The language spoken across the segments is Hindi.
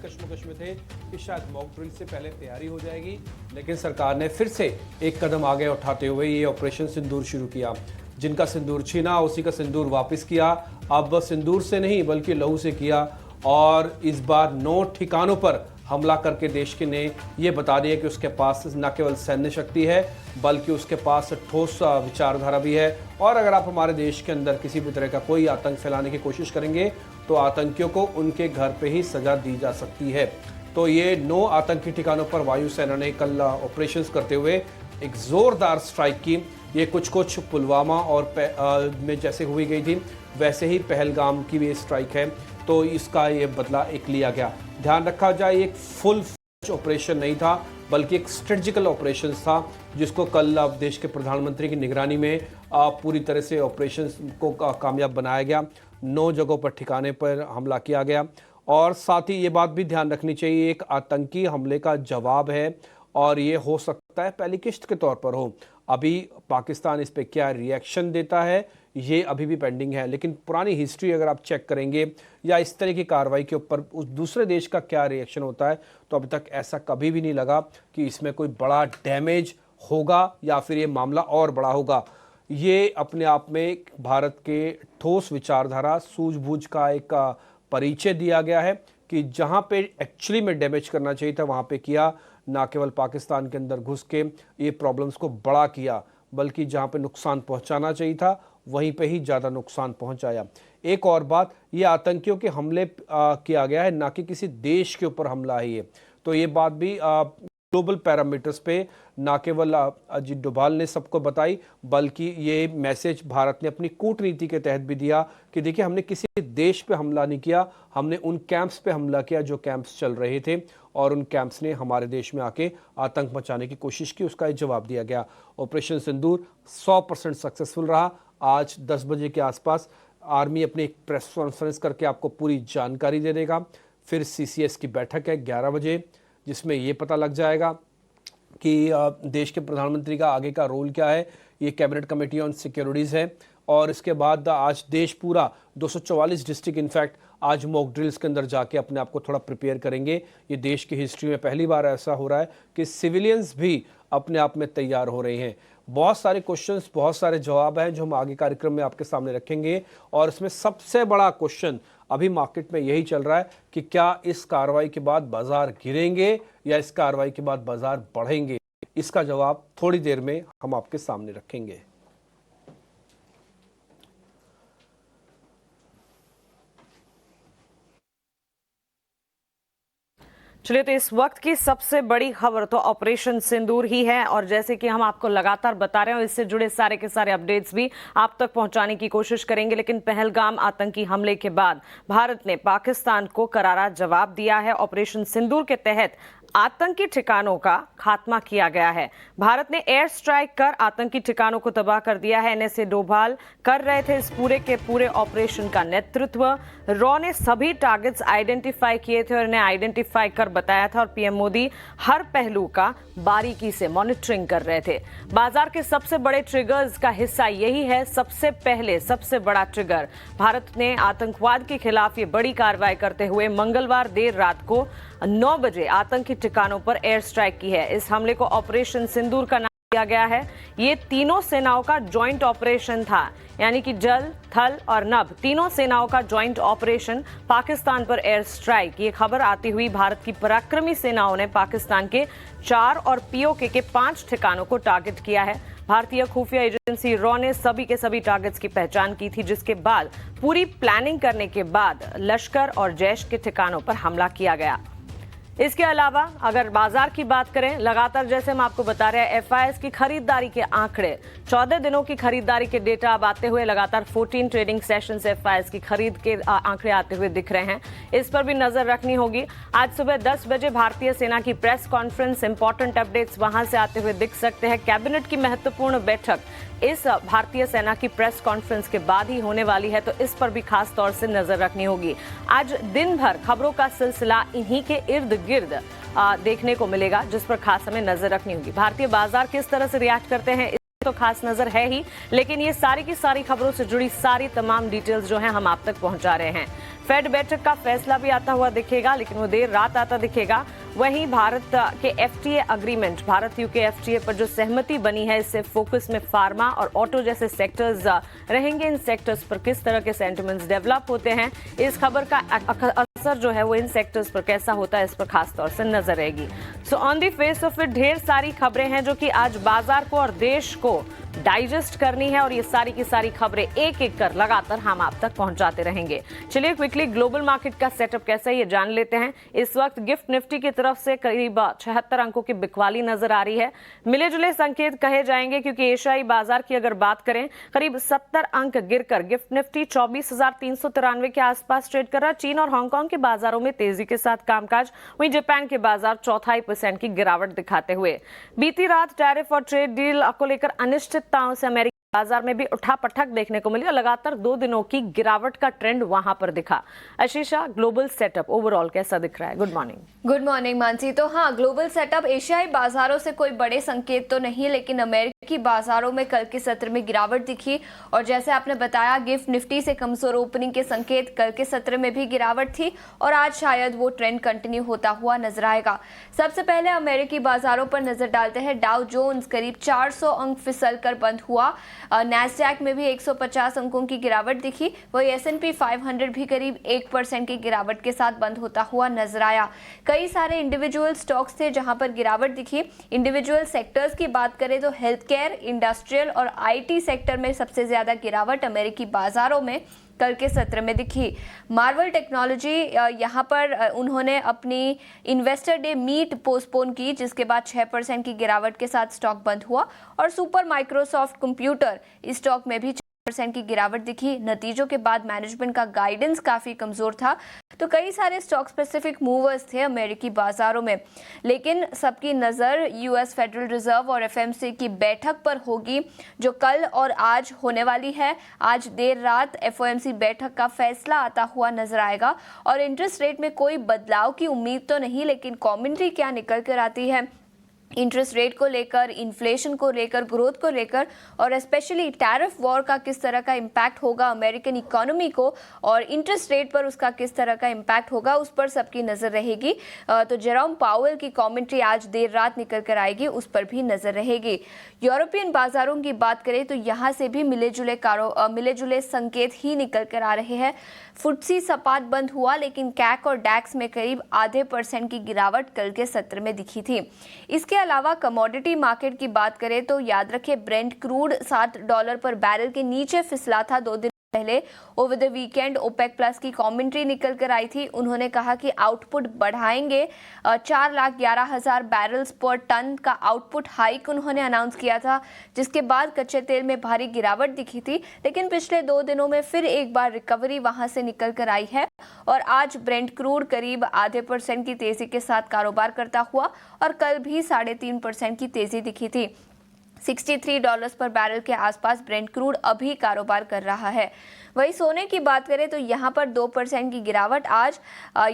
कश्मकश में थे कि शायद मॉक ड्रिल से पहले तैयारी हो जाएगी, लेकिन सरकार ने फिर से एक कदम आगे उठाते हुए ये ऑपरेशन सिंदूर शुरू किया। जिनका सिंदूर छीना उसी का सिंदूर वापस किया। अब सिंदूर से नहीं बल्कि लहू से किया, और इस बार 9 ठिकानों पर हमला करके देश के ने ये बता दिया कि उसके पास न केवल सैन्य शक्ति है बल्कि उसके पास ठोस विचारधारा भी है। और अगर आप हमारे देश के अंदर किसी भी तरह का कोई आतंक फैलाने की कोशिश करेंगे तो आतंकियों को उनके घर पे ही सजा दी जा सकती है। तो ये 9 आतंकी ठिकानों पर वायुसेना ने कल ऑपरेशंस करते हुए एक जोरदार स्ट्राइक की। ये कुछ पुलवामा और में जैसे हुई गई थी वैसे ही पहलगाम की भी स्ट्राइक है, तो इसका ये बदला एक लिया गया। ध्यान रखा जाए, एक फुल ऑपरेशन नहीं था बल्कि एक स्ट्रेटजिकल ऑपरेशन था, जिसको कल देश के प्रधानमंत्री की निगरानी में पूरी तरह से ऑपरेशन को कामयाब बनाया गया। 9 जगहों पर ठिकाने पर हमला किया गया। और साथ ही ये बात भी ध्यान रखनी चाहिए, एक आतंकी हमले का जवाब है और ये हो सकता है पहली किश्त के तौर पर हो। अभी पाकिस्तान इस पे क्या रिएक्शन देता है ये अभी भी पेंडिंग है, लेकिन पुरानी हिस्ट्री अगर आप चेक करेंगे या इस तरह की कार्रवाई के ऊपर उस दूसरे देश का क्या रिएक्शन होता है, तो अभी तक ऐसा कभी भी नहीं लगा कि इसमें कोई बड़ा डैमेज होगा या फिर ये मामला और बड़ा होगा। ये अपने आप में भारत के ठोस विचारधारा सूझबूझ का एक परिचय दिया गया है कि जहाँ पे एक्चुअली में डैमेज करना चाहिए था वहाँ पे किया, ना केवल पाकिस्तान के अंदर घुस के ये प्रॉब्लम्स को बड़ा किया, बल्कि जहाँ पे नुकसान पहुँचाना चाहिए था वहीं पे ही ज़्यादा नुकसान पहुंचाया। एक और बात, ये आतंकियों के हमले किया गया है, ना कि किसी देश के ऊपर हमला है ये। तो ये बात भी ग्लोबल पैरामीटर्स पे ना केवल अजीत डोभाल ने सबको बताई, बल्कि ये मैसेज भारत ने अपनी कूटनीति के तहत भी दिया कि देखिए हमने किसी देश पे हमला नहीं किया, हमने उन कैंप्स पे हमला किया जो कैंप्स चल रहे थे, और उन कैंप्स ने हमारे देश में आके आतंक मचाने की कोशिश की, उसका जवाब दिया गया। ऑपरेशन सिंदूर 100% सक्सेसफुल रहा। आज 10 बजे के आसपास आर्मी अपनी एक प्रेस कॉन्फ्रेंस करके आपको पूरी जानकारी दे देगा। फिर CCS की बैठक है 11 बजे, जिसमें ये पता लग जाएगा कि देश के प्रधानमंत्री का आगे का रोल क्या है। ये कैबिनेट कमेटी ऑन सिक्योरिटीज़ है, और इसके बाद आज देश पूरा 244 डिस्ट्रिक्ट इनफैक्ट आज मॉक ड्रिल्स के अंदर जाके अपने आप को थोड़ा प्रिपेयर करेंगे। ये देश की हिस्ट्री में पहली बार ऐसा हो रहा है कि सिविलियंस भी अपने आप में तैयार हो रहे हैं। बहुत सारे क्वेश्चंस, बहुत सारे जवाब हैं जो हम आगे कार्यक्रम में आपके सामने रखेंगे, और इसमें सबसे बड़ा क्वेश्चन अभी मार्केट में यही चल रहा है कि क्या इस कार्रवाई के बाद बाजार गिरेंगे या इस कार्रवाई के बाद बाजार बढ़ेंगे। इसका जवाब थोड़ी देर में हम आपके सामने रखेंगे। चलिए, तो इस वक्त की सबसे बड़ी खबर तो ऑपरेशन सिंदूर ही है, और जैसे कि हम आपको लगातार बता रहे हैं, इससे जुड़े सारे के सारे अपडेट्स भी आप तक पहुंचाने की कोशिश करेंगे। लेकिन पहलगाम आतंकी हमले के बाद भारत ने पाकिस्तान को करारा जवाब दिया है। ऑपरेशन सिंदूर के तहत आतंकी ठिकानों का खात्मा किया गया है। भारत ने एयर स्ट्राइक कर आतंकी ठिकानों को तबाह कर दिया है। NSA डोभाल कर रहे थे इस पूरे के पूरे ऑपरेशन का नेतृत्व। रॉ ने सभी टारगेट्स आइडेंटिफाई किए थे और इन्हें आइडेंटिफाई कर बताया था, और PM मोदी हर पहलू का बारीकी से मॉनिटरिंग कर रहे थे। बाजार के सबसे बड़े ट्रिगर्स का हिस्सा यही है। सबसे पहले सबसे बड़ा ट्रिगर, भारत ने आतंकवाद के खिलाफ ये बड़ी कार्रवाई करते हुए मंगलवार देर रात को 9 बजे आतंकी ठिकानों पर एयर स्ट्राइक की है। इस हमले को ऑपरेशन सिंदूर का नाम दिया गया है। ये तीनों सेनाओं का जॉइंट ऑपरेशन था, यानी कि जल, थल और नभ तीनों सेनाओं का जॉइंट ऑपरेशन पाकिस्तान पर एयर स्ट्राइक। ये खबर आती हुई भारत की पराक्रमी सेनाओं ने पाकिस्तान के 4 और POK के 5 ठिकानों को टारगेट किया है। भारतीय खुफिया एजेंसी रॉ ने सभी के सभी टारगेट्स की पहचान की थी, जिसके बाद पूरी प्लानिंग करने के बाद लश्कर और जैश के ठिकानों पर हमला किया गया। इसके अलावा अगर बाजार की बात करें, लगातार जैसे हम आपको बता रहे हैं, FIS की खरीदारी के आंकड़े, 14 दिनों की खरीदारी के डेटा अब आते हुए लगातार 14 ट्रेडिंग सेशन से FIS की खरीद के आंकड़े आते हुए दिख रहे हैं। इस पर भी नजर रखनी होगी। आज सुबह 10 बजे भारतीय सेना की प्रेस कॉन्फ्रेंस, इंपॉर्टेंट अपडेट्स वहां से आते हुए दिख सकते हैं। कैबिनेट की महत्वपूर्ण बैठक इस भारतीय सेना की प्रेस कॉन्फ्रेंस के बाद ही होने वाली है, तो इस पर भी खास तौर से नजर रखनी होगी। आज दिन भर खबरों का सिलसिला इन्हीं के इर्द गिर्द देखने को मिलेगा, जिस पर खास हमें नजर रखनी होगी। भारतीय बाजार किस तरह से रिएक्ट करते हैं तो खास नजर है ही, लेकिन ये सारी की सारी खबरों से जुड़ी सारी तमाम डिटेल्स जो हैं हम आप तक पहुंचा रहे हैं। फेड बैठक का फैसला भी आता हुआ दिखेगा, लेकिन वो देर रात आता दिखेगा। वहीं भारत के FTA agreement, Bharat UK FTA पर जो सहमति बनी है, इससे फोकस में फार्मा और ऑटो जैसे सेक्टर्स रहेंगे। इन सेक्टर्स पर किस तरह के सेंटिमेंट्स डेवलप होते हैं, इस खबर का असर जो है वो इन सेक्टर्स पर कैसा होता है, इस पर खास तौर से नजर रहेगी। So on the face of it ढेर सारी खबरें हैं जो कि आज बाजार को और देश को डाइजेस्ट करनी है, और ये सारी की सारी खबरें एक एक कर लगातार हम आप तक पहुंचाते रहेंगे। चलिए क्विकली ग्लोबल मार्केट का सेटअप कैसा है ये जान लेते हैं। इस वक्त गिफ्ट निफ्टी की तरफ से करीब 76 अंकों की बिकवाली नजर आ रही है। मिले जुले संकेत कहे जाएंगे, क्योंकि एशियाई बाजार की अगर बात करें, करीब 70 अंक गिरकर गिफ्ट निफ्टी 24,393 के आसपास ट्रेड कर रहा है। चीन और हांगकांग के बाजारों में तेजी के साथ कामकाज, वहीं जापान के बाजार 0.25% की गिरावट दिखाते हुए। बीती रात टैरिफ और ट्रेड डील को लेकर अनिश्चितताओं से अमेरिकी बाजार में भी उठापटक देखने को मिली और लगातार 2 दिनों की गिरावट का ट्रेंड वहां पर दिखा। आशीषा, ग्लोबल सेटअप ओवरऑल कैसा दिख रहा है? Good morning. Good morning Mansi. तो हाँ, ग्लोबल सेटअप एशियाई बाजारों से कोई बड़े संकेत तो नहीं, लेकिन अमेरिकी बाजारों में कल के सत्र में गिरावट दिखी। और जैसे आपने बताया, गिफ्ट निफ्टी से कमजोर ओपनिंग के संकेत, कल के सत्र में भी गिरावट थी और आज शायद वो ट्रेंड कंटिन्यू होता हुआ नजर आएगा। सबसे पहले अमेरिकी बाजारों पर नजर डालते हैं। डाउ जोन्स करीब 400 अंक फिसल कर बंद हुआ। नैस्डैक में भी 150 अंकों की गिरावट दिखी। वही S&P 500 भी करीब 1% की गिरावट के साथ बंद होता हुआ नजर आया। कई सारे इंडिविजुअल स्टॉक्स थे जहां पर गिरावट दिखी। इंडिविजुअल सेक्टर्स की बात करें तो हेल्थ केयर, इंडस्ट्रियल और IT सेक्टर में सबसे ज्यादा गिरावट अमेरिकी बाजारों में कल के सत्र में दिखी। मार्वल टेक्नोलॉजी, यहाँ पर उन्होंने अपनी इन्वेस्टर डे मीट पोस्टपोन की, जिसके बाद 6% की गिरावट के साथ स्टॉक बंद हुआ। और सुपर माइक्रोसॉफ्ट कंप्यूटर, इस स्टॉक में भी 6% की गिरावट दिखी। नतीजों के बाद मैनेजमेंट का गाइडेंस काफी कमजोर था। तो कई सारे स्टॉक स्पेसिफिक मूवर्स थे अमेरिकी बाजारों में, लेकिन सबकी नजर US फेडरल रिजर्व और FMC की बैठक पर होगी, जो कल और आज होने वाली है। आज देर रात FOMC बैठक का फैसला आता हुआ नजर आएगा और इंटरेस्ट रेट में कोई बदलाव की उम्मीद तो नहीं, लेकिन कमेंट्री क्या निकल कर आती है इंटरेस्ट रेट को लेकर, इन्फ्लेशन को लेकर, ग्रोथ को लेकर, और स्पेशली टैरिफ वॉर का किस तरह का इम्पैक्ट होगा अमेरिकन इकोनॉमी को, और इंटरेस्ट रेट पर उसका किस तरह का इम्पैक्ट होगा, उस पर सबकी नज़र रहेगी। तो जेरोम पावेल की कमेंट्री आज देर रात निकल कर आएगी, उस पर भी नज़र रहेगी। यूरोपियन बाजारों की बात करें तो यहाँ से भी मिले जुले संकेत ही निकल कर आ रहे हैं। फुट्सी सपाट बंद हुआ, लेकिन कैक और डैक्स में करीब 0.5% की गिरावट कल के सत्र में दिखी थी। इसके अलावा कमोडिटी मार्केट की बात करें तो याद रखें, ब्रेंट क्रूड $60 पर बैरल के नीचे फिसला था 2 दिन पहले। Over the weekend OPEC plus की कमेंट्री निकल कर आई थी। उन्होंने कहा कि आउटपुट बढ़ाएंगे। 4,11,000 बैरल्स पर टन का आउटपुट हाइक उन्होंने अनाउंस किया था, जिसके बाद कच्चे तेल में भारी गिरावट दिखी थी। लेकिन पिछले 2 दिनों में फिर एक बार रिकवरी वहां से निकल कर आई है और आज ब्रेंट क्रूड करीब 0.5% की तेजी के साथ कारोबार करता हुआ, और कल भी 3.5% की तेजी दिखी थी। $63 पर बैरल के आसपास ब्रेंट क्रूड अभी कारोबार कर रहा है। वही सोने की बात करें तो यहाँ पर 2% की गिरावट आज,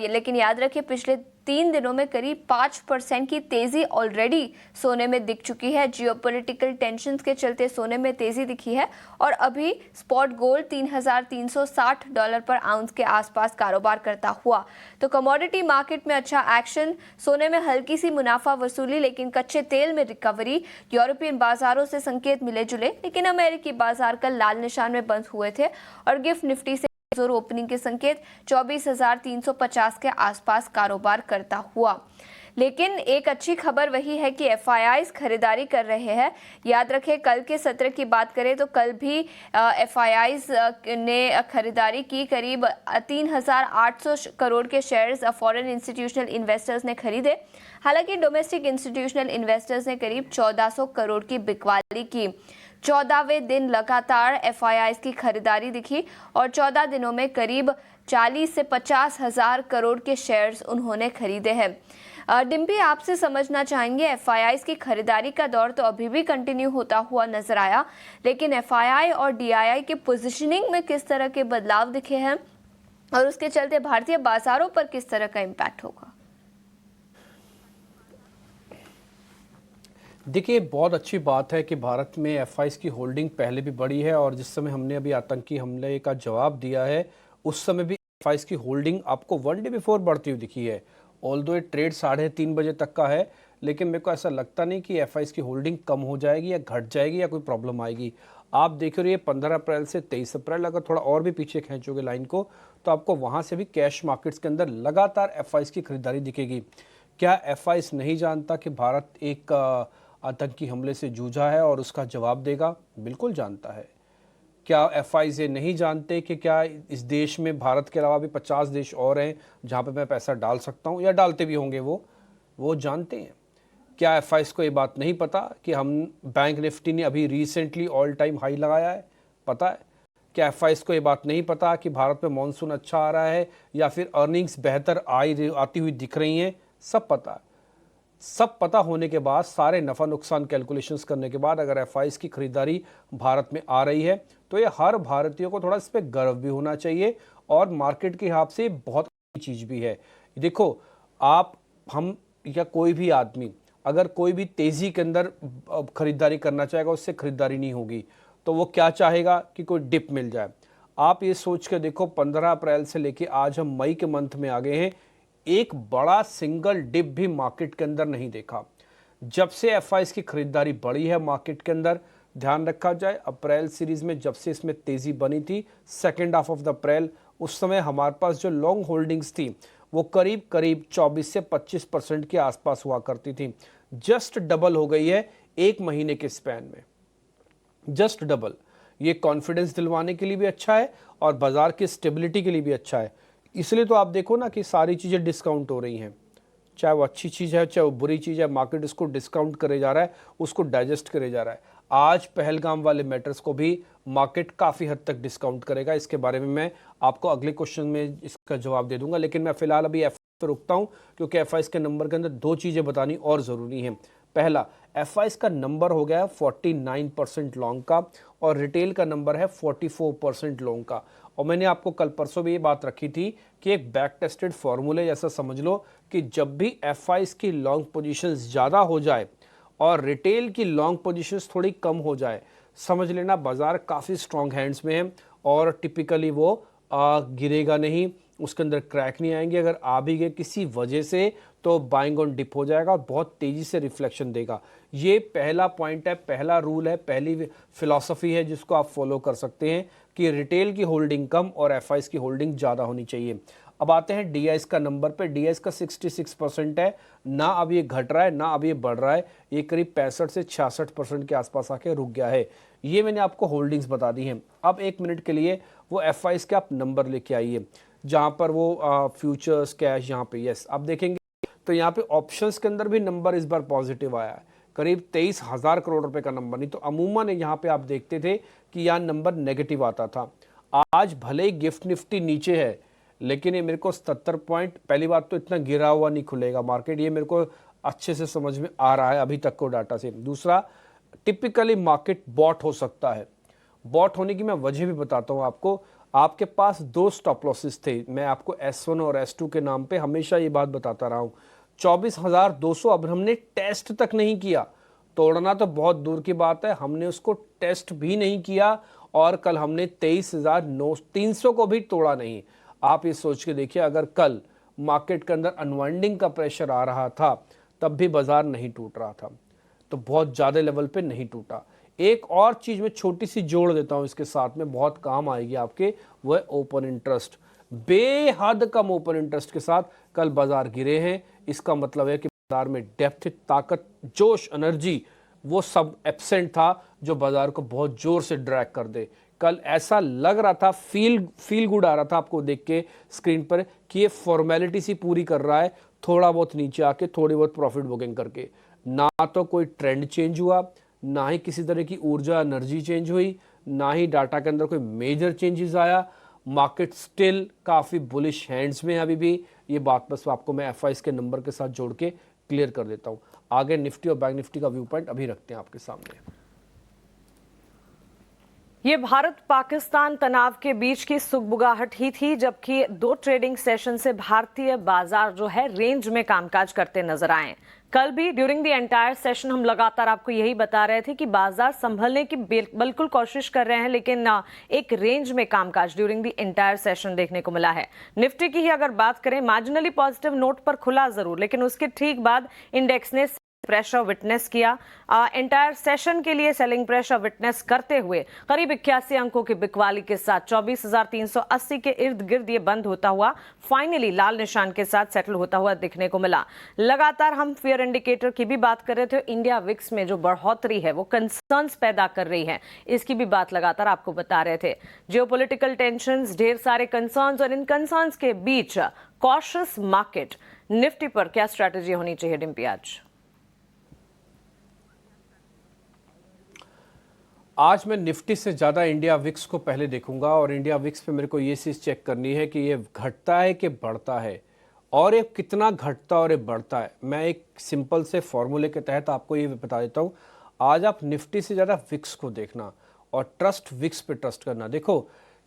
लेकिन याद रखिए पिछले 3 दिनों में करीब 5% की तेजी ऑलरेडी सोने में दिख चुकी है। जियोपॉलिटिकल टेंशंस के चलते सोने में तेजी दिखी है और अभी स्पॉट गोल्ड $3,360 पर आउंस के आसपास कारोबार करता हुआ। तो कमोडिटी मार्केट में अच्छा एक्शन, सोने में हल्की सी मुनाफा वसूली, लेकिन कच्चे तेल में रिकवरी। यूरोपियन बाजारों से संकेत मिले जुले, लेकिन अमेरिकी बाजार कल लाल निशान में बंद हुए थे और गिफ्ट निफ्टी से ओपनिंग के संकेत 24,350 के आसपास कारोबार करता हुआ। लेकिन एक अच्छी खबर वही है कि FIIs खरीदारी कर रहे हैं। याद रखें, कल के सत्र की बात करें तो कल भी FIIs ने खरीदारी की। करीब 3,800 करोड़ के शेयर्स फॉरेन इंस्टीट्यूशनल इन्वेस्टर्स ने खरीदे। हालांकि डोमेस्टिक इंस्टीट्यूशनल इन्वेस्टर्स ने करीब 1400 करोड़ की बिकवाली की। 14वें दिन लगातार FIIs की खरीदारी दिखी और 14 दिनों में करीब 40 से 50 हजार करोड़ के शेयर्स उन्होंने खरीदे हैं। डिम्पी, आपसे समझना चाहेंगे, FIIs की खरीदारी का दौर तो अभी भी कंटिन्यू होता हुआ नजर आया, लेकिन FII और DII के पोजीशनिंग में किस तरह के बदलाव दिखे हैं और उसके चलते भारतीय बाजारों पर किस तरह का इम्पैक्ट होगा? देखिए, बहुत अच्छी बात है कि भारत में FIIs की होल्डिंग पहले भी बढ़ी है और जिस समय हमने अभी आतंकी हमले का जवाब दिया है उस समय भी एफआईज की होल्डिंग आपको 1 डे बिफोर बढ़ती हुई दिखी है। ऑल्दो ये ट्रेड 3:30 बजे तक का है, लेकिन मेरे को ऐसा लगता नहीं कि एफआईज की होल्डिंग कम हो जाएगी या घट जाएगी या कोई प्रॉब्लम आएगी। आप देख रहे हो 15 अप्रैल से 23 अप्रैल, अगर थोड़ा और भी पीछे खींचोगे लाइन को तो आपको वहाँ से भी कैश मार्केट्स के अंदर लगातार एफआईज की खरीदारी दिखेगी। क्या एफआईज नहीं जानता कि भारत एक आतंकी हमले से जूझा है और उसका जवाब देगा? बिल्कुल जानता है। क्या एफआईज ये नहीं जानते कि क्या इस देश में भारत के अलावा भी 50 देश और हैं जहाँ पे मैं पैसा डाल सकता हूँ, या डालते भी होंगे वो जानते हैं। क्या एफआईज को ये बात नहीं पता कि हम बैंक निफ्टी ने अभी रिसेंटली ऑल टाइम हाई लगाया है? पता है। क्या एफआईज को ये बात नहीं पता कि भारत में मॉनसून अच्छा आ रहा है या फिर अर्निंग्स बेहतर आती हुई दिख रही हैं? सब पता है। सब पता होने के बाद, सारे नफ़ा नुकसान कैलकुलेशंस करने के बाद अगर एफआईज की खरीदारी भारत में आ रही है तो ये हर भारतीय को थोड़ा इस पर गर्व भी होना चाहिए और मार्केट के हिसाब से बहुत अच्छी चीज़ भी है। देखो, हम या कोई भी आदमी अगर कोई भी तेज़ी के अंदर खरीदारी करना चाहेगा, उससे खरीदारी नहीं होगी, तो वो क्या चाहेगा कि कोई डिप मिल जाए। आप ये सोच के देखो, 15 अप्रैल से लेके आज हम मई के मंथ में आ गए हैं, एक बड़ा सिंगल डिप भी मार्केट के अंदर नहीं देखा। जब से एफआईज की खरीदारी बढ़ी है मार्केट के अंदर, ध्यान रखा जाए अप्रैल सीरीज में जब से इसमें तेजी बनी थी, second half of the April, उस समय हमारे पास जो लॉन्ग होल्डिंग्स थी वो करीब 24 से 25% के आसपास हुआ करती थी। जस्ट डबल हो गई है एक महीने के स्पैन में, जस्ट डबल। ये कॉन्फिडेंस दिलवाने के लिए भी अच्छा है और बाजार की स्टेबिलिटी के लिए भी अच्छा है। इसलिए तो आप देखो ना कि सारी चीज़ें डिस्काउंट हो रही हैं, चाहे वो अच्छी चीज़ है चाहे वो बुरी चीज़ है, मार्केट उसको डिस्काउंट करे जा रहा है, उसको डाइजेस्ट करे जा रहा है। आज पहलगाम वाले मैटर्स को भी मार्केट काफ़ी हद तक डिस्काउंट करेगा। इसके बारे में मैं आपको अगले क्वेश्चन में इसका जवाब दे दूंगा, लेकिन मैं फिलहाल अभी एफ पे रुकता हूं क्योंकि एफआईज के नंबर के अंदर दो चीज़ें बतानी और ज़रूरी हैं। पहला, एफआईज का नंबर हो गया है 49% लॉन्ग का और रिटेल का नंबर है 44% लॉन्ग का। और मैंने आपको कल परसों भी ये बात रखी थी कि एक बैक टेस्टेड फॉर्मूले जैसा समझ लो कि जब भी एफआईज की लॉन्ग पोजीशंस ज़्यादा हो जाए और रिटेल की लॉन्ग पोजीशंस थोड़ी कम हो जाए, समझ लेना बाजार काफ़ी स्ट्रॉन्ग हैंड्स में है और टिपिकली वो गिरेगा नहीं, उसके अंदर क्रैक नहीं आएंगे। अगर आ भी गए किसी वजह से तो बाइंग ऑन डिप हो जाएगा और बहुत तेज़ी से रिफ्लेक्शन देगा। ये पहला पॉइंट है, पहला रूल है, पहली फिलॉसफी है जिसको आप फॉलो कर सकते हैं कि रिटेल की होल्डिंग कम और एफआईज की होल्डिंग ज़्यादा होनी चाहिए। अब आते हैं डीआईएस का नंबर पे। डीआईएस का 66% है, ना अब ये घट रहा है ना अब ये बढ़ रहा है, ये करीब 65 से 66% के आसपास आके रुक गया है। ये मैंने आपको होल्डिंग्स बता दी हैं। अब एक मिनट के लिए वो एफआईज के आप नंबर लेके आइए जहाँ पर वो फ्यूचर्स कैश यहाँ पे, यस आप देखेंगे तो यहाँ पे ऑप्शंस के अंदर भी नंबर इस बार पॉजिटिव आया है, करीब 23,000 करोड़ रुपए का नंबर। नहीं तो अमूमन यहाँ पे आप देखते थे कि यहाँ नंबर नेगेटिव आता था। आज भले ही गिफ्ट निफ्टी नीचे है, लेकिन ये मेरे को 77 पॉइंट, पहली बात तो इतना गिरा हुआ नहीं खुलेगा मार्केट, ये मेरे को अच्छे से समझ में आ रहा है अभी तक को डाटा से। दूसरा, टिपिकली मार्केट बॉट हो सकता है। बॉट होने की मैं वजह भी बताता हूँ आपको। आपके पास दो स्टॉप लॉसेस थे, मैं आपको S1 और S2 के नाम पे हमेशा ये बात बताता रहा हूँ। 24,200 अब हमने टेस्ट तक नहीं किया, तोड़ना तो बहुत दूर की बात है, हमने उसको टेस्ट भी नहीं किया और कल हमने 23,300 को भी तोड़ा नहीं। आप ये सोच के देखिए, अगर कल मार्केट के अंदर अनवाइंडिंग का प्रेशर आ रहा था तब भी बाजार नहीं टूट रहा था, तो बहुत ज़्यादा लेवल पे नहीं टूटा। एक और चीज़ मैं छोटी सी जोड़ देता हूँ इसके साथ में, बहुत काम आएगी आपके, वो है ओपन इंटरेस्ट। बेहद कम ओपन इंटरेस्ट के साथ कल बाजार गिरे हैं। इसका मतलब है कि बाजार में डेप्थ, ताकत, जोश, एनर्जी वो सब एब्सेंट था जो बाजार को बहुत जोर से ड्रैग कर दे। कल ऐसा लग रहा था, फील गुड आ रहा था आपको देख के स्क्रीन पर कि ये फॉर्मेलिटी सी पूरी कर रहा है, थोड़ा बहुत नीचे आके थोड़ी बहुत प्रॉफिट बुकिंग करके। ना तो कोई ट्रेंड चेंज हुआ, ना ही किसी तरह की ऊर्जा एनर्जी चेंज हुई, ना ही डाटा के अंदर कोई मेजर चेंजेस आया। मार्केट स्टिल काफ़ी बुलिश हैंड्स में है अभी भी। ये बात बस आपको मैं एफआईज के नंबर के साथ जोड़ के क्लियर कर देता हूँ। आगे निफ्टी और बैंक निफ्टी का व्यू पॉइंट अभी रखते हैं आपके सामने। ये भारत पाकिस्तान तनाव के बीच की सुगबुगाहट ही थी, जबकि 2 ट्रेडिंग सेशन से भारतीय बाजार जो है रेंज में कामकाज करते नजर आए। कल भी ड्यूरिंग द एंटायर सेशन हम लगातार आपको यही बता रहे थे कि बाजार संभलने की बिल्कुल कोशिश कर रहे हैं, लेकिन एक रेंज में कामकाज ड्यूरिंग द एंटायर सेशन देखने को मिला है। निफ्टी की ही अगर बात करें, मार्जिनली पॉजिटिव नोट पर खुला जरूर, लेकिन उसके ठीक बाद इंडेक्स ने प्रेशर विटनेस किया। एंटायर सेशन के लिए सेलिंग प्रेशर विटनेस करते हुए करीब 81 अंकों की बिकवाली के साथ 24,380 के इर्द गिर्द ये बंद होता हुआ फाइनली लाल निशान के साथ सेटल होता हुआ दिखने को मिला। लगातार हम फियर इंडिकेटर की भी बात कर रहे थे। इंडिया विक्स में जो बढ़ोतरी है वो कंसर्न्स पैदा कर रही है, इसकी भी बात लगातार आपको बता रहे थे। जियोपॉलिटिकल टेंशंस, ढेर सारे कंसर्न्स, और इन कंसर्न्स के बीच कॉशियस मार्केट। निफ्टी पर क्या स्ट्रैटेजी होनी चाहिए डिम्पी आज? आज मैं निफ्टी से ज़्यादा इंडिया विक्स को पहले देखूंगा, और इंडिया विक्स पे मेरे को ये चीज़ चेक करनी है कि ये घटता है कि बढ़ता है, और ये कितना घटता और ये बढ़ता है। मैं एक सिंपल से फॉर्मूले के तहत आपको ये बता देता हूँ। आज आप निफ्टी से ज़्यादा विक्स को देखना और ट्रस्ट विक्स पे ट्रस्ट करना। देखो,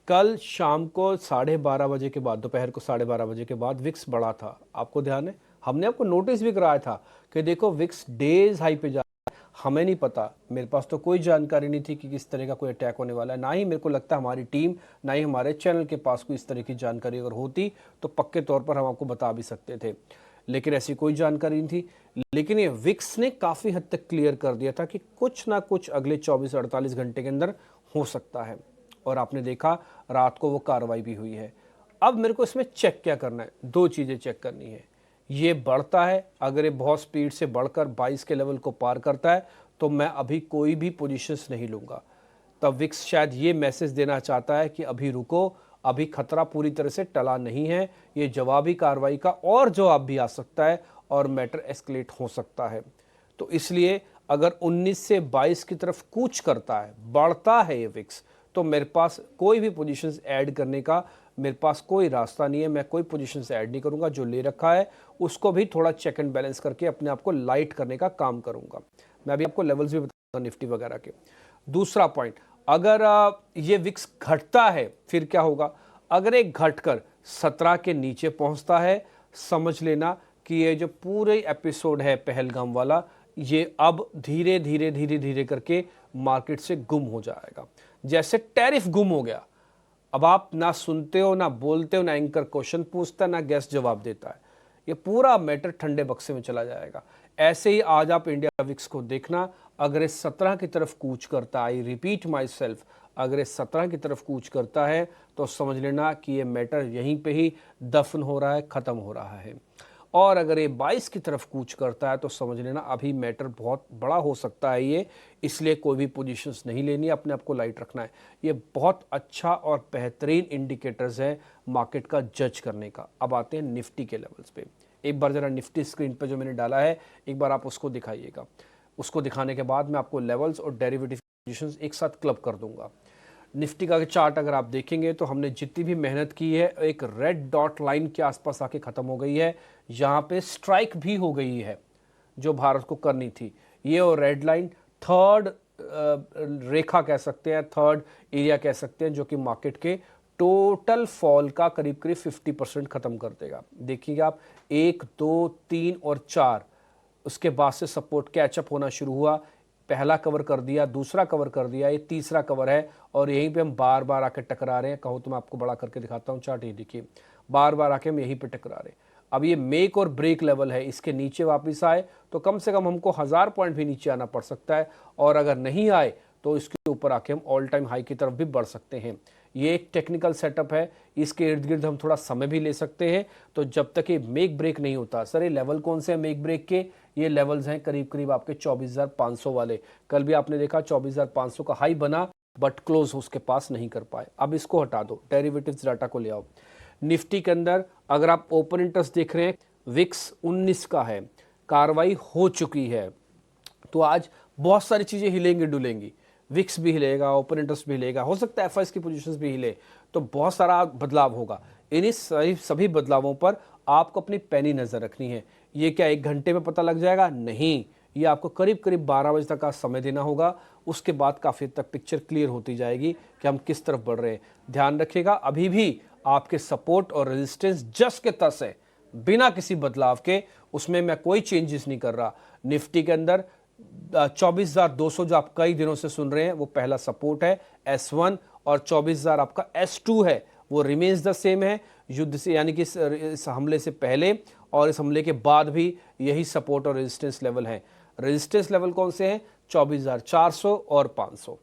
कल शाम को 12:30 बजे के बाद, दोपहर को 12:30 बजे के बाद विक्स बढ़ा था, आपको ध्यान है? हमने आपको नोटिस भी कराया था कि देखो विक्स डेज हाई पे जा। हमें नहीं पता, मेरे पास तो कोई जानकारी नहीं थी कि किस तरह का कोई अटैक होने वाला है। ना ही मेरे को लगता हमारी टीम, ना ही हमारे चैनल के पास कोई इस तरह की जानकारी अगर होती तो पक्के तौर पर हम आपको बता भी सकते थे, लेकिन ऐसी कोई जानकारी नहीं थी। लेकिन ये विक्स ने काफ़ी हद तक क्लियर कर दिया था कि कुछ ना कुछ अगले 24-48 घंटे के अंदर हो सकता है, और आपने देखा रात को वो कार्रवाई भी हुई है। अब मेरे को इसमें चेक क्या करना है? दो चीज़ें चेक करनी है। ये बढ़ता है, अगर ये बहुत स्पीड से बढ़कर 22 के लेवल को पार करता है तो मैं अभी कोई भी पोजीशंस नहीं लूँगा। तब विक्स शायद ये मैसेज देना चाहता है कि अभी रुको, अभी खतरा पूरी तरह से टला नहीं है, ये जवाबी कार्रवाई का और जवाब भी आ सकता है और मैटर एस्केलेट हो सकता है। तो इसलिए अगर 19 से 22 की तरफ कूच करता है, बढ़ता है ये विक्स, तो मेरे पास कोई भी पोजीशंस ऐड करने का मेरे पास कोई रास्ता नहीं है। मैं कोई पोजीशंस ऐड नहीं करूंगा। जो ले रखा है उसको भी थोड़ा चेक एंड बैलेंस करके अपने आप को लाइट करने का काम करूंगा। मैं अभी आपको लेवल्स भी बताऊंगा निफ्टी वगैरह के। दूसरा पॉइंट, अगर ये विक्स घटता है फिर क्या होगा? अगर एक घटकर 17 के नीचे पहुंचता है, समझ लेना कि ये जो पूरे एपिसोड है पहलगाम वाला, ये अब धीरे धीरे धीरे धीरे करके मार्केट से गुम हो जाएगा। जैसे टैरिफ गुम हो गया, अब आप ना सुनते हो, ना बोलते हो, ना एंकर क्वेश्चन पूछता, ना गेस्ट जवाब देता है, ये पूरा मैटर ठंडे बक्से में चला जाएगा। ऐसे ही आज आप इंडिया विक्स को देखना, अगर इस 17 की तरफ कूच करता है, आई रिपीट माई सेल्फ, अगर इस 17 की तरफ कूच करता है तो समझ लेना कि ये मैटर यहीं पे ही दफन हो रहा है, ख़त्म हो रहा है। और अगर ये 22 की तरफ कूच करता है तो समझ लेना अभी मैटर बहुत बड़ा हो सकता है ये, इसलिए कोई भी पोजीशंस नहीं लेनी है, अपने आप को लाइट रखना है। ये बहुत अच्छा और बेहतरीन इंडिकेटर्स है मार्केट का जज करने का। अब आते हैं निफ्टी के लेवल्स पे। एक बार ज़रा निफ्टी स्क्रीन पे जो मैंने डाला है, एक बार आप उसको दिखाइएगा। उसको दिखाने के बाद मैं आपको लेवल्स और डेरिवेटिव पोजीशंस एक साथ क्लब कर दूंगा। निफ्टी का चार्ट अगर आप देखेंगे तो हमने जितनी भी मेहनत की है एक रेड डॉट लाइन के आसपास आके ख़त्म हो गई है। यहाँ पे स्ट्राइक भी हो गई है जो भारत को करनी थी। ये और रेड लाइन थर्ड रेखा कह सकते हैं, थर्ड एरिया कह सकते हैं, जो कि मार्केट के टोटल फॉल का करीब करीब 50% ख़त्म कर देगा। देखिएगा आप 1, 2, 3 और 4, उसके बाद से सपोर्ट कैचअप होना शुरू हुआ। पहला कवर कर दिया, दूसरा कवर कर दिया, ये तीसरा कवर है, और यहीं पे हम बार बार आके टकरा रहे हैं। कहो तो मैं आपको बड़ा करके दिखाता हूँ चार्ट, ये देखिए बार बार आके हम यहीं पे टकरा रहे हैं। अब ये मेक और ब्रेक लेवल है, इसके नीचे वापस आए तो कम से कम हमको 1000 पॉइंट भी नीचे आना पड़ सकता है, और अगर नहीं आए तो इसके ऊपर आके हम ऑल टाइम हाई की तरफ भी बढ़ सकते हैं। ये एक टेक्निकल सेटअप है, इसके इर्द गिर्द हम थोड़ा समय भी ले सकते हैं। तो जब तक ये मेक ब्रेक नहीं होता, सर ये लेवल कौन से हैं मेक ब्रेक के? ये लेवल्स हैं करीब करीब आपके 24,500 वाले। कल भी आपने देखा 24,500 का हाई बना, बट क्लोज उसके पास नहीं कर पाए। अब इसको हटा दो, डेरिवेटिव्स डाटा को ले आओ। निफ्टी के अंदर अगर आप ओपन इंटरेस्ट देख रहे हैं, विक्स 19 का है, कार्रवाई हो चुकी है, तो आज बहुत सारी चीज़ें हिलेंगी डुलेंगी। विक्स भी हिलेगा, ओपन इंटरेस्ट भी हिलेगा, हो सकता है एफआईएस की पोजीशंस भी हिले, तो बहुत सारा बदलाव होगा। इन्हीं सभी बदलावों पर आपको अपनी पैनी नज़र रखनी है। ये क्या 1 घंटे में पता लग जाएगा? नहीं, ये आपको करीब करीब 12 बजे तक का समय देना होगा। उसके बाद काफ़ी हद तक पिक्चर क्लियर होती जाएगी कि हम किस तरफ बढ़ रहे हैं। ध्यान रखिएगा, अभी भी आपके सपोर्ट और रेजिस्टेंस जस के तस है, बिना किसी बदलाव के, उसमें मैं कोई चेंजेस नहीं कर रहा। निफ्टी के अंदर 24,200 जो आप कई दिनों से सुन रहे हैं, वो पहला सपोर्ट है S1, और 24,000 आपका S2 है, वो रिमेन्स द सेम है। युद्ध से यानी कि इस हमले से पहले और इस हमले के बाद भी यही सपोर्ट और रेजिस्टेंस लेवल है। रेजिस्टेंस लेवल कौन से हैं? 24,400 और 500।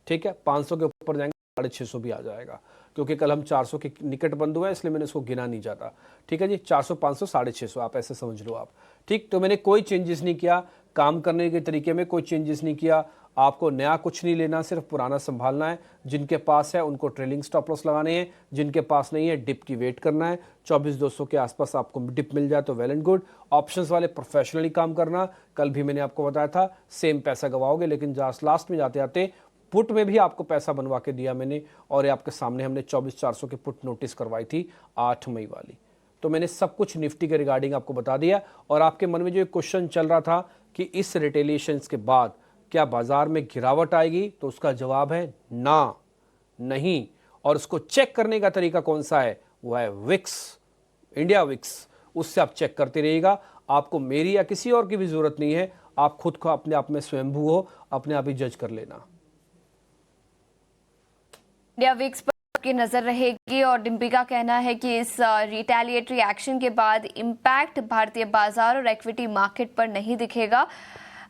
ठीक है, 500 के ऊपर जाएंगे 650 भी आ जाएगा, क्योंकि कल हम 400 के निकट बंद हुए, इसलिए मैंने इसको गिना नहीं जाता। ठीक है जी, 400, 500, 650, आप ऐसे समझ लो आप। ठीक, तो मैंने कोई चेंजेस नहीं किया, काम करने के तरीके में कोई चेंजेस नहीं किया। आपको नया कुछ नहीं लेना, सिर्फ पुराना संभालना है। जिनके पास है उनको ट्रेलिंग स्टॉप लॉस लगाने हैं, जिनके पास नहीं है डिप की वेट करना है। 24,200 के आसपास आपको डिप मिल जाए तो वेल एंड गुड। ऑप्शंस वाले प्रोफेशनली काम करना। कल भी मैंने आपको बताया था सेम पैसा गवाओगे, लेकिन लास्ट में जाते जाते पुट में भी आपको पैसा बनवा के दिया मैंने, और ये आपके सामने हमने 24,400 की पुट नोटिस करवाई थी 8 मई वाली। तो मैंने सब कुछ निफ्टी के रिगार्डिंग आपको बता दिया। और आपके मन में जो क्वेश्चन चल रहा था कि इस रिटेलिएशंस के बाद क्या बाजार में गिरावट आएगी, तो उसका जवाब है ना, नहीं। और उसको चेक करने का तरीका कौन सा है? वो है विक्स, इंडिया विक्स। उससे आप चेक करते रहिएगा। आपको मेरी या किसी और की भी जरूरत नहीं है, आप खुद को अपने आप में स्वयंभू हो, अपने आप ही जज कर लेना। इंडिया विक्स पर की नजर रहेगी, और डिम्पी का कहना है कि इस रिटेलिएटरी एक्शन के बाद इम्पैक्ट भारतीय बाजार और इक्विटी मार्केट पर नहीं दिखेगा।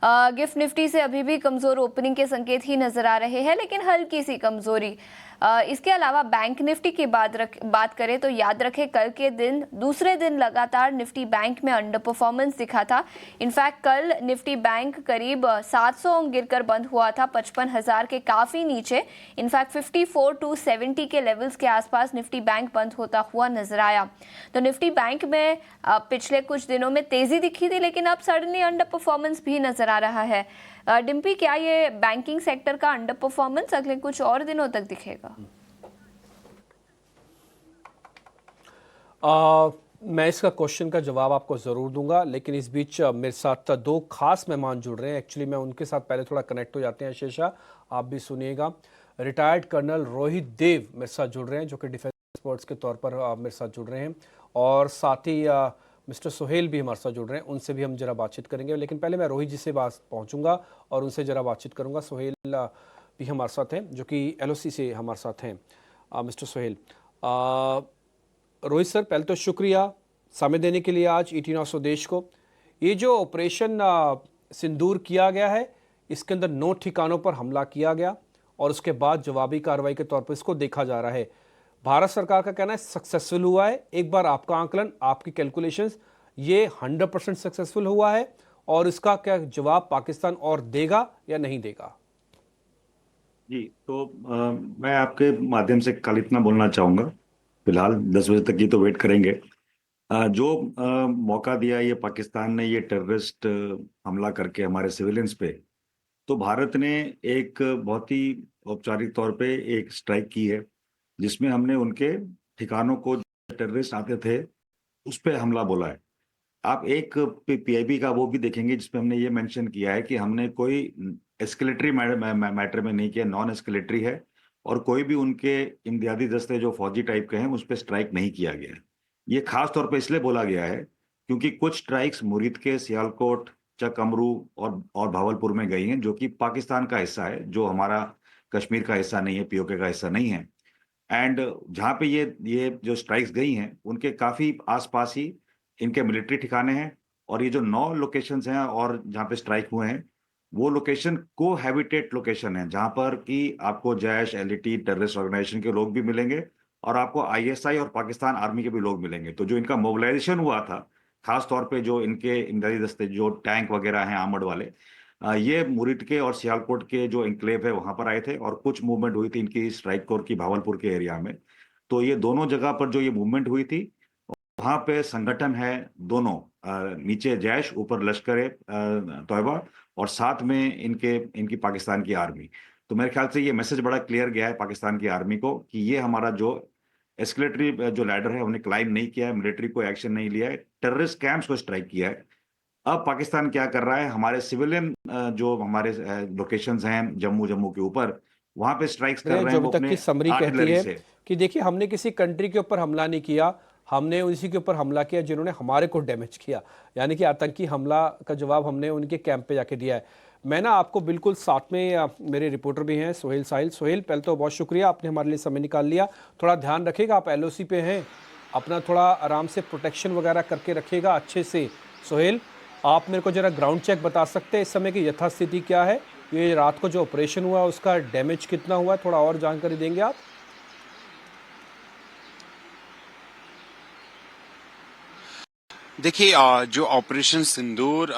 गिफ्ट निफ्टी से अभी भी कमजोर ओपनिंग के संकेत ही नजर आ रहे हैं, लेकिन हल्की सी कमजोरी। इसके अलावा बैंक निफ्टी की बात करें तो याद रखें कल के दिन दूसरे दिन लगातार निफ्टी बैंक में अंडर परफॉर्मेंस दिखा था। इनफैक्ट कल निफ्टी बैंक करीब 700 अंक गिरकर बंद हुआ था, 55,000 के काफी नीचे। इनफैक्ट 54,270 के लेवल्स के आसपास निफ्टी बैंक बंद होता हुआ नजर आया। तो निफ्टी बैंक में पिछले कुछ दिनों में तेजी दिखी थी, लेकिन अब सडनली अंडर परफॉर्मेंस भी नजर आ रहा है। डिम्पी, क्या ये बैंकिंग सेक्टर का अंडर परफॉर्मेंस अगले कुछ और दिनों तक दिखेगा? मैं इसका क्वेश्चन का जवाब आपको ज़रूर दूंगा, लेकिन इस बीच मेरे साथ दो खास मेहमान जुड़ रहे हैं। एक्चुअली मैं उनके साथ पहले थोड़ा कनेक्ट हो जाते हैं। शेषा, आप भी सुनिएगा। रिटायर्ड कर्नल रोहित देव मेरे साथ जुड़ रहे हैं, जो कि डिफेंस एक्सपर्ट्स के तौर पर मेरे साथ जुड़ रहे हैं, और साथ ही मिस्टर सोहेल भी हमारे साथ जुड़ रहे हैं। उनसे भी हम जरा बातचीत करेंगे, लेकिन पहले मैं रोहित जी से बात पहुंचूंगा और उनसे जरा बातचीत करूंगा। सोहेल भी हमारे साथ हैं, जो कि LOC से हमारे साथ हैं। मिस्टर सोहेल, रोहित सर, पहले तो शुक्रिया समय देने के लिए आज ET Now स्वदेश को। ये जो ऑपरेशन सिंदूर किया गया है, इसके अंदर 9 ठिकानों पर हमला किया गया, और उसके बाद जवाबी कार्रवाई के तौर पर इसको देखा जा रहा है। भारत सरकार का कहना है सक्सेसफुल हुआ है। एक बार आपका आंकलन, आपकी कैलकुलेशंस, ये 100% सक्सेसफुल हुआ है, और इसका क्या जवाब पाकिस्तान और देगा या नहीं देगा? जी, तो मैं आपके माध्यम से कल इतना बोलना चाहूँगा। फिलहाल 10 बजे तक की तो वेट करेंगे। जो मौका दिया ये पाकिस्तान ने, ये टेररिस्ट हमला करके हमारे सिविलियंस पे, तो भारत ने एक बहुत ही औपचारिक तौर पे एक स्ट्राइक की है, जिसमें हमने उनके ठिकानों को, टेररिस्ट आते थे, उस पे हमला बोला है। आप एक PIB का वो भी देखेंगे, जिसमें हमने ये मेंशन किया है कि हमने कोई एस्केलेटरी मैटर में नहीं किया, नॉन एस्केलेटरी है, और कोई भी उनके इमदादी दस्ते जो फौजी टाइप के हैं उस पर स्ट्राइक नहीं किया गया है। ये खास तौर पे इसलिए बोला गया है क्योंकि कुछ स्ट्राइक्स मुरीद के, सियालकोट, चकमरू और भावलपुर में गई हैं, जो कि पाकिस्तान का हिस्सा है, जो हमारा कश्मीर का हिस्सा नहीं है, POK का हिस्सा नहीं है। एंड जहाँ पे ये जो स्ट्राइक्स गई हैं, उनके काफी आसपास ही इनके मिलिट्री ठिकाने हैं, और ये जो 9 लोकेशंस हैं और जहाँ पे स्ट्राइक हुए हैं, वो लोकेशन कोहैबिटेट लोकेशन है, जहाँ पर कि आपको जैश, LET, टेररिस्ट ऑर्गेनाइजेशन के लोग भी मिलेंगे, और आपको ISI और पाकिस्तान आर्मी के भी लोग मिलेंगे। तो जो इनका मोबिलाइजेशन हुआ था, खास तौर पे जो इनके इमदादी दस्ते, जो टैंक वगैरह हैं आर्मर्ड वाले, ये मुरीद के और सियालकोट के जो इंक्लेव है वहां पर आए थे, और कुछ मूवमेंट हुई थी इनकी स्ट्राइक कोर की भावलपुर के एरिया में। तो ये दोनों जगह पर जो ये मूवमेंट हुई थी, वहां पे संगठन है दोनों, नीचे जैश, ऊपर लश्कर तैयबा, और साथ में इनकी पाकिस्तान की आर्मी। तो मेरे ख्याल से ये मैसेज बड़ा क्लियर गया है पाकिस्तान की आर्मी को कि ये हमारा जो एस्केलेटरी जो लैडर है उन्हें क्लाइम नहीं किया है, मिलिट्री को एक्शन नहीं लिया है, टेररिस्ट कैंप्स को स्ट्राइक किया है। अब पाकिस्तान क्या कर रहा है, हमारे सिविलियन जो हमारे लोकेशंस हैं जम्मू के ऊपर, वहां पे स्ट्राइक्स कर रहे हैं जो वो अभी तक अपने की समरी कहती आर्टिलरी है से। कि देखिए, हमने किसी कंट्री के ऊपर हमला नहीं किया, हमने उसी के ऊपर हमला किया जिन्होंने हमारे को डैमेज किया, यानी कि आतंकी हमला का जवाब हमने उनके कैंप पे जाके दिया है। मैं ना आपको बिल्कुल साथ में मेरे रिपोर्टर भी हैं सोहेल साहिल। सोहेल, पहले तो बहुत शुक्रिया, आपने हमारे लिए समय निकाल लिया। थोड़ा ध्यान रखिएगा, आप LOC पे हैं, अपना थोड़ा आराम से प्रोटेक्शन वगैरह करके रखिएगा अच्छे से। सोहेल, आप मेरे को जरा ग्राउंड चेक बता सकते हैं इस समय की यथास्थिति क्या है? ये रात को जो ऑपरेशन हुआ उसका डैमेज कितना हुआ है, थोड़ा और जानकारी देंगे आप? देखिए, जो ऑपरेशन सिंदूर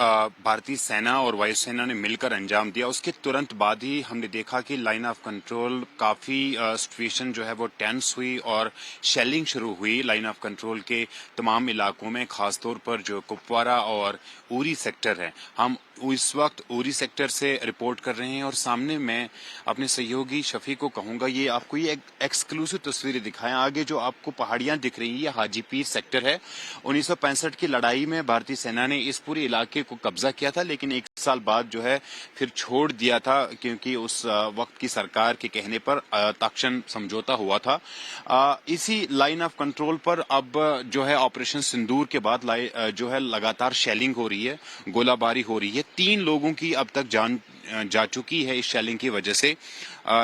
भारतीय सेना और वायुसेना ने मिलकर अंजाम दिया, उसके तुरंत बाद ही हमने देखा कि लाइन ऑफ कंट्रोल काफी सिचुएशन जो है वो टेंस हुई और शेलिंग शुरू हुई लाइन ऑफ कंट्रोल के तमाम इलाकों में, खासतौर पर जो कुपवारा और उरी सेक्टर है। हम इस वक्त उरी सेक्टर से रिपोर्ट कर रहे हैं और सामने मैं अपने सहयोगी शफी को कहूंगा ये आपको ये एक्सक्लूसिव तस्वीरें दिखाएं। आगे जो आपको पहाड़ियां दिख रही हैं ये हाजीपीर सेक्टर है। 1965 की लड़ाई में भारतीय सेना ने इस पूरे इलाके को कब्जा किया था, लेकिन एक साल बाद जो है फिर छोड़ दिया था, क्योंकि उस वक्त की सरकार के कहने पर ताक्शन समझौता हुआ था। इसी लाइन ऑफ कंट्रोल पर अब जो है ऑपरेशन सिंदूर के बाद जो है लगातार शेलिंग हो रही है, गोलाबारी हो रही है। 3 लोगों की अब तक जान जा चुकी है इस शेलिंग की वजह से।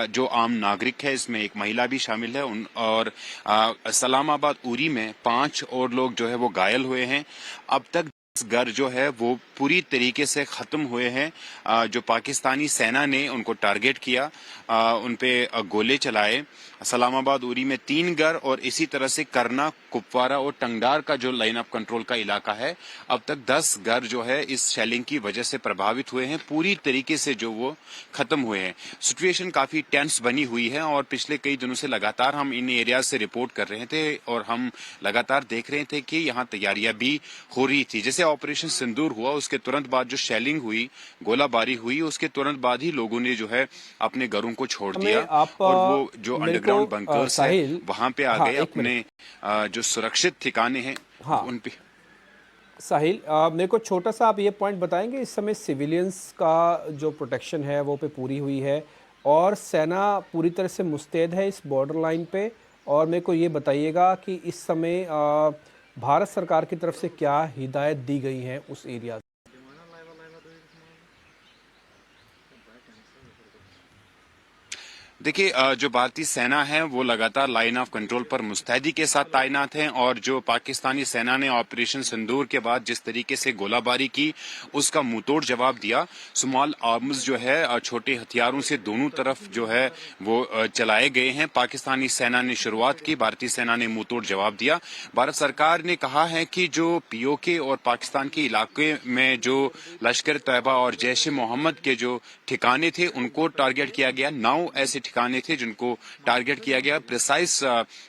जो आम नागरिक है, इसमें एक महिला भी शामिल है, और सलामाबाद उरी में 5 और लोग जो है वो घायल हुए हैं। अब तक घर जो है वो पूरी तरीके से खत्म हुए हैं। जो पाकिस्तानी सेना ने उनको टारगेट किया, उनपे गोले चलाए। सलामाबाद उरी में 3 घर और इसी तरह से करना, कुपवारा और टंगडार का जो लाइन ऑफ कंट्रोल का इलाका है, अब तक 10 घर जो है इस शेलिंग की वजह से प्रभावित हुए हैं, पूरी तरीके से जो वो खत्म हुए हैं। सिचुएशन काफी टेंस बनी हुई है और पिछले कई दिनों से लगातार हम इन एरिया से रिपोर्ट कर रहे थे और हम लगातार देख रहे थे कि यहाँ तैयारियां भी हो रही थी। जैसे ऑपरेशन सिंदूर हुआ उसके तुरंत बाद जो शेलिंग हुई, गोलाबारी हुई, उसके तुरंत बाद ही लोगों ने जो है अपने घरों को छोड़ दिया और वो जो अंडरग्राउंड बंकर्स है वहां पे आ गए, अपने जो सुरक्षित ठिकाने हैं उन पे। साहिल, मेरे को छोटा सा आप ये पॉइंट बताएंगे, इस समय सिविलियंस का जो प्रोटेक्शन है वो पे पूरी हुई है और सेना पूरी तरह से मुस्तैद है इस बॉर्डर लाइन पे, और मेरे को ये बताइएगा कि इस समय भारत सरकार की तरफ से क्या हिदायत दी गई है उस एरिया? देखिए, जो भारतीय सेना है वो लगातार लाइन ऑफ कंट्रोल पर मुस्तैदी के साथ तैनात हैं और जो पाकिस्तानी सेना ने ऑपरेशन सिंदूर के बाद जिस तरीके से गोलाबारी की उसका मुंहतोड़ जवाब दिया। स्मॉल आर्म्स जो है, छोटे हथियारों से दोनों तरफ जो है वो चलाए गए हैं। पाकिस्तानी सेना ने शुरुआत की, भारतीय सेना ने मुंहतोड़ जवाब दिया। भारत सरकार ने कहा है कि जो POK और पाकिस्तान के इलाके में जो लश्कर तैयबा और जैश ए मोहम्मद के जो ठिकाने थे उनको टारगेट किया गया। 9 ऐसे ठिकाने थे जिनको टारगेट किया गया। प्रिसाइज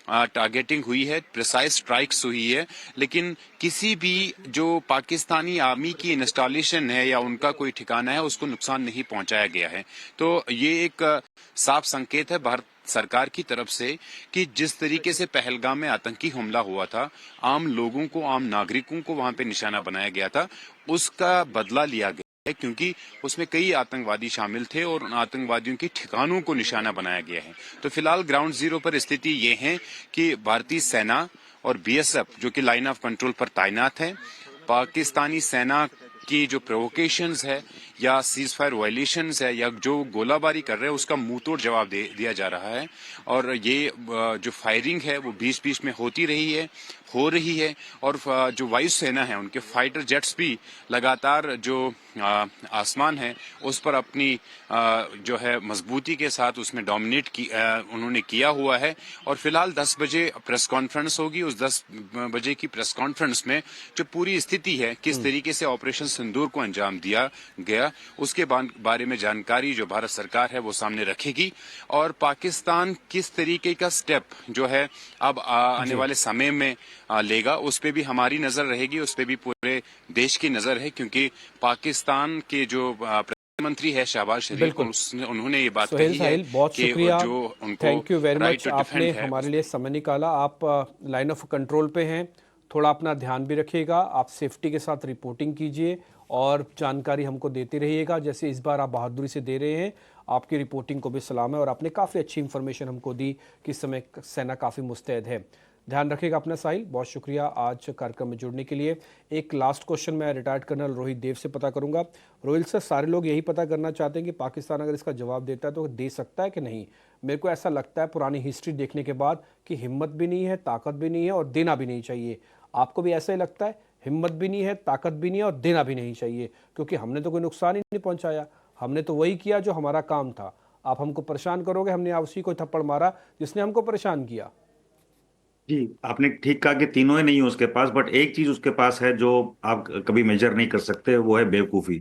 टारगेटिंग हुई है, प्रिसाइज स्ट्राइक्स हुई है, लेकिन किसी भी जो पाकिस्तानी आर्मी की इंस्टॉलेशन है या उनका कोई ठिकाना है उसको नुकसान नहीं पहुंचाया गया है। तो ये एक साफ संकेत है भारत सरकार की तरफ से कि जिस तरीके से पहलगाम में आतंकी हमला हुआ था, आम लोगों को, आम नागरिकों को वहां पे निशाना बनाया गया था, उसका बदला लिया गया है, क्योंकि उसमें कई आतंकवादी शामिल थे और उन आतंकवादियों के ठिकानों को निशाना बनाया गया है। तो फिलहाल ग्राउंड जीरो पर स्थिति ये है कि भारतीय सेना और BSF जो कि लाइन ऑफ कंट्रोल पर तैनात है, पाकिस्तानी सेना की जो प्रोवोकेशंस है या सीज फायर वायलेशंस है या जो गोलाबारी कर रहे हैं उसका मुंहतोड़ जवाब दिया जा रहा है। और ये जो फायरिंग है वो बीच बीच में होती रही है, हो रही है, और जो वायुसेना है उनके फाइटर जेट्स भी लगातार जो आसमान है उस पर अपनी जो है मजबूती के साथ उसमें डोमिनेट उन्होंने किया हुआ है। और फिलहाल 10 बजे प्रेस कॉन्फ्रेंस होगी। उस 10 बजे की प्रेस कॉन्फ्रेंस में जो पूरी स्थिति है, किस तरीके से ऑपरेशन सिंदूर को अंजाम दिया गया, उसके बारे में जानकारी जो भारत सरकार है वो सामने रखेगी और पाकिस्तान किस तरीके का स्टेप जो है अब आने वाले समय में लेगा उस पे भी हमारी नजर रहेगी, उस पे भी पूरे देश की नजर है, क्योंकि पाकिस्तान के जो प्रधानमंत्री है शहबाज शरीफ, उन्होंने ये बात कही है बहुत कि शुक्रिया, जो उनको thank you very right much, to आपने डिफेंड है। हमारे लिए समय निकाला। आप लाइन ऑफ कंट्रोल पे हैं, थोड़ा अपना ध्यान भी रखिएगा, आप सेफ्टी के साथ रिपोर्टिंग कीजिए और जानकारी हमको देते रहिएगा जैसे इस बार आप बहादुरी से दे रहे हैं। आपकी रिपोर्टिंग को भी सलाम है और आपने काफ़ी अच्छी इन्फॉर्मेशन हमको दी कि इस समय सेना काफ़ी मुस्तैद है। ध्यान रखिएगा अपना साहिल, बहुत शुक्रिया आज कार्यक्रम में जुड़ने के लिए। एक लास्ट क्वेश्चन मैं रिटायर्ड कर्नल रोहित देव से पता करूंगा। रोहित सर, सारे लोग यही पता करना चाहते हैं कि पाकिस्तान अगर इसका जवाब देता है तो दे सकता है कि नहीं। मेरे को ऐसा लगता है पुरानी हिस्ट्री देखने के बाद कि हिम्मत भी नहीं है, ताकत भी नहीं है और देना भी नहीं चाहिए। आपको भी ऐसा ही लगता है? हिम्मत भी नहीं है, ताकत भी नहीं है और देना भी नहीं चाहिए, क्योंकि हमने तो कोई नुकसान ही नहीं पहुंचाया, हमने तो वही किया जो हमारा काम था। आप हमको परेशान करोगे, हमने उसी को थप्पड़ मारा जिसने हमको परेशान किया। जी, आपने ठीक कहा कि तीनों ही नहीं है उसके पास, बट एक चीज उसके पास है जो आप कभी मेजर नहीं कर सकते, वो है बेवकूफी।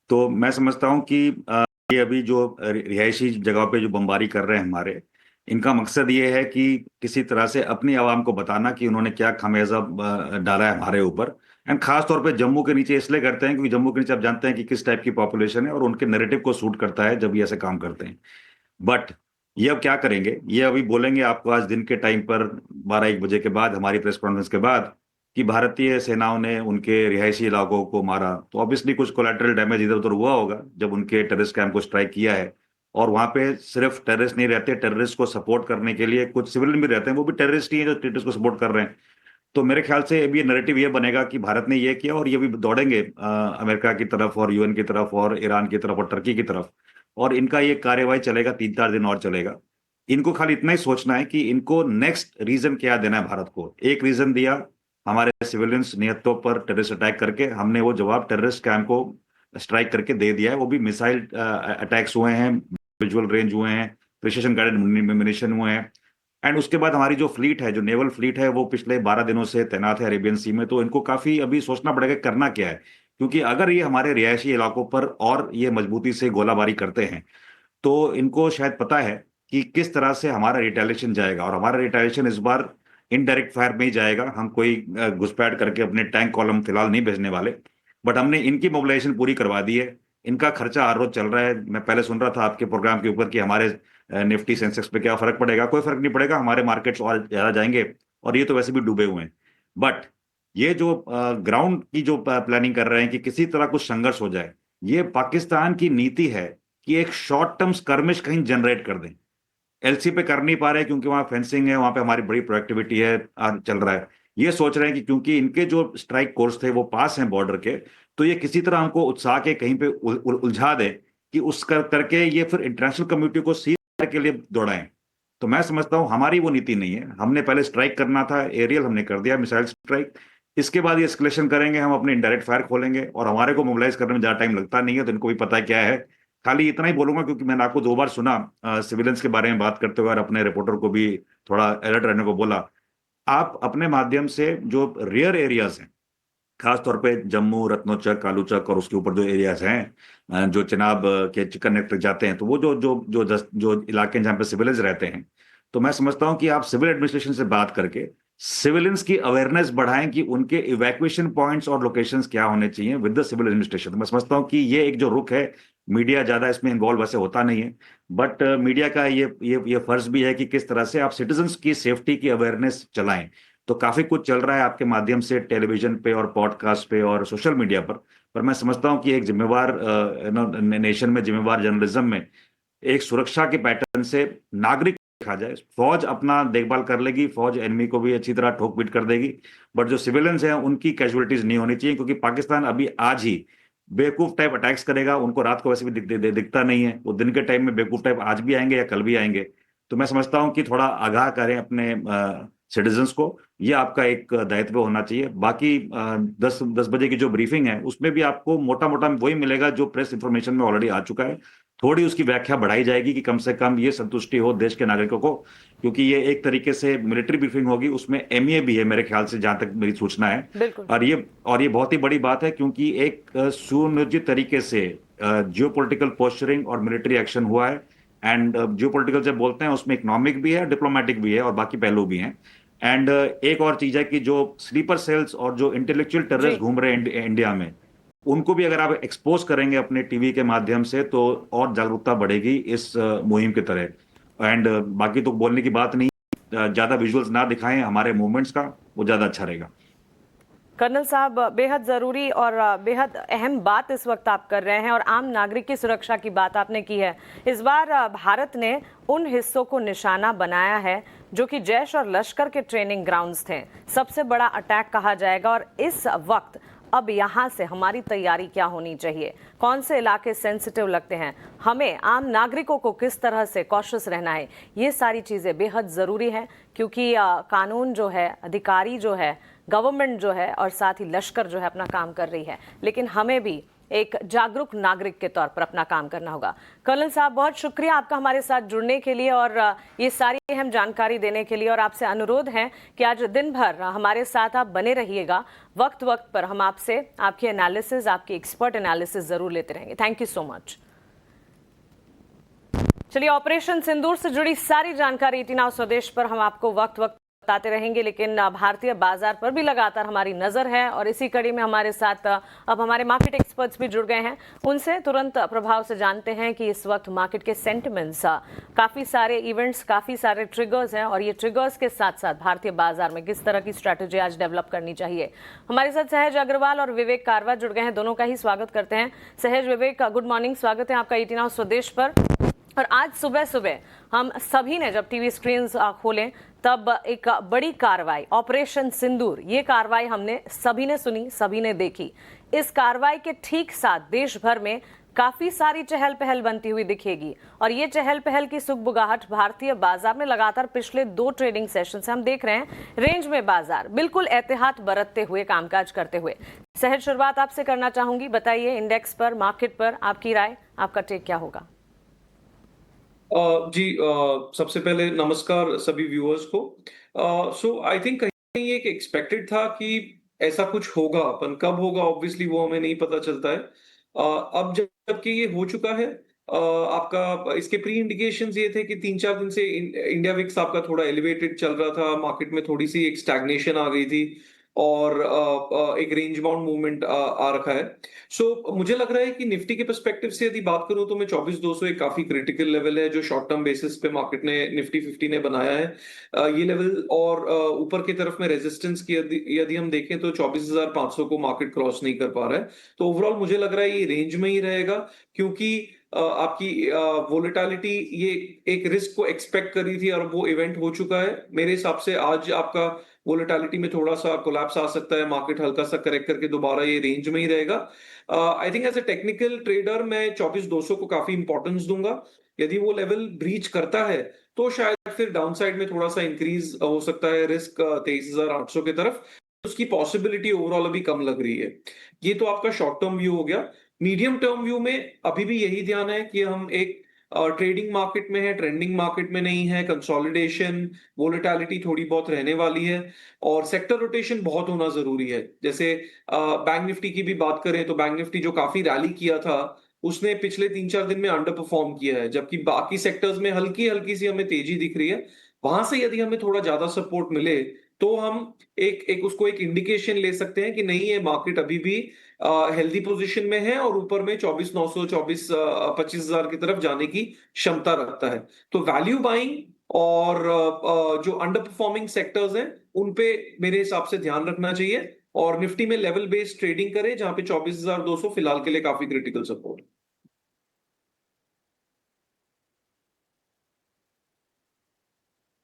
तो मैं समझता हूँ कि ये अभी जो रिहायशी जगह पे जो बमबारी कर रहे हैं हमारे, इनका मकसद ये है कि किसी तरह से अपनी आवाम को बताना कि उन्होंने क्या खामियाजा डाला है हमारे ऊपर। एंड खास तौर पे जम्मू के नीचे इसलिए करते हैं क्योंकि जम्मू के नीचे आप जानते हैं कि किस टाइप की पॉपुलेशन है और उनके नैरेटिव को सूट करता है जब ये ऐसे काम करते हैं। बट ये अब क्या करेंगे, ये अभी बोलेंगे आपको आज दिन के टाइम पर 12-1 बजे के बाद हमारी प्रेस कॉन्फ्रेंस के बाद कि भारतीय सेनाओं ने उनके रिहायशी इलाकों को मारा। तो ऑब्वियसली कुछ कोलैटरल डैमेज इधर उधर हुआ होगा जब उनके टेररिस्ट कैंप को स्ट्राइक किया है। और वहां पे सिर्फ टेररिस्ट नहीं रहते, टेररिस्ट को सपोर्ट करने के लिए कुछ सिविलियन भी रहते हैं, वो भी टेररिस्ट ही हैं जो टेररिस्ट को सपोर्ट कर रहे हैं। तो मेरे ख्याल से अभी ये नैरेटिव ये बनेगा कि भारत ने ये किया और ये भी दौड़ेंगे अमेरिका की तरफ और यूएन की तरफ और ईरान की तरफ और टर्की की तरफ। और इनका ये कार्यवाही चलेगा, 3-4 दिन और चलेगा। इनको खाली इतना ही सोचना है कि इनको नेक्स्ट रीजन क्या देना है भारत को। एक रीजन दिया हमारे सिविलियंस नियतों पर टेररिस्ट अटैक करके, हमने वो जवाब टेररिस्ट कैंप को स्ट्राइक करके दे दिया है। वो भी मिसाइल अटैक्स हुए हैं, विजुअल रेंज हुए हैं, प्रिसिशन गाइडेड म्यूनिशन हुए हैं। एंड उसके बाद हमारी जो फ्लीट है, जो नेवल फ्लीट है, वो पिछले 12 दिनों से तैनात है अरेबियन सी में। तो इनको काफी अभी सोचना पड़ेगा करना क्या है, क्योंकि अगर ये हमारे रिहायशी इलाकों पर और ये मजबूती से गोलाबारी करते हैं तो इनको शायद पता है कि किस तरह से हमारा रिटेलिएशन जाएगा। और हमारा रिटेलिएशन इस बार इनडायरेक्ट फायर में ही जाएगा। हम कोई घुसपैठ करके अपने टैंक कॉलम फिलहाल नहीं भेजने वाले, बट हमने इनकी मोबिलाइजेशन पूरी करवा दी है। इनका खर्चा हर रोज चल रहा है। मैं पहले सुन रहा था आपके प्रोग्राम के ऊपर कि हमारे निफ्टी सेंसेक्स पे क्या फर्क पड़ेगा। कोई फर्क नहीं पड़ेगा, हमारे मार्केट्स और ज्यादा जाएंगे और ये तो वैसे भी डूबे हुए हैं। बट ये जो ग्राउंड की जो प्लानिंग कर रहे हैं कि किसी तरह कुछ संघर्ष हो जाए, ये पाकिस्तान की नीति है कि एक शॉर्ट टर्म स्कर्मिश कहीं जनरेट कर दें। एलसी पे कर नहीं पा रहे क्योंकि वहां फेंसिंग है, वहां पे हमारी बड़ी प्रोडक्टिविटी है, चल रहा है। ये सोच रहे हैं कि क्योंकि इनके जो स्ट्राइक कोर्स थे वो पास हैं बॉर्डर के, तो ये किसी तरह हमको उत्साह के कहीं पे उलझा दे कि उस करके ये फिर इंटरनेशनल कम्युनिटी को सीज के लिए दौड़ाएं। तो मैं समझता हूं हमारी वो नीति नहीं है। हमने पहले स्ट्राइक करना था, एरियल हमने कर दिया, मिसाइल स्ट्राइक। इसके बाद ये एस्केलेशन करेंगे, हम अपने इंडायरेक्ट फायर खोलेंगे और हमारे को मोबिलाइज करने में ज्यादा टाइम लगता नहीं है, तो इनको भी पता है क्या है। खाली इतना ही बोलूंगा क्योंकि मैंने आपको 2 बार सुना सिविलियंस के बारे में बात करते हुए और अपने रिपोर्टर को भी थोड़ा अलर्ट रहने को बोला। आप अपने माध्यम से जो रियर एरियाज हैं, खासतौर पे जम्मू, रत्नोचक, कालूचक और उसके ऊपर जो एरियाज हैं जो चिनाब के चिकन नेक तक जाते हैं, तो वो जो इलाके जहाँ पे सिविलियंस रहते हैं, तो मैं समझता हूँ कि आप सिविल एडमिनिस्ट्रेशन से बात करके सिविलियंस की अवेयरनेस बढ़ाएं कि उनके इवैक्यूएशन पॉइंट्स और लोकेशंस क्या होने चाहिए विद द सिविल एडमिनिस्ट्रेशन। मैं समझता हूँ कि ये एक जो रुख है, मीडिया ज्यादा इसमें इन्वॉल्व वैसे होता नहीं है, बट मीडिया का ये फर्ज भी है कि किस तरह से आप सिटीजन्स की सेफ्टी की अवेयरनेस चलाएं। तो काफी कुछ चल रहा है आपके माध्यम से टेलीविजन पे और पॉडकास्ट पे और सोशल मीडिया पर मैं समझता हूँ कि एक जिम्मेवार नेशन में, जिम्मेवार जर्नलिज्म में एक सुरक्षा के पैटर्न से नागरिक देखा जाए। फौज अपना देखभाल कर लेगी, फौज एनिमी को भी अच्छी तरह ठोक पीट कर देगी, बट जो सिविलियंस हैं उनकी कैजुअलिटीज नहीं होनी चाहिए, क्योंकि पाकिस्तान अभी आज ही बेवकूफ टाइप अटैक्स करेगा। उनको रात को वैसे भी दिखता नहीं है, वो दिन के टाइम में बेवकूफ टाइप आज भी आएंगे या कल भी आएंगे। तो मैं समझता हूँ कि थोड़ा आगाह करें अपने सिटीजन्स को, ये आपका एक दायित्व होना चाहिए। बाकी 10 बजे की जो ब्रीफिंग है उसमें भी आपको मोटा मोटा वही मिलेगा जो प्रेस इंफॉर्मेशन में ऑलरेडी आ चुका है। थोड़ी उसकी व्याख्या बढ़ाई जाएगी कि कम से कम ये संतुष्टि हो देश के नागरिकों को, क्योंकि ये एक तरीके से मिलिट्री ब्रीफिंग होगी, उसमें एमए भी है मेरे ख्याल से, जहां तक मेरी सूचना है। और ये बहुत ही बड़ी बात है, क्योंकि एक सुनियोजित तरीके से जियोपॉलिटिकल पोस्चरिंग और मिलिट्री एक्शन हुआ है। एंड जियोपॉलिटिकल जब बोलते हैं उसमें इकोनॉमिक भी है, डिप्लोमेटिक भी है और बाकी पहलू भी हैं। एंड एक और चीज है कि जो स्लीपर सेल्स और जो इंटेलेक्चुअल टेररिस्ट घूम रहे हैं इंडिया में, उनको भी अगर आप एक्सपोज करेंगे अपने टीवी के माध्यम से तो और जागरूकता बढ़ेगी इस मुहिम की तरह। एंड बाकी तो बोलने की बात नहीं, ज्यादा विजुअल्स ना दिखाएं हमारे मूवमेंट्स का, वो ज्यादा अच्छा रहेगा। कर्नल साहब, बेहद ज़रूरी और बेहद अहम बात इस वक्त आप कर रहे हैं और आम नागरिक की सुरक्षा की बात आपने की है। इस बार भारत ने उन हिस्सों को निशाना बनाया है जो कि जैश और लश्कर के ट्रेनिंग ग्राउंड्स थे। सबसे बड़ा अटैक कहा जाएगा और इस वक्त अब यहाँ से हमारी तैयारी क्या होनी चाहिए, कौन से इलाके सेंसिटिव लगते हैं, हमें आम नागरिकों को किस तरह से कॉशियस रहना है, ये सारी चीज़ें बेहद ज़रूरी हैं क्योंकि कानून जो है, अधिकारी जो है, गवर्नमेंट जो है और साथ ही लश्कर जो है अपना काम कर रही है, लेकिन हमें भी एक जागरूक नागरिक के तौर पर अपना काम करना होगा। कर्नल साहब, बहुत शुक्रिया आपका हमारे साथ जुड़ने के लिए और ये सारी अहम जानकारी देने के लिए, और आपसे अनुरोध है कि आज दिन भर हमारे साथ आप बने रहिएगा। वक्त वक्त पर हम आपसे आपकी एनालिसिस, आपकी एक्सपर्ट एनालिसिस जरूर लेते रहेंगे। Thank you so much. चलिए, ऑपरेशन सिंदूर से जुड़ी सारी जानकारी 18 नाउ स्वदेश पर हम आपको वक्त वक्त बताते रहेंगे, लेकिन भारतीय बाजार पर भी लगातार हमारी नजर है और इसी कड़ी में हमारे साथ अब हमारे मार्केट एक्सपर्ट्स भी जुड़ गए हैं। उनसे तुरंत प्रभाव से जानते हैं कि इस वक्त मार्केट के सेंटिमेंट्स, काफी सारे इवेंट्स, काफी सारे ट्रिगर्स हैं और ये ट्रिगर्स के साथ साथ भारतीय बाजार में किस तरह की स्ट्रैटेजी आज डेवलप करनी चाहिए। हमारे साथ सहज अग्रवाल और विवेक कारवा जुड़ गए हैं, दोनों का ही स्वागत करते हैं। सहज, विवेक, गुड मॉर्निंग, स्वागत है आपका 18 नाउ स्वदेश पर। और आज सुबह सुबह हम सभी ने जब टीवी स्क्रीन खोलें तब एक बड़ी कार्रवाई, ऑपरेशन सिंदूर, ये कार्रवाई हमने सभी ने सुनी, सभी ने देखी। इस कार्रवाई के ठीक साथ देश भर में काफी सारी चहल पहल बनती हुई दिखेगी और ये चहल पहल की सुगबुगाहट भारतीय बाजार में लगातार पिछले 2 ट्रेडिंग सेशन से हम देख रहे हैं। रेंज में बाजार बिल्कुल एहतियात बरतते हुए कामकाज करते हुए। सहज, शुरुआत आपसे करना चाहूंगी, बताइए इंडेक्स पर, मार्केट पर आपकी राय, आपका टेक क्या होगा? जी, सबसे पहले नमस्कार सभी व्यूअर्स को। सो आई थिंक कहीं एक एक्सपेक्टेड था कि ऐसा कुछ होगा, अपन कब होगा ऑब्वियसली वो हमें नहीं पता चलता है। अब जबकि ये हो चुका है, आपका इसके प्री इंडिकेशंस ये थे कि 3-4 दिन से इंडिया विक्स आपका थोड़ा एलिवेटेड चल रहा था, मार्केट में थोड़ी सी एक स्टैग्नेशन आ गई थी और एक रेंज बाउंड मूवमेंट आ रखा है। सो मुझे लग रहा है कि निफ्टी के पर्सपेक्टिव से यदि बात करूं तो मैं 24,200 एक काफी क्रिटिकल लेवल है जो शॉर्ट टर्म बेसिस पे मार्केट ने, निफ्टी 50 ने बनाया है। ये लेवल और ऊपर की तरफ में रेजिस्टेंस की यदि हम देखें तो 24,500 को मार्केट क्रॉस नहीं कर पा रहा है। तो ओवरऑल मुझे लग रहा है ये रेंज में ही रहेगा क्योंकि आपकी वोलेटिलिटी ये एक रिस्क को एक्सपेक्ट करी थी और वो इवेंट हो चुका है। मेरे हिसाब से आज आपका वोलेटिलिटी में थोड़ा सा कोलैप्स आ सकता है, मार्केट हल्का सा करेक्ट करके दोबारा ये रेंज में ही रहेगा। I think as a technical trader मैं 24,200 को काफी इंपॉर्टेंस दूंगा। यदि वो लेवल ब्रीच करता है तो शायद फिर डाउन साइड में थोड़ा सा इंक्रीज हो सकता है रिस्क 23,800 की तरफ। उसकी पॉसिबिलिटी ओवरऑल अभी कम लग रही है। ये तो आपका शॉर्ट टर्म व्यू हो गया। मीडियम टर्म व्यू में अभी भी यही ध्यान है कि हम एक ट्रेडिंग मार्केट में है, ट्रेंडिंग मार्केट में नहीं है। कंसोलिडेशन, वोलेटिलिटी थोड़ी बहुत रहने वाली है और सेक्टर रोटेशन बहुत होना जरूरी है। जैसे बैंक निफ्टी की भी बात करें तो बैंक निफ्टी जो काफी रैली किया था उसने पिछले 3-4 दिन में अंडर परफॉर्म किया है, जबकि बाकी सेक्टर्स में हल्की हल्की सी हमें तेजी दिख रही है। वहां से यदि हमें थोड़ा ज्यादा सपोर्ट मिले तो हम एक उसको एक इंडिकेशन ले सकते हैं कि नहीं, ये मार्केट अभी भी हेल्दी पोजीशन में है और ऊपर में 24,900, 25,000 की तरफ जाने की क्षमता रखता है। तो वैल्यू बाइंग और जो अंडर परफॉर्मिंग सेक्टर्स हैं उन पे मेरे हिसाब से ध्यान रखना चाहिए और निफ्टी में लेवल बेस्ड ट्रेडिंग करें जहां पे 24,200 फिलहाल के लिए काफी critical support.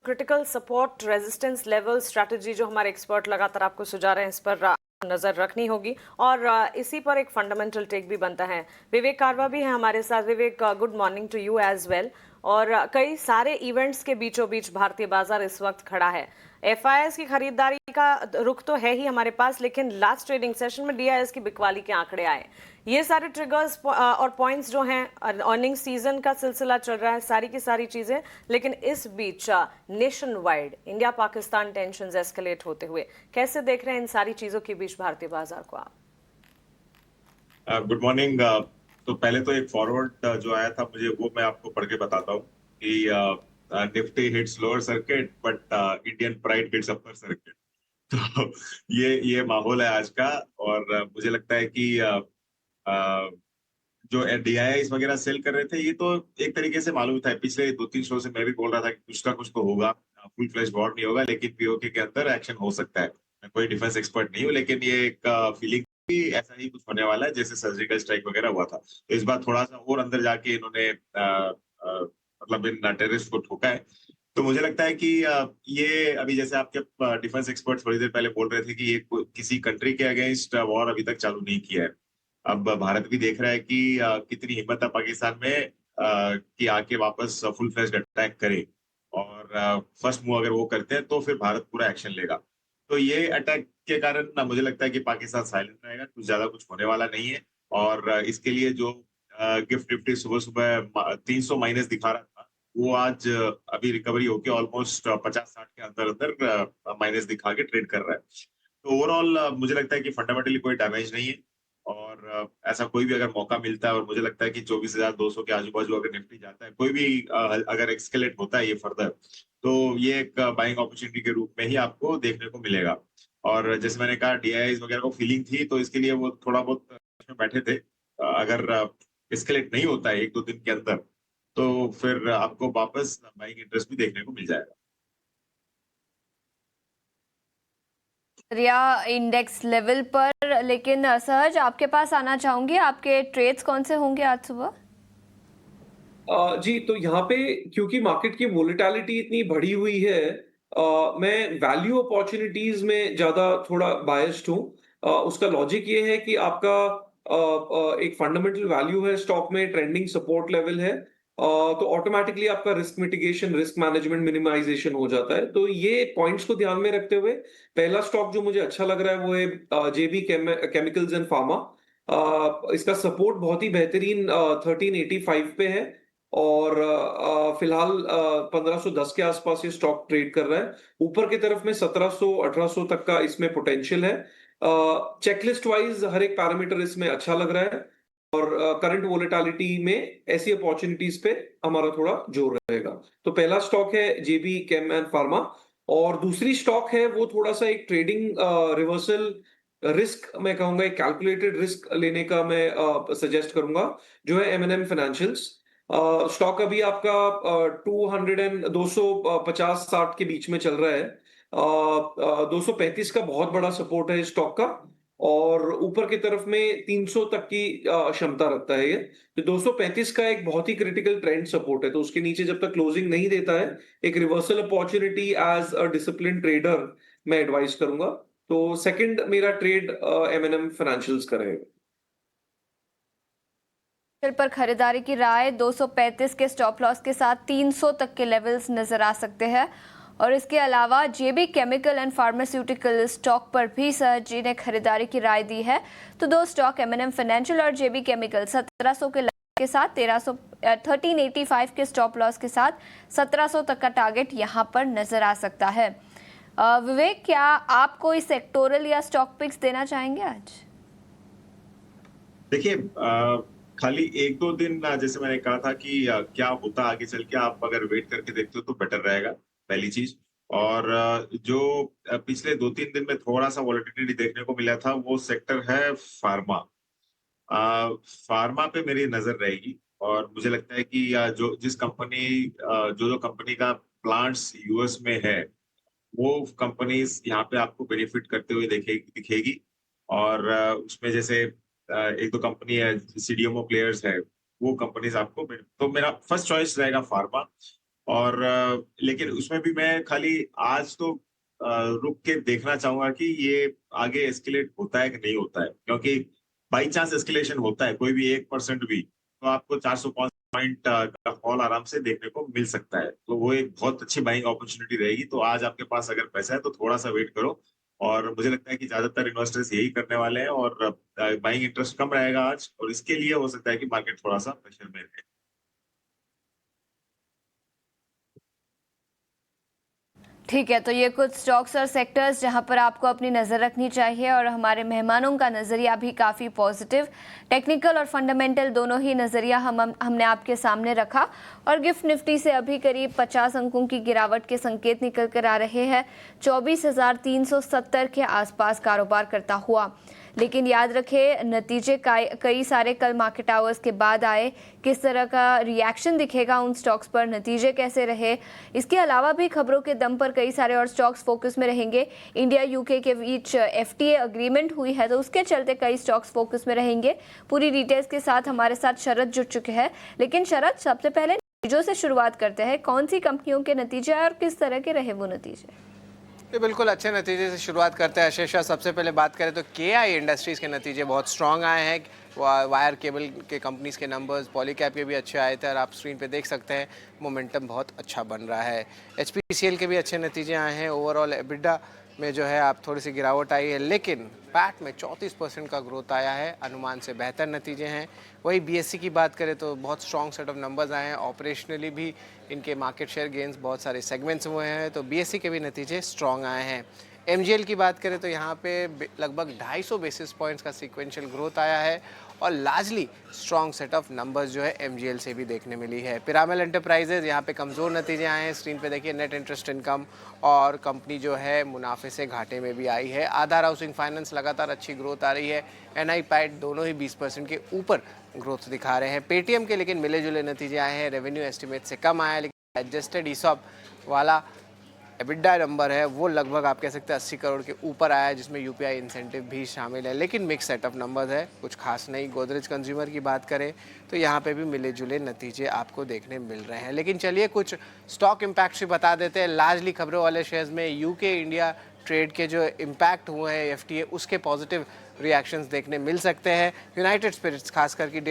Critical support, resistance level, strategy जो हमारे एक्सपर्ट लगातार आपको सुझा रहे हैं, इस पर नजर रखनी होगी और इसी पर एक फंडामेंटल टेक भी बनता है। विवेक कारवा भी है हमारे साथ। Vivek, good morning to you as well. और कई सारे इवेंट्स के बीचों बीच भारतीय बाजार इस वक्त खड़ा है। एफआईएस की खरीदारी का रुख तो है ही हमारे पास, लेकिन लास्ट ट्रेडिंग सेशन में डीआईएस की बिकवाली के आंकड़े आए। ये सारे ट्रिगर्स और पॉइंट्स जो हैं, अर्निंग सीजन का सिलसिला चल रहा है, सारी की सारी चीजें, लेकिन इस बीच nationwide India Pakistan tensions escalate होते हुए कैसे देख रहे हैं इन सारी चीजों के बीच भारतीय बाजार को आप? Good morning. तो पहले तो एक फॉरवर्ड जो आया था मुझे वो मैं आपको पढ़ के बताता हूँ कि Nifty hits lower circuit but Indian pride hits upper circuit. तो ये माहौल है आज का और मुझे लगता है कि जो डीआईआईस वगैरह सेल कर रहे थे ये तो एक तरीके से मालूम था। पिछले 2-3 शो से मैं भी बोल रहा था कि कुछ ना कुछ तो होगा, फुल फ्लैश वॉर नहीं होगा लेकिन पीओके के अंदर एक्शन हो सकता है। मैं कोई डिफेंस एक्सपर्ट नहीं हूँ, लेकिन ये एक फीलिंग भी ऐसा ही कुछ होने वाला है जैसे सर्जिकल स्ट्राइक वगैरह हुआ था। तो इस बार थोड़ा सा और अंदर जाके इन्होंने मतलब इन टेररिस्ट को ठोका है। तो मुझे लगता है कि ये अभी जैसे आपके डिफेंस एक्सपर्ट थोड़ी देर पहले बोल रहे थे कि ये किसी कंट्री के अगेंस्ट वॉर अभी तक चालू नहीं किया है। अब भारत भी देख रहा है कि कितनी हिम्मत है पाकिस्तान में कि आके वापस फुल फ्लेज्ड अटैक करे, और फर्स्ट मूव अगर वो करते हैं तो फिर भारत पूरा एक्शन लेगा। तो ये अटैक के कारण ना मुझे लगता है कि पाकिस्तान साइलेंट रहेगा, कुछ ज्यादा कुछ होने वाला नहीं है। और इसके लिए जो गिफ्ट निफ्टी सुबह सुबह 300 माइनस दिखा रहा था, वो आज अभी रिकवरी होके ऑलमोस्ट 50-60 के अंदर अंदर माइनस दिखा के ट्रेड कर रहा है। तो ओवरऑल मुझे लगता है कि फंडामेंटली कोई डैमेज नहीं है, और ऐसा कोई भी अगर मौका मिलता है, और मुझे लगता है कि 24,200 के आजू बाजू अगर निफ्टी जाता है, कोई भी अगर एक्सकेलेट होता है ये फर्दर, तो ये एक बाइंग अपॉर्चुनिटी के रूप में ही आपको देखने को मिलेगा। और जैसे मैंने कहा डीआईआईज वगैरह को फीलिंग थी, तो इसके लिए वो थोड़ा बहुत बैठे थे। अगर एस्केलेट नहीं होता है 1-2 दिन के अंदर, तो फिर आपको वापस बाइंग इंटरेस्ट भी देखने को मिल जाएगा। रिया इंडेक्स लेवल पर, लेकिन सहज आपके पास आना चाहूंगी, आपके ट्रेड्स कौन से होंगे आज सुबह? जी, तो यहाँ पे क्योंकि मार्केट की वोलेटिलिटी इतनी बढ़ी हुई है, मैं वैल्यू अपॉर्चुनिटीज में ज्यादा थोड़ा बायस्ड हूँ। उसका लॉजिक ये है कि आपका एक फंडामेंटल वैल्यू है स्टॉक में, ट्रेंडिंग सपोर्ट लेवल है, तो ऑटोमेटिकली आपका risk mitigation, risk management, minimization हो जाता है। तो ये पॉइंट्स को ध्यान में रखते हुए पहला स्टॉक जो मुझे अच्छा लग रहा है वो है जेबी केमिकल्स एंड फार्मा। इसका सपोर्ट बहुत ही बेहतरीन 1385 पे है, और फिलहाल 1510 के आसपास ये स्टॉक ट्रेड कर रहा है। ऊपर की तरफ में 1700-1800 तक का इसमें पोटेंशियल है। चेकलिस्ट वाइज हर एक पैरामीटर इसमें अच्छा लग रहा है, और करंट वोलेटिलिटी में ऐसी अपॉर्चुनिटीज पे हमारा थोड़ा जोर रहेगा। तो पहला स्टॉक है जेबी केम एंड फार्मा, और दूसरी स्टॉक है वो थोड़ा सा एक ट्रेडिंग रिवर्सल रिस्क, मैं कहूंगा एक कैलकुलेटेड रिस्क लेने का मैं सजेस्ट करूंगा, जो है एमएनएम फाइनेंशियल्स। स्टॉक अभी आपका 200 एंड 250-60 के बीच में चल रहा है। 235 का बहुत बड़ा सपोर्ट है इस स्टॉक का, और ऊपर की तरफ में 300 तक की क्षमता रखता है ये। तो 235 का एक बहुत ही क्रिटिकल ट्रेंड सपोर्ट है, तो उसके नीचे जब तक क्लोजिंग नहीं देता है, एक reversal opportunity as a discipline trader मैं एडवाइस करूंगा। तो सेकंड मेरा ट्रेड एमएनएम फाइनेंशियल्स का रहेगा। पर खरीदारी की राय 235 के स्टॉप लॉस के साथ 300 तक के लेवल्स नजर आ सकते हैं। और इसके अलावा जेबी केमिकल एंड फार्मास्यूटिकल स्टॉक पर भी सहज जी ने खरीदारी की राय दी है। तो दो स्टॉक एमएनएम फाइनेंशियल और जेबी केमिकल 1700 के साथ 1385 के स्टॉप लॉस के साथ 1700 तक का टारगेट यहां पर नजर आ सकता है। विवेक, क्या आप कोई सेक्टोरल या स्टॉक पिक्स देना चाहेंगे आज? देखिए, खाली 1-2 दिन जैसे मैंने कहा था कि क्या होता आगे चल के, आप अगर वेट करके देखते हो तो बेटर रहेगा, पहली चीज। और जो पिछले 2-3 दिन में थोड़ा सा वॉलेटिलिटी देखने को मिला था, वो सेक्टर है फार्मा। फार्मा पे मेरी नजर रहेगी, और मुझे लगता है कि जो जिस कंपनी जो कंपनी का प्लांट्स यूएस में है, वो कंपनीज यहाँ पे आपको बेनिफिट करते हुए दिखेगी। और उसमें जैसे 1-2 कंपनी है, सीडीएमओ प्लेयर्स है, वो कंपनीज आपको, तो मेरा फर्स्ट चॉइस रहेगा फार्मा। और लेकिन उसमें भी मैं खाली आज तो रुक के देखना चाहूंगा कि ये आगे एस्केलेट होता है कि नहीं होता है, क्योंकि बाई चांस एस्केलेशन होता है कोई भी 1% भी, तो आपको 400 पॉइंट का फॉल आराम से देखने को मिल सकता है। तो वो एक बहुत अच्छी बाइंग अपॉर्चुनिटी रहेगी। तो आज आपके पास अगर पैसा है तो थोड़ा सा वेट करो, और मुझे लगता है कि ज्यादातर इन्वेस्टर्स यही करने वाले हैं, और बाइंग इंटरेस्ट कम रहेगा आज, और इसके लिए हो सकता है कि मार्केट थोड़ा सा प्रेशर में रहे। ठीक है, तो ये कुछ स्टॉक्स और सेक्टर्स जहां पर आपको अपनी नज़र रखनी चाहिए, और हमारे मेहमानों का नज़रिया भी काफ़ी पॉजिटिव, टेक्निकल और फंडामेंटल दोनों ही नज़रिया हमने आपके सामने रखा। और गिफ्ट निफ्टी से अभी करीब 50 अंकों की गिरावट के संकेत निकल कर आ रहे हैं, 24,370 के आसपास कारोबार करता हुआ। लेकिन याद रखें नतीजे कई सारे कल मार्केट आवर्स के बाद आए, किस तरह का रिएक्शन दिखेगा उन स्टॉक्स पर, नतीजे कैसे रहे। इसके अलावा भी खबरों के दम पर कई सारे और स्टॉक्स फोकस में रहेंगे। इंडिया यूके के बीच FTA अग्रीमेंट हुई है तो उसके चलते कई स्टॉक्स फोकस में रहेंगे। पूरी डिटेल्स के साथ हमारे साथ शरद जुड़ चुके हैं। लेकिन शरद, सबसे पहले नतीजों से शुरुआत करते हैं। कौन सी कंपनियों के नतीजे आए और किस तरह के रहे वो नतीजे? ये बिल्कुल अच्छे नतीजे से शुरुआत करते हैं आशीष। सबसे पहले बात करें तो KI इंडस्ट्रीज़ के नतीजे बहुत स्ट्रांग आए हैं। वायर केबल के कंपनीज़ के नंबर्स, पॉलीकैब के भी अच्छे आए थे और आप स्क्रीन पे देख सकते हैं मोमेंटम बहुत अच्छा बन रहा है। HPCL के भी अच्छे नतीजे आए हैं। ओवरऑल EBITDA में जो है आप थोड़ी सी गिरावट आई है, लेकिन पैट में 34% का ग्रोथ आया है, अनुमान से बेहतर नतीजे हैं। वही BSE की बात करें तो बहुत स्ट्रॉन्ग सेट ऑफ नंबर्स आए हैं। ऑपरेशनली भी इनके मार्केट शेयर गेंस बहुत सारे सेगमेंट्स हुए हैं, तो BSE के भी नतीजे स्ट्रॉन्ग आए हैं। MGL की बात करें तो यहाँ पे लगभग 250 बेसिस पॉइंट्स का सीक्वेंशियल ग्रोथ आया है और largely strong set of numbers जो है MGL से भी देखने मिली है। पिरामल एंटरप्राइजेज यहाँ पे कमज़ोर नतीजे आए हैं। स्क्रीन पे देखिए नेट इंटरेस्ट इनकम और कंपनी जो है मुनाफे से घाटे में भी आई है। आधार हाउसिंग फाइनेंस लगातार अच्छी ग्रोथ आ रही है। NI पैट दोनों ही 20% के ऊपर ग्रोथ दिखा रहे हैं। पेटीएम के लेकिन मिले जुले नतीजे आए हैं। रेवेन्यू एस्टिमेट से कम आया, लेकिन एडजस्टेड ESOP वाला EBITDA नंबर है वो लगभग आप कह सकते हैं 80 करोड़ के ऊपर आया है, जिसमें UPI इंसेंटिव भी शामिल है, लेकिन मिक्स सेट ऑफ नंबर्स है, कुछ खास नहीं। गोदरेज कंज्यूमर की बात करें तो यहाँ पे भी मिले जुले नतीजे आपको देखने मिल रहे हैं। लेकिन चलिए कुछ स्टॉक इम्पैक्ट भी बता देते हैं। लार्जली खबरों वाले शेयर्स में UK इंडिया ट्रेड के जो इम्पैक्ट हुए हैं FTA, उसके पॉजिटिव रिएक्शंस देखने मिल सकते हैं। यूनाइटेड स्पिरिट्स खास करके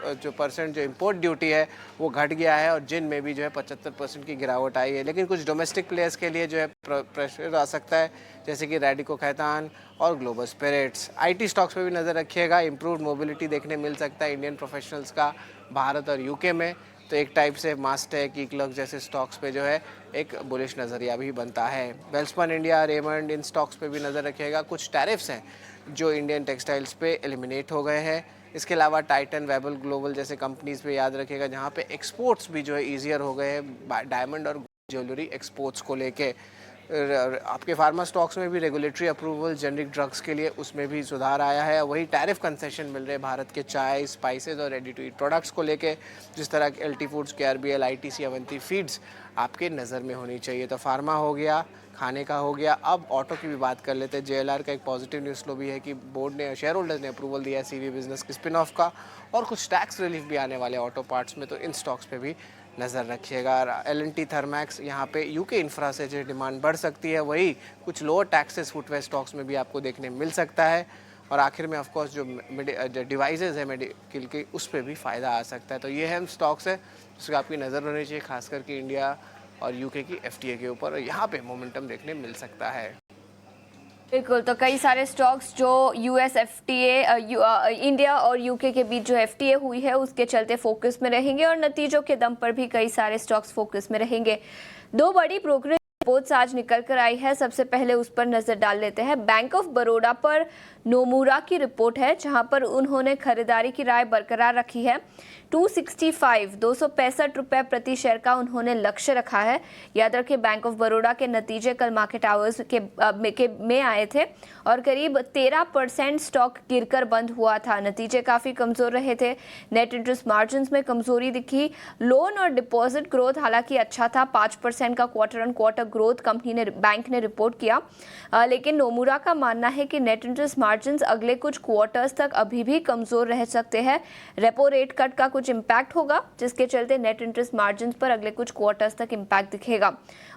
150% जो इंपोर्ट ड्यूटी है वो घट गया है और जिन में भी जो है 75% की गिरावट आई है। लेकिन कुछ डोमेस्टिक प्लेयर्स के लिए जो है प्रेशर आ सकता है, जैसे कि रैडिको खैतान और ग्लोबल स्पिरिट्स। IT स्टॉक्स पे भी नज़र रखिएगा। इम्प्रूव्ड मोबिलिटी देखने मिल सकता है इंडियन प्रोफेशनल्स का भारत और UK में, तो एक टाइप से मास्टेक, इक्लर्क जैसे स्टॉक्स पे जो है एक बुलिश नज़रिया भी बनता है। वेल्सपन इंडिया, रेमंड, इन स्टॉक्स पे भी नज़र रखिएगा। कुछ टैरिफ्स हैं जो इंडियन टेक्सटाइल्स पे एलिमिनेट हो गए हैं। इसके अलावा टाइटन, वेबल ग्लोबल जैसे कंपनीज़ पे याद रखिएगा, जहाँ पे एक्सपोर्ट्स भी जो है ईजियर हो गए हैं डायमंड और ज्वेलरी एक्सपोर्ट्स को लेके। आपके फार्मा स्टॉक्स में भी रेगुलेटरी अप्रूवल जेनरिक ड्रग्स के लिए उसमें भी सुधार आया है। वही टैरिफ कंसेशन मिल रहे भारत के चाय, स्पाइसेस और रेडी टू ईट प्रोडक्ट्स को लेके, जिस तरह LT foods, KRBL, ITC, Avanti feeds आपके नज़र में होनी चाहिए। तो फार्मा हो गया, खाने का हो गया। अब ऑटो की भी बात कर लेते हैं। JLR का एक पॉजिटिव न्यूज़ फ्लो भी है कि बोर्ड ने, शेयर होल्डर्स ने अप्रूवल दिया है CV बिजनेस के स्पिन ऑफ का, और कुछ टैक्स रिलीफ भी आने वाले ऑटो पार्ट्स में, तो इन स्टॉक्स पे भी नज़र रखिएगा। L&T थर्मैक्स, यहाँ पे UK इंफ्रा से जो डिमांड बढ़ सकती है, वही कुछ लोअर टैक्सेस फुटवेयर स्टॉक्स में भी आपको देखने मिल सकता है। और आखिर में ऑफकोर्स जो डिवाइसेज है मेडिकल के, उस पर भी फ़ायदा आ सकता है। तो ये हम स्टॉक्स है जिसकी आपकी नज़र होनी चाहिए, खास करके इंडिया और UK की FTA के ऊपर, और यहाँ पे मोमेंटम देखने मिल सकता है। बिल्कुल, तो कई सारे स्टॉक्स जो US FTA इंडिया और UK के बीच जो FTA हुई है उसके चलते फोकस में रहेंगे और नतीजों के दम पर भी कई सारे स्टॉक्स फोकस में रहेंगे। दो बड़ी ब्रोकरेज रिपोर्ट्स आज निकल कर आई है, सबसे पहले उस पर नजर डाल लेते हैं। बैंक ऑफ बड़ौदा पर नोमुरा की रिपोर्ट है, जहां पर उन्होंने खरीदारी की राय बरकरार रखी है। 265 रुपए प्रति शेयर का उन्होंने लक्ष्य रखा है। याद रखें बैंक ऑफ बड़ौदा के नतीजे कल मार्केट आवर्स में आए थे और करीब 13% स्टॉक गिरकर बंद हुआ था। नतीजे काफी कमजोर रहे थे। नेट इंटरेस्ट मार्जिन में कमजोरी दिखी। लोन और डिपॉजिट ग्रोथ हालांकि अच्छा था, 5% का quarter on quarter growth bank ने रिपोर्ट किया, लेकिन नोमुरा का मानना है कि नेट इंटरेस्ट मार्जिन अगले कुछ क्वार्टर्स तक अभी भी कमजोर रह सकते हैं। रेपो रेट कट का कुछ इम्पैक्ट होगा, जिसके चलते नेट इंटरेस्ट मार्जिन पर अगले कुछ क्वार्टर्स तक इम्पैक्ट दिखेगा।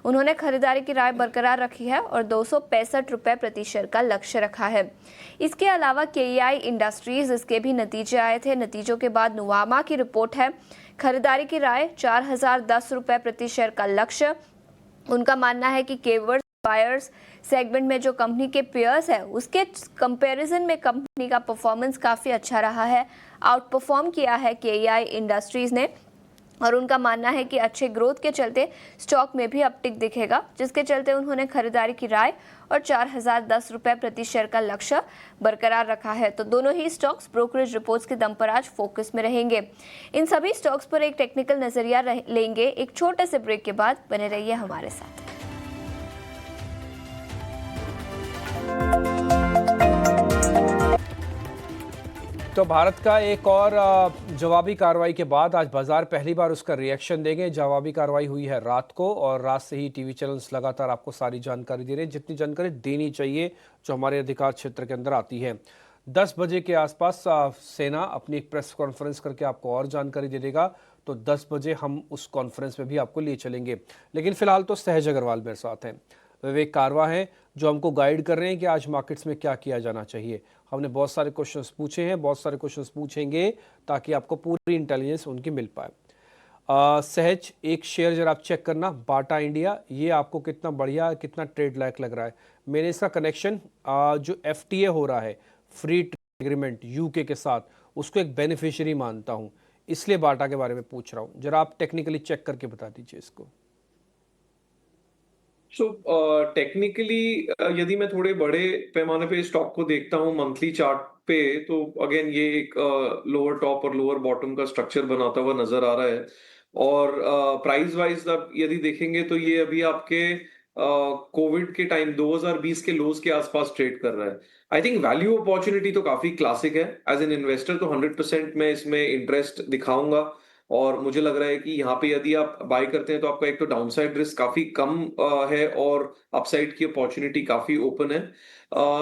उन्होंने खरीदारी की राय बरकरार रखी है और 265 रुपए प्रति शेयर का लक्ष्य रखा है। इसके अलावा KEI इंडस्ट्रीज, इसके भी नतीजे आए थे। नतीजों के बाद नुवामा की रिपोर्ट है। खरीदारी की राय 4010 रुपए प्रति शेयर का लक्ष्य। उनका मानना है कि केवर्स बायर्स सेगमेंट में जो कंपनी के पेयर्स है उसके कंपैरिजन में कंपनी का परफॉर्मेंस काफ़ी अच्छा रहा है, आउट परफॉर्म किया है KEI इंडस्ट्रीज ने, और उनका मानना है कि अच्छे ग्रोथ के चलते स्टॉक में भी अपटिक दिखेगा, जिसके चलते उन्होंने खरीदारी की राय और 4010 रुपए प्रति शेयर का लक्ष्य बरकरार रखा है। तो दोनों ही स्टॉक्स ब्रोकरेज रिपोर्ट्स के दम पर आज फोकस में रहेंगे। इन सभी स्टॉक्स पर एक टेक्निकल नजरिया लेंगे एक छोटे से ब्रेक के बाद। बने रहिए हमारे साथ। तो भारत का एक और जवाबी कार्रवाई के बाद आज बाजार पहली बार उसका रिएक्शन देंगे। जवाबी कार्रवाई हुई है रात को और रात से ही टीवी चैनल्स लगातार आपको सारी जानकारी दे रहे हैं, जितनी जानकारी देनी चाहिए जो हमारे अधिकार क्षेत्र के अंदर आती है। 10 बजे के आसपास सेना अपनी एक प्रेस कॉन्फ्रेंस करके आपको और जानकारी दे देगा, तो 10 बजे हम उस कॉन्फ्रेंस में भी आपको ले चलेंगे। लेकिन फिलहाल तो सहज अग्रवाल मेरे साथ हैं, विवेक कारवा हैं, जो हमको गाइड कर रहे हैं कि आज मार्केट्स में क्या किया जाना चाहिए। हमने बहुत सारे क्वेश्चंस पूछे हैं, बहुत सारे क्वेश्चंस पूछेंगे ताकि आपको पूरी इंटेलिजेंस उनकी मिल पाए। सहज, एक शेयर जरा आप चेक करना, बाटा इंडिया, ये आपको कितना बढ़िया, कितना ट्रेड लायक लग रहा है। मैंने इसका कनेक्शन जो FTA हो रहा है, फ्री ट्रेड एग्रीमेंट यूके के साथ, उसको एक बेनिफिशियरी मानता हूँ, इसलिए बाटा के बारे में पूछ रहा हूँ। जरा आप टेक्निकली चेक करके बता दीजिए इसको। टेक्निकली यदि मैं थोड़े बड़े पैमाने पे स्टॉक को देखता हूँ मंथली चार्ट पे, तो अगेन ये एक लोअर टॉप और लोअर बॉटम का स्ट्रक्चर बनाता हुआ नजर आ रहा है। और प्राइस वाइज यदि देखेंगे तो ये अभी आपके कोविड के टाइम 2020 के लोज के आसपास ट्रेड कर रहा है। आई थिंक वैल्यू अपॉर्चुनिटी तो काफी क्लासिक है। एज एन इन्वेस्टर तो 100% मैं इसमें इंटरेस्ट दिखाऊंगा और मुझे लग रहा है कि यहाँ पे यदि आप बाय करते हैं तो आपका एक तो डाउनसाइड रिस्क काफी कम है और अपसाइड की अपॉर्चुनिटी काफी ओपन है।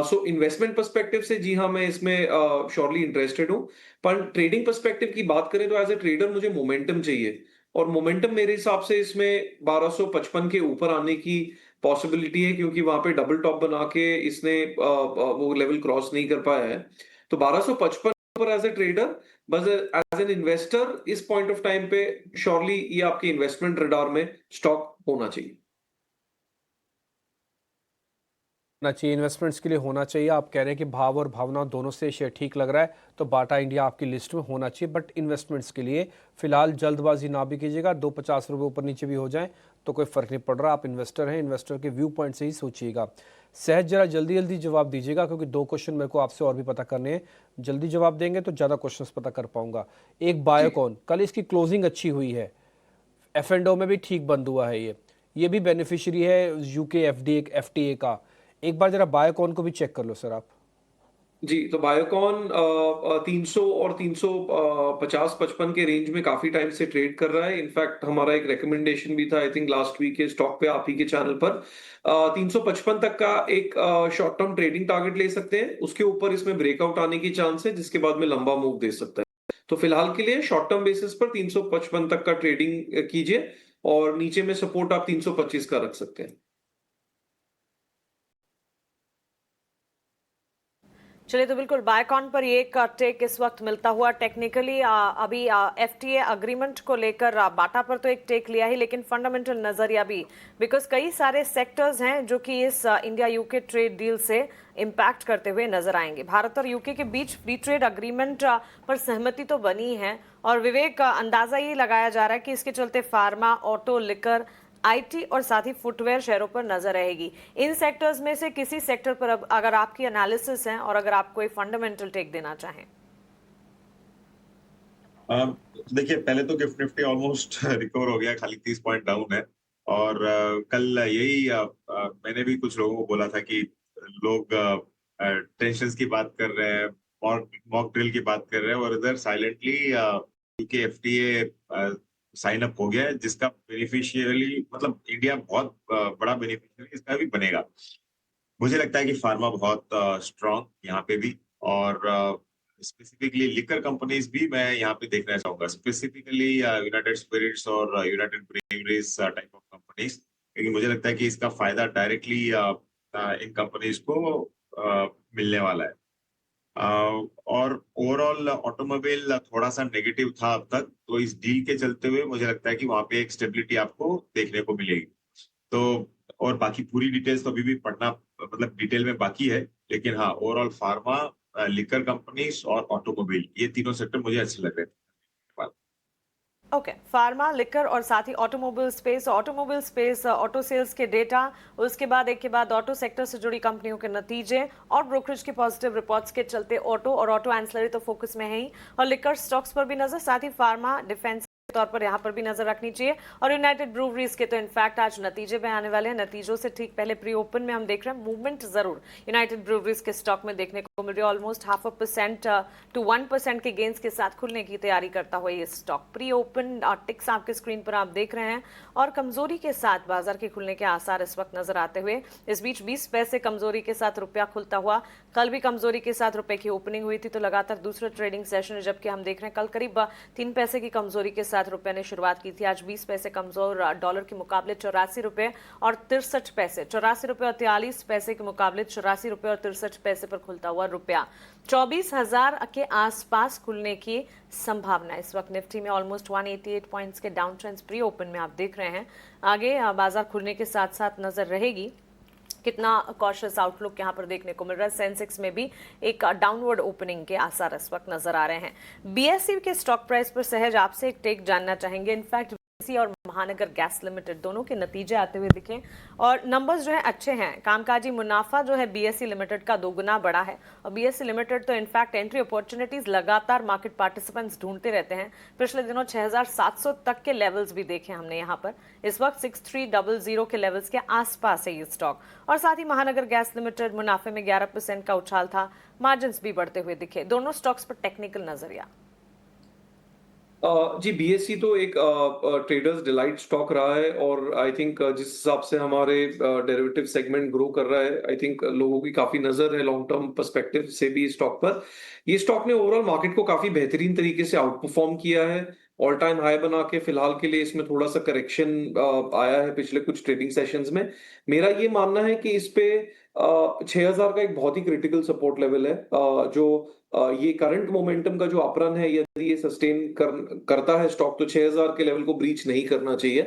सो इन्वेस्टमेंट पर्सपेक्टिव से जी हाँ, मैं इसमें श्योरली इंटरेस्टेड हूँ। पर ट्रेडिंग पर्सपेक्टिव की बात करें तो एज ए ट्रेडर मुझे मोमेंटम चाहिए, और मोमेंटम मेरे हिसाब से इसमें 1255 के ऊपर आने की पॉसिबिलिटी है, क्योंकि वहां पे डबल टॉप बना के इसने वो लेवल क्रॉस नहीं कर पाया है। तो 1255 पर एज ए ट्रेडर, बस एज एन इन्वेस्टर इस पॉइंट ऑफ टाइम पे श्योरली ये आपके इन्वेस्टमेंट रडार में स्टॉक होना चाहिए। इन्वेस्टमेंट्स के लिए होना चाहिए। आप कह रहे हैं कि भाव और भावना दोनों से शेयर ठीक लग रहा है, तो बाटा इंडिया आपकी लिस्ट में होना चाहिए। बट इन्वेस्टमेंट्स के लिए फिलहाल जल्दबाजी ना भी कीजिएगा। 250 रुपये ऊपर नीचे भी हो जाए तो कोई फर्क नहीं पड़ रहा। आप इन्वेस्टर हैं, इन्वेस्टर के व्यू पॉइंट से ही सोचिएगा। सहज, जरा जल्दी जल्दी जवाब दीजिएगा, क्योंकि 2 क्वेश्चन मेरे को आपसे और भी पता करने हैं। जल्दी जवाब देंगे तो ज़्यादा क्वेश्चन पता कर पाऊंगा। एक बायोकॉन, कल इसकी क्लोजिंग अच्छी हुई है, F&O में भी ठीक बंद हुआ है, ये भी बेनिफिशियरी है यूके FTA का। एक बार जरा बायोकॉन को भी चेक कर लो सर आप। जी, तो बायोकॉन 300 और 350-55 के रेंज में काफी टाइम से ट्रेड कर रहा है। इनफैक्ट हमारा एक रिकमेंडेशन भी था आई थिंक लास्ट वीक के स्टॉक पे आप ही के चैनल पर। 355 तक का एक शॉर्ट टर्म ट्रेडिंग टारगेट ले सकते हैं, उसके ऊपर इसमें ब्रेकआउट आने की चांस है, जिसके बाद में लंबा मूव दे सकता है। तो फिलहाल के लिए शॉर्ट टर्म बेसिस पर 355 तक का ट्रेडिंग कीजिए, और नीचे में सपोर्ट आप 325 का रख सकते हैं। चलिए, तो बिल्कुल बायोकॉन पर ये एक टेक इस वक्त मिलता हुआ अभी FTA अग्रीमेंट को लेकर बाटा पर तो एक टेक लिया ही, लेकिन फंडामेंटल नजरिया भी, बिकॉज कई सारे सेक्टर्स हैं जो कि इस इंडिया यूके ट्रेड डील से इम्पैक्ट करते हुए नजर आएंगे। भारत और यूके के बीच फ्री ट्रेड अग्रीमेंट पर सहमति तो बनी है, और विवेक, अंदाजा ये लगाया जा रहा है कि इसके चलते फार्मा, ऑटो, लिकर, IT और साथ ही फुटवेयर शेयरों पर नजर रहेगी। इन सेक्टर्स में से किसी सेक्टर पर अब अगर आपकी एनालिसिस है और अगर आप कोई फंडामेंटल टेक देना चाहें। देखिए, पहले तो गिफ्ट निफ्टी ऑलमोस्ट रिकवर हो गया, खाली 30 पॉइंट डाउन है। और कल यही मैंने भी कुछ लोगों को बोला था कि लोग टेंशंस की बात कर रहे हैं, मॉक ड्रिल की बात कर रहे हैं, और इधर silently UK FTA sign up हो गया है, जिसका बेनिफिशियरी मतलब इंडिया बहुत बड़ा बेनिफिशियरी इसका भी बनेगा। मुझे लगता है कि फार्मा बहुत स्ट्रांग यहाँ पे भी, और स्पेसिफिकली लिकर कंपनीज भी मैं यहाँ पे देखना चाहूंगा, स्पेसिफिकली यूनाइटेड स्पिरिट्स और United breweries type of companies, क्योंकि मुझे लगता है कि इसका फायदा डायरेक्टली इन कंपनीज को मिलने वाला है। और ओवरऑल ऑटोमोबाइल थोड़ा सा नेगेटिव था अब तक, तो इस डील के चलते हुए मुझे लगता है कि वहां पे एक स्टेबिलिटी आपको देखने को मिलेगी। तो और बाकी पूरी डिटेल्स तो अभी भी पढ़ना मतलब डिटेल में बाकी है, लेकिन हाँ, ओवरऑल फार्मा, लिकर कंपनीज और ऑटोमोबाइल, ये तीनों सेक्टर मुझे अच्छे लग रहे थे। ओके, फार्मा, लिकर और साथ ही ऑटोमोबाइल स्पेस, ऑटो सेल्स के डेटा, उसके बाद एक के बाद ऑटो सेक्टर से जुड़ी कंपनियों के नतीजे और ब्रोकरेज के पॉजिटिव रिपोर्ट्स के चलते ऑटो और ऑटो एंसिलरी तो फोकस में है ही, और लिकर स्टॉक्स पर भी नजर, साथ ही फार्मा, डिफेंस तौर पर यहाँ पर भी नजर रखनी चाहिए। और यूनाइटेड ब्रूवरीज के तो इनफैक्ट आज नतीजे भी आने वाले हैं। नतीजों से ठीक पहले प्री ओपन में हम देख रहे हैं मूवमेंट जरूर यूनाइटेड ब्रूवरीज के स्टॉक में देखने को मिल रही है। ऑलमोस्ट 0.5% to 1% के गेंस के साथ खुलने की तैयारी करता हुआ ये स्टॉक प्री ओपन टिक्स आपके स्क्रीन पर आप देख रहे हैं और कमजोरी के साथ बाजार के खुलने के आसार इस वक्त नजर आते हुए। इस बीच 20 पैसे कमजोरी के साथ रुपया खुलता हुआ, कल भी कमजोरी के साथ रुपए की ओपनिंग हुई थी तो लगातार दूसरा ट्रेडिंग सेशन है, जबकि हम देख रहे हैं कल करीब 3 पैसे की कमजोरी के साथ रुपए ने शुरुआत की थी। आज 20 पैसे कमजोर डॉलर के मुकाबले 84 रुपए और 63 पैसे, 84 रुपए और 43 पैसे के मुकाबले 84 रुपए और 63 पैसे पर खुलता हुआ रुपया 24,000 के आसपास खुलने की संभावना। इस वक्त निफ्टी में ऑलमोस्ट 188 पॉइंट्स के डाउन ट्रेंड्स प्री ओपन में आप देख रहे हैं। आगे बाजार खुलने के साथ साथ नजर रहेगी कितना कॉशियस आउटलुक यहाँ पर देखने को मिल रहा है। सेंसेक्स में भी एक डाउनवर्ड ओपनिंग के आसार इस वक्त नजर आ रहे हैं। बीएसई के स्टॉक प्राइस पर सहज आपसे एक टेक जानना चाहेंगे। इनफैक्ट बीएसई और महानगर गैस लिमिटेड दोनों के नतीजे आते हुए दिखे और नंबर्स जो है अच्छे हैं। कामकाजी मुनाफा जो है बीएसई लिमिटेड का 2 गुना बढ़ा है और बीएसई लिमिटेड तो इनफैक्ट एंट्री अपॉर्चुनिटीज लगातार मार्केट पार्टिसिपेंट्स ढूंढते रहते हैं। पिछले दिनों 6,700 तक के लेवल्स भी देखे हमने यहाँ पर। इस वक्त 6,300 के लेवल्स के आसपास है ये स्टॉक। और साथ ही महानगर गैस लिमिटेड मुनाफे में 11% का उछाल था, मार्जिन भी बढ़ते हुए दिखे। दोनों स्टॉक्स पर टेक्निकल नजरिया। जी, बीएसई तो एक ट्रेडर्स डिलाइट स्टॉक रहा है और आई थिंक जिस हिसाब से हमारे डेरिवेटिव सेगमेंट ग्रो कर रहा है, आई थिंक लोगों की काफी नजर है लॉन्ग टर्म पर्सपेक्टिव से भी स्टॉक पर। ये स्टॉक ने ओवरऑल मार्केट को काफी बेहतरीन तरीके से आउट परफॉर्म किया है। ऑल टाइम हाई बना के फिलहाल के लिए इसमें थोड़ा सा करेक्शन आया है पिछले कुछ ट्रेडिंग सेशंस में। मेरा ये मानना है कि इस पे 6,000 का एक बहुत ही क्रिटिकल सपोर्ट लेवल है। जो ये करंट मोमेंटम का जो अपरन है, यदि ये सस्टेन करता है स्टॉक तो 6,000 के लेवल को ब्रीच नहीं करना चाहिए।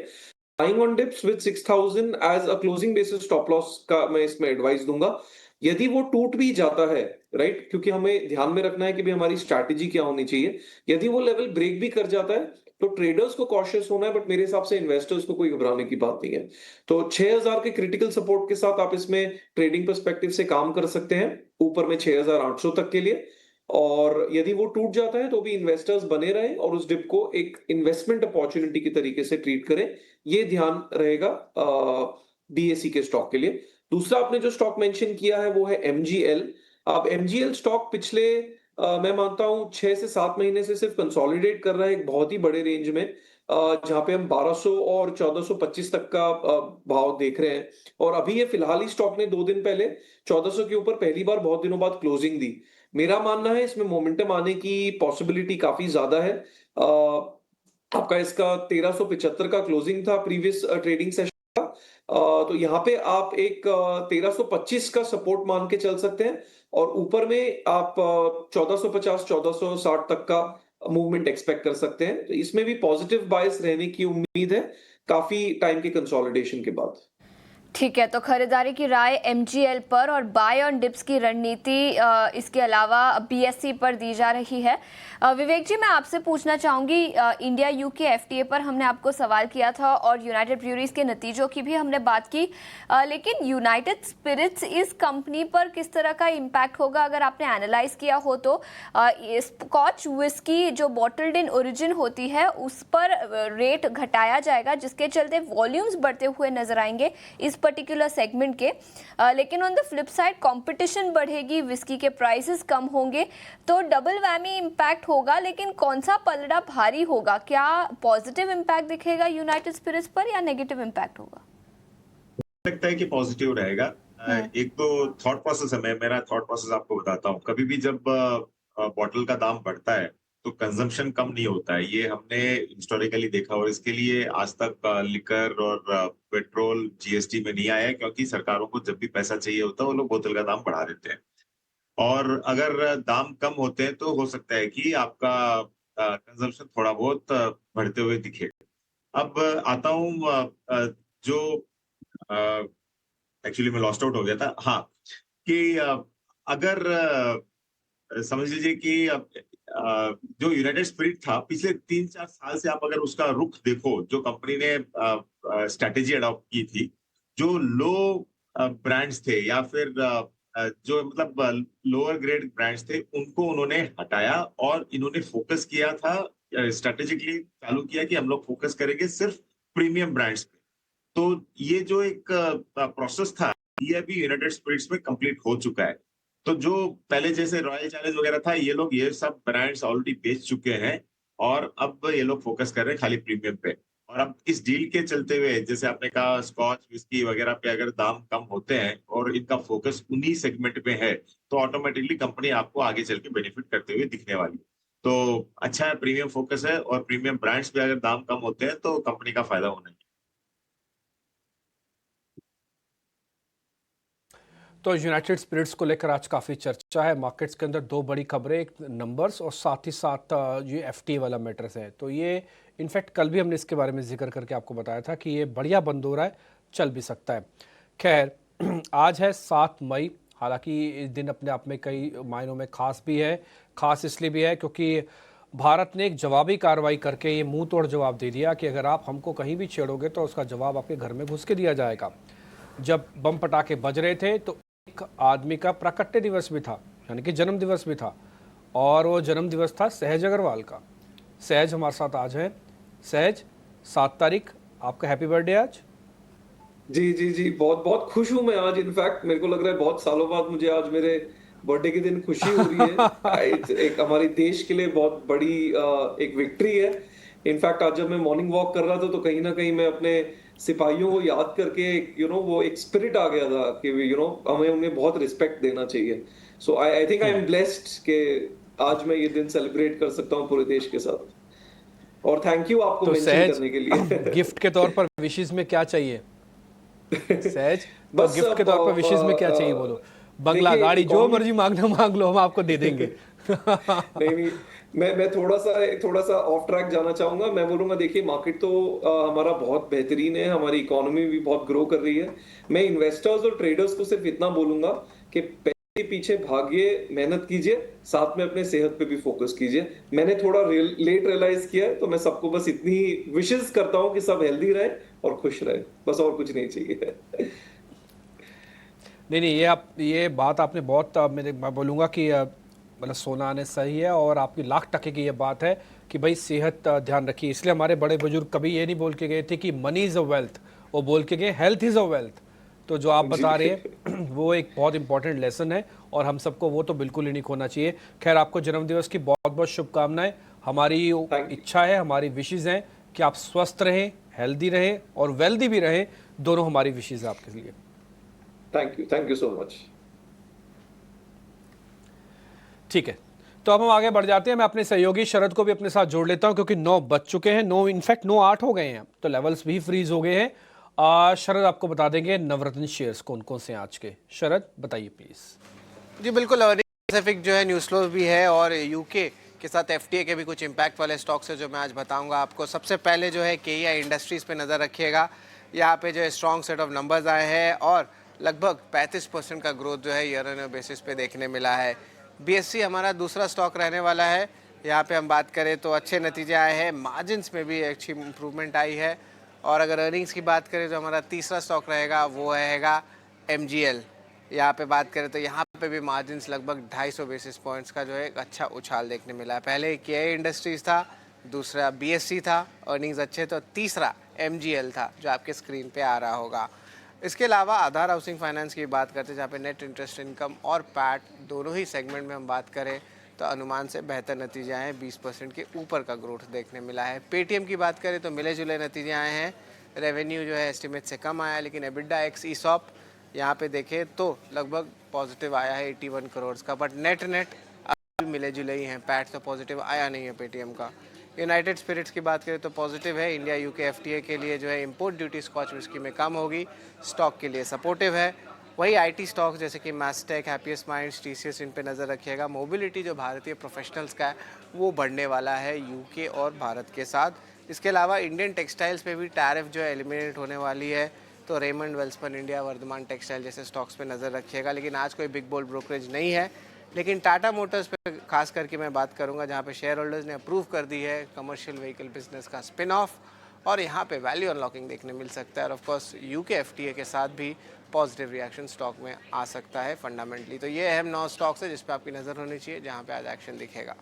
Buying on dips with 6,000 as a closing basis stop loss का मैं इसमें एडवाइस दूंगा। यदि वो टूट भी जाता है, राइट, क्योंकि हमें ध्यान में रखना है कि भी हमारी स्ट्रैटेजी क्या होनी चाहिए। यदि वो लेवल ब्रेक भी कर जाता है तो ट्रेडर्स को कॉशियस होना है, बट मेरे हिसाब से इन्वेस्टर्स को कोई घबराने की बात नहीं है। तो 6,000 के क्रिटिकल सपोर्ट के साथ आप इसमें ट्रेडिंग पर्सपेक्टिव से काम कर सकते हैं, ऊपर में 6,800 तक के लिए। और यदि वो टूट जाता है तो भी इन्वेस्टर्स बने रहें और उस डिप को एक इन्वेस्टमेंट अपॉर्चुनिटी की तरीके से ट्रीट करें, ये ध्यान रहेगा बीएसई के स्टॉक के लिए। दूसरा आपने जो स्टॉक मेंशन किया है वो है एमजीएल। अब एमजीएल स्टॉक पिछले मैं मानता हूं 6 से 7 महीने से सिर्फ कंसोलिडेट कर रहा है एक बहुत ही बड़े रेंज में, जहां पे हम 1200 और 1425 तक का भाव देख रहे हैं। और अभी ये फिलहाल ही स्टॉक ने 2 दिन पहले 1400 के ऊपर पहली बार बहुत दिनों बाद क्लोजिंग दी। मेरा मानना है इसमें मोमेंटम आने की पॉसिबिलिटी काफी ज्यादा है। आपका इसका 1375 का क्लोजिंग था प्रीवियस ट्रेडिंग सेशन का, तो यहाँ पे आप एक 1325 का सपोर्ट मान के चल सकते हैं और ऊपर में आप 1450 1460 तक का मूवमेंट एक्सपेक्ट कर सकते हैं। तो इसमें भी पॉजिटिव बायस रहने की उम्मीद है काफी टाइम के कंसोलिडेशन के बाद। ठीक है, तो खरीदारी की राय एमजीएल पर और बाय ऑन डिप्स की रणनीति इसके अलावा बीएसई पर दी जा रही है। विवेक जी, मैं आपसे पूछना चाहूंगी, इंडिया यूके एफटीए पर हमने आपको सवाल किया था और यूनाइटेड ब्रूअरीज के नतीजों की भी हमने बात की, लेकिन यूनाइटेड स्पिरिट्स इस कंपनी पर किस तरह का इम्पैक्ट होगा अगर आपने एनालाइज किया हो तो? स्कॉच विस्की जो बॉटल्ड इन ओरिजिन होती है उस पर रेट घटाया जाएगा, जिसके चलते वॉल्यूम्स बढ़ते हुए नजर आएंगे इस पर्टिकुलर सेगमेंट के। लेकिन on the flip side competition बढ़ेगी, विस्की के प्राइसेस कम होंगे, तो डबल वैमी इम्पैक्ट होगा। लेकिन कौन सा पलड़ा भारी होगा? क्या पॉजिटिव इम्पैक्ट दिखेगा यूनाइटेड स्पिरिट्स पर या नेगेटिव इम्पैक्ट होगा? लगता है कि पॉजिटिव रहेगा। एक तो थॉट प्रोसेस है, मेरा थॉट प्रोसेस आपको बताता हूँ। कभी भी जब बॉटल का दाम बढ़ता है तो कंजम्पशन कम नहीं होता है, ये हमने हिस्टोरिकली देखा। और इसके लिए आज तक लिकर और पेट्रोल जीएसटी में नहीं आया है, क्योंकि सरकारों को जब भी पैसा चाहिए होता है वो लोग बोतल का दाम बढ़ा देते हैं। और अगर दाम कम होते हैं तो हो सकता है कि आपका कंजम्पशन थोड़ा बहुत बढ़ते हुए दिखे। अब आता हूँ जो एक्चुअली मैं लॉस्ट आउट हो गया था, हाँ, कि अगर समझ लीजिए कि जो यूनाइटेड स्पिरिट था पिछले 3-4 साल से, आप अगर उसका रुख देखो, जो कंपनी ने स्ट्रेटेजी अडॉप्ट की थी, जो लो ब्रांड्स थे या फिर जो मतलब लोअर ग्रेड ब्रांड्स थे, उनको उन्होंने हटाया और इन्होंने फोकस किया था स्ट्रेटेजिकली चालू किया कि हम लोग फोकस करेंगे सिर्फ प्रीमियम ब्रांड्स पे। तो ये जो एक प्रोसेस था, ये अभी यूनाइटेड स्पिरिट्स में कंप्लीट हो चुका है। तो जो पहले जैसे रॉयल चैलेंज वगैरह था, ये लोग ये सब ब्रांड्स ऑलरेडी बेच चुके हैं और अब ये लोग फोकस कर रहे हैं खाली प्रीमियम पे। और अब इस डील के चलते हुए, जैसे आपने कहा, स्कॉच विस्की वगैरह पे अगर दाम कम होते हैं और इनका फोकस उन्हीं सेगमेंट पे है, तो ऑटोमेटिकली कंपनी आपको आगे चल के बेनिफिट करते हुए दिखने वाली है। तो अच्छा है, प्रीमियम फोकस है और प्रीमियम ब्रांड्स पे अगर दाम कम होते हैं तो कंपनी का फायदा होना है। तो यूनाइटेड स्पिरिट्स को लेकर आज काफ़ी चर्चा है मार्केट्स के अंदर। दो बड़ी खबरें, एक नंबर्स और साथ ही साथ ये एफटीए वाला मैटर्स है। तो ये इनफैक्ट कल भी हमने इसके बारे में जिक्र करके आपको बताया था कि ये बढ़िया बंद हो रहा है, चल भी सकता है। खैर, आज है 7 मई। हालांकि इस दिन अपने आप में कई मायनों में खास भी है। खास इसलिए भी है क्योंकि भारत ने एक जवाबी कार्रवाई करके ये मुंह तोड़ जवाब दे दिया कि अगर आप हमको कहीं भी छेड़ोगे तो उसका जवाब आपके घर में घुस के दिया जाएगा। जब बम पटाखे बज रहे थे तो एक आदमी का प्राकट्य दिवस भी था, यानी कि जन्म दिवस भी था, और वो जन्म दिवस था सहज अग्रवाल का। सहज हमारे साथ आज हैं। सहज, 7 तारीख, आपका हैप्पी बर्थडे आज। जी जी जी, बहुत बहुत खुश हूं मैं आज। इनफैक्ट मेरे को लग रहा है बहुत सालों बाद मुझे आज मेरे बर्थडे के दिन खुशी हो रही है। एक हमारे देश के लिए बहुत बड़ी एक विक्ट्री है। इनफैक्ट आज जब मैं मॉर्निंग वॉक कर रहा था तो कहीं ना कहीं मैं अपने सिपाहियों को याद करके वो एक स्पिरिट आ गया था कि हमें उन्हें बहुत रिस्पेक्ट देना चाहिए। So I think I am blessed कि आज मैं ये दिन सेलिब्रेट कर सकता हूँ पूरे देश के साथ। और थैंक यू आपको तो मेंशन सहज, करने के लिए। गिफ्ट के तौर पर विशेष में क्या चाहिए सहज? तो बस गिफ्ट के तौर पर विशेष में क्या चाहिए बोलो? बंगला, देखिए, गाड़ी, जो मर्जी मांगना मांग लो, हम आपको दे देंगे। नहीं नहीं, मैं थोड़ा सा ऑफ ट्रैक जाना चाहूंगा। मैं बोलूंगा देखिए, मार्केट तो हमारा बहुत बेहतरीन है, हमारी इकोनॉमी भी बहुत ग्रो कर रही है। मैं इन्वेस्टर्स और ट्रेडर्स को सिर्फ इतना बोलूंगा कि पैसे के पीछे भागिए, मेहनत कीजिए, साथ में अपने सेहत पे भी फोकस कीजिए। मैंने थोड़ा लेट रियलाइज किया है, तो मैं सबको बस इतनी विशेस करता हूँ कि सब हेल्दी रहे और खुश रहे, बस और कुछ नहीं चाहिए। नहीं, ये बात आपने बहुत मैं बोलूँगा कि मतलब सोना ने सही है, और आपकी लाख टके की ये बात है कि भाई सेहत ध्यान रखिए। इसलिए हमारे बड़े बुजुर्ग कभी ये नहीं बोल के गए थे कि मनी इज़ अ वेल्थ, वो बोल के गए हेल्थ इज़ अ वेल्थ। तो जो आप बता रहे हैं वो एक बहुत इंपॉर्टेंट लेसन है, और हम सबको वो तो बिल्कुल ही नहीं खोना चाहिए। खैर, आपको जन्मदिवस की बहुत बहुत शुभकामनाएं। हमारी इच्छा है, हमारी विशेज़ हैं कि आप स्वस्थ रहें, हेल्दी रहें और वेल्दी भी रहें। दोनों हमारी विशेज़ है आपके लिए। Thank you so much. ठीक है, तो अब हम आगे बढ़ जाते हैं। मैं अपने सहयोगी शरद को भी अपने साथ जोड़ लेता हूं क्योंकि 9 बज चुके हैं। 9 इनफैक्ट 9:08 हो गए हैं, तो लेवल्स भी फ्रीज हो गए हैं। शरद आपको बता देंगे नवरत्न शेयर्स कौन कौन से आज के। शरद बताइए प्लीज। जी बिल्कुल, स्पेसिफिक जो है न्यूज़ फ्लो भी है और यूके के साथ एफटीए के भी कुछ इम्पैक्ट वाले स्टॉक्स है जो मैं आज बताऊंगा आपको। सबसे पहले जो है केईआई इंडस्ट्रीज़ पे नज़र रखिएगा। यहाँ पे जो है स्ट्रॉन्ग सेट ऑफ नंबर्स आए हैं और लगभग 35% का ग्रोथ जो है ईयर ऑन ईयर बेसिस पे देखने मिला है। बीएससी हमारा दूसरा स्टॉक रहने वाला है। यहाँ पे हम बात करें तो अच्छे नतीजे आए हैं, मार्जिन्स में भी अच्छी इंप्रूवमेंट आई है। और अगर अर्निंग्स की बात करें तो हमारा तीसरा स्टॉक रहेगा वो रहेगा एमजीएल। यहाँ पे बात करें तो यहाँ पे भी मार्जिन्स लगभग 250 बेसिस पॉइंट्स का जो है एक अच्छा उछाल देखने मिला है। पहले केआई इंडस्ट्रीज़ था, दूसरा बीएससी था, अर्निंग्स अच्छे, तो तीसरा एमजीएल था जो आपके स्क्रीन पे आ रहा होगा। इसके अलावा आधार हाउसिंग फाइनेंस की बात करते हैं जहाँ पे नेट इंटरेस्ट इनकम और पैट दोनों ही सेगमेंट में हम बात करें तो अनुमान से बेहतर नतीजे आए हैं। 20% के ऊपर का ग्रोथ देखने मिला है। पेटीएम की बात करें तो मिले जुले नतीजे आए हैं। रेवेन्यू जो है एस्टिमेट से कम आया, लेकिन एबिडा एक्स ईसॉप यहाँ पे देखें तो लगभग पॉजिटिव आया है 81 करोड़ का, बट नेट अभी मिले जुले ही हैं। पैट तो पॉजिटिव आया नहीं है पेटीएम का। यूनाइटेड स्पिरिट्स की बात करें तो पॉजिटिव है। इंडिया यूके एफटीए के लिए जो है इंपोर्ट ड्यूटी स्कॉच विस्की में कम होगी, स्टॉक के लिए सपोर्टिव है। वही आईटी स्टॉक जैसे कि मैस्टेक, हैप्पीएस्ट माइंड्स, टीसीएस, इन पे नज़र रखिएगा। मोबिलिटी जो भारतीय प्रोफेशनल्स का है वो बढ़ने वाला है यूके और भारत के साथ। इसके अलावा इंडियन टेक्सटाइल्स पे भी टैरिफ जो है एलिमिनेट होने वाली है, तो Raymond Welspun India, Vardhman textile जैसे स्टॉक्स पे नज़र रखिएगा। लेकिन आज कोई बिग बोल्ड ब्रोकरेज नहीं है। लेकिन टाटा मोटर्स पे खास करके मैं बात करूंगा जहां पे शेयर होल्डर्स ने अप्रूव कर दी है कमर्शियल व्हीकल बिजनेस का स्पिन ऑफ, और यहां पे वैल्यू अनलॉकिंग देखने मिल सकता है। और ऑफ कोर्स यूके एफटीए के साथ भी पॉजिटिव रिएक्शन स्टॉक में आ सकता है फंडामेंटली। तो ये अहम 9 स्टॉक्स है जिस पे आपकी नज़र होनी चाहिए जहाँ पे आज एक्शन दिखेगा।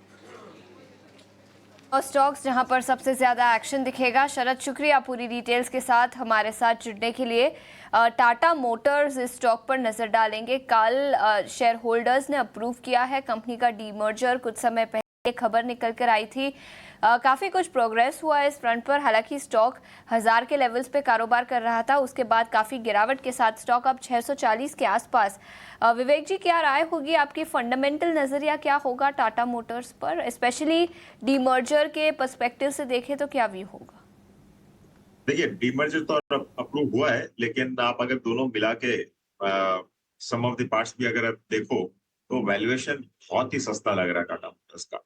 स्टॉक्स जहां पर सबसे ज्यादा एक्शन दिखेगा। शरद, शुक्रिया पूरी डिटेल्स के साथ हमारे साथ जुड़ने के लिए। टाटा मोटर्स इस स्टॉक पर नजर डालेंगे। कल शेयर होल्डर्स ने अप्रूव किया है कंपनी का डीमर्जर। कुछ समय पहले खबर निकल कर आई थी। काफी कुछ प्रोग्रेस हुआ है इस फ्रंट पर। हालांकि स्टॉक 1000 के लेवल्स पे कारोबार कर रहा था, उसके बाद काफी गिरावट के साथ स्टॉक अब 640 के आसपास। विवेक जी, क्या राय होगी आपकी? फंडामेंटल नजरिया क्या होगा टाटा मोटर्स पर, स्पेशली डीमर्जर के पर्सपेक्टिव से देखें तो क्या व्यू होगा? देखिए, डीमर्जर तो अप्रूव हुआ है, लेकिन आप अगर दोनों मिला के सम ऑफ द पार्ट्स भी अगर आप देखो तो वैल्यूएशन बहुत ही सस्ता लग रहा है टाटा मोटर्स का।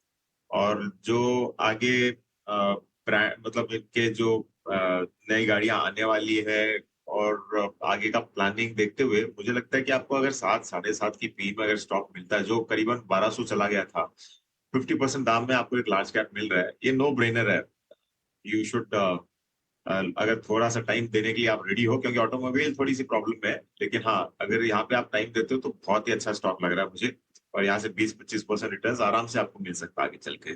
और जो आगे मतलब इनके जो नई गाड़ियां आने वाली है और आगे का प्लानिंग देखते हुए मुझे लगता है कि आपको अगर 7 साढ़े 7 की पी में अगर स्टॉक मिलता है, जो करीबन 1200 चला गया था, 50% दाम में आपको एक लार्ज कैप मिल रहा है, ये नो ब्रेनर है। यू शुड अगर थोड़ा सा टाइम देने के लिए आप रेडी हो, क्योंकि ऑटोमोबाइल थोड़ी सी प्रॉब्लम है, लेकिन हाँ, अगर यहाँ पे आप टाइम देते हो तो बहुत ही अच्छा स्टॉक लग रहा है मुझे। और यहाँ से 20-25% रिटर्न आराम से आपको मिल सकता है आगे चल के।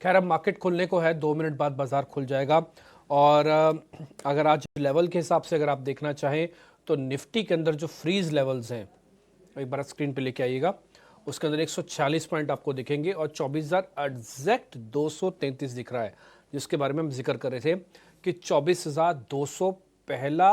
खैर, अब मार्केट खुलने को है, 2 मिनट बाद बाजार खुल जाएगा। और अगर आज लेवल के हिसाब से अगर आप देखना चाहें तो निफ्टी के अंदर जो फ्रीज लेवल्स हैं, एक बार स्क्रीन पे लेके आइएगा, उसके अंदर 140 पॉइंट आपको दिखेंगे और 24,000 एग्जैक्ट 233 दिख रहा है, जिसके बारे में हम जिक्र कर रहे थे कि 24,200 पहला